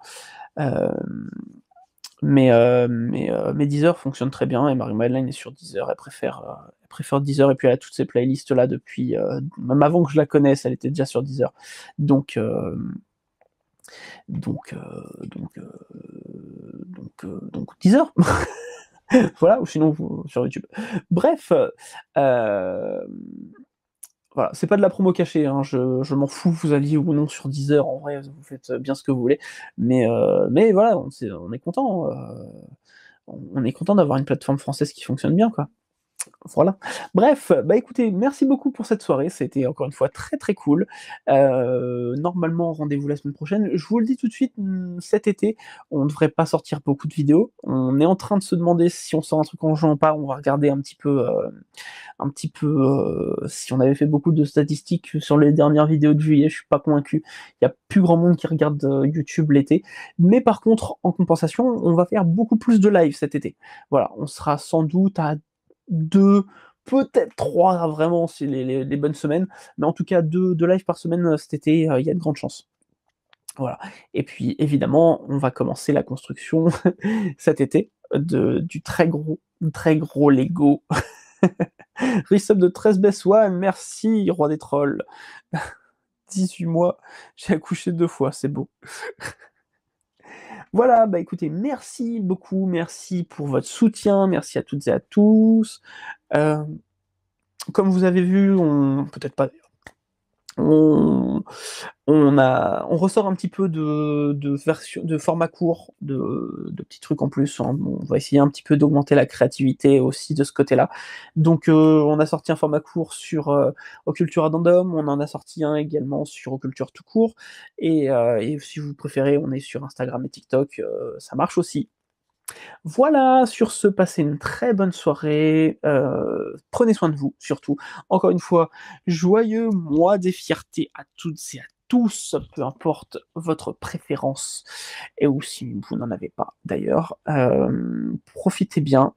Mais Deezer fonctionne très bien et Marie-Madeleine est sur Deezer. Elle préfère Deezer et puis elle a toutes ces playlists là depuis même avant que je la connaisse, elle était déjà sur Deezer. Donc euh, donc euh, donc euh, donc Deezer. Voilà, ou sinon sur YouTube. Bref, voilà, c'est pas de la promo cachée, hein, je m'en fous, vous alliez ou non sur Deezer, en vrai, vous faites bien ce que vous voulez, mais voilà, on est content, on est content d'avoir une plateforme française qui fonctionne bien, quoi. Voilà. Bref, bah écoutez, merci beaucoup pour cette soirée. C'était encore une fois très très cool. Normalement, rendez-vous la semaine prochaine. Je vous le dis tout de suite, cet été, on ne devrait pas sortir beaucoup de vidéos. On est en train de se demander si on sort un truc en juin ou pas. On va regarder un petit peu si on avait fait beaucoup de statistiques sur les dernières vidéos de juillet. Je suis pas convaincu. Il y a plus grand monde qui regarde YouTube l'été. Mais par contre, en compensation, on va faire beaucoup plus de live cet été. Voilà, on sera sans doute à 2, peut-être 3 vraiment c'est les bonnes semaines, mais en tout cas 2 lives par semaine cet été, il y a de grandes chances. Voilà. Et puis évidemment, on va commencer la construction cet été du très gros Lego. Resub de 13 Best One, merci Roi des Trolls. 18 mois, j'ai accouché 2 fois, c'est beau. Voilà, bah écoutez, merci beaucoup, merci pour votre soutien, merci à toutes et à tous. Comme vous avez vu, peut-être pas d'ailleurs, on ressort un petit peu de format court, de petits trucs en plus, hein. On va essayer un petit peu d'augmenter la créativité aussi de ce côté-là. Donc on a sorti un format court sur Occulture Addendum, on en a sorti un également sur Occulture tout court, et si vous préférez, on est sur Instagram et TikTok, ça marche aussi. Voilà, sur ce, passez une très bonne soirée, prenez soin de vous, surtout. Encore une fois, joyeux mois des fiertés à toutes et à tous, peu importe votre préférence, et ou si vous n'en avez pas d'ailleurs. Profitez bien.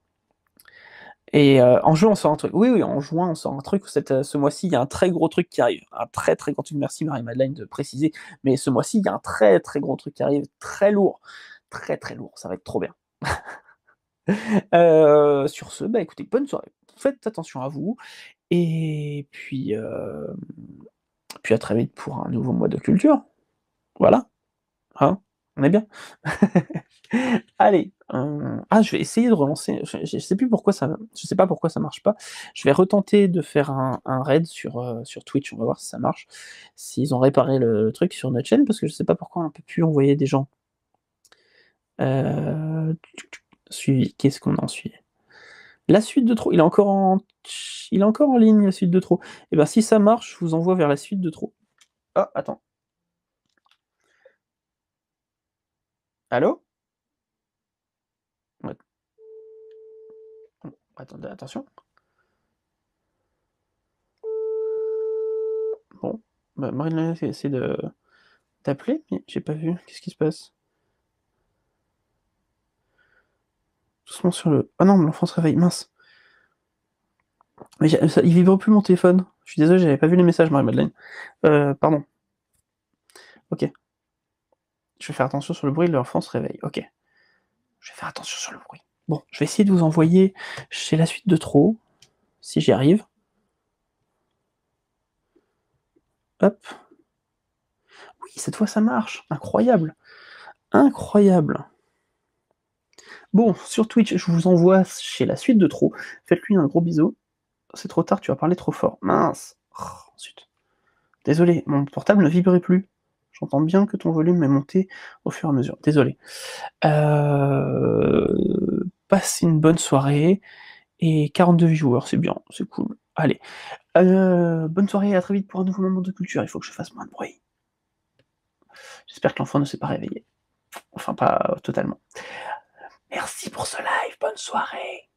Et en juin, on sort un truc. Oui, en juin, on sort un truc. Ce mois-ci, il y a un très gros truc qui arrive. Un très très grand truc. Merci Marie-Madeleine de préciser. Mais ce mois-ci, il y a un très très gros truc qui arrive. Très lourd. Très très lourd. Ça va être trop bien. Sur ce, bah écoutez, bonne soirée. Faites attention à vous. Et puis à très vite pour un nouveau mois de culture. Voilà. Hein, on est bien. Allez. Je vais essayer de relancer. Je sais pas pourquoi ça marche pas. Je vais retenter de faire un raid sur Twitch. On va voir si ça marche. S'ils ont réparé le truc sur notre chaîne, parce que je sais pas pourquoi on peut plus envoyer des gens. Suivi. Qu'est-ce qu'on a en suivi? La suite de trop. Il est encore en ligne, la suite de trop. Et ben si ça marche, je vous envoie vers la suite de trop. Ah, attends. Allô? Ouais. Attendez, attention. Bon. Bah, Marine essaie d'appeler, mais j'ai pas vu. Qu'est-ce qui se passe? Doucement sur le. Ah non, mais l'enfant se réveille, mince. Mais il vibre plus mon téléphone. Je suis désolé, j'avais pas vu les messages, Marie-Madeleine. Pardon. Ok. Je vais faire attention sur le bruit, l'enfant se réveille. Ok. Je vais faire attention sur le bruit. Bon, je vais essayer de vous envoyer chez la suite de trop, si j'y arrive. Hop. Oui, cette fois ça marche. Incroyable. Incroyable. Bon, sur Twitch, je vous envoie chez la suite de trop. Faites-lui un gros bisou. C'est trop tard, tu vas parler trop fort. Mince. Ensuite. Désolé, mon portable ne vibrait plus. J'entends bien que ton volume est monté au fur et à mesure. Désolé. Passez une bonne soirée. Et 42 viewers, c'est bien, c'est cool. Allez. Bonne soirée, à très vite pour un nouveau moment de culture. Il faut que je fasse moins de bruit. J'espère que l'enfant ne s'est pas réveillé. Enfin, pas totalement. Merci pour ce live, bonne soirée.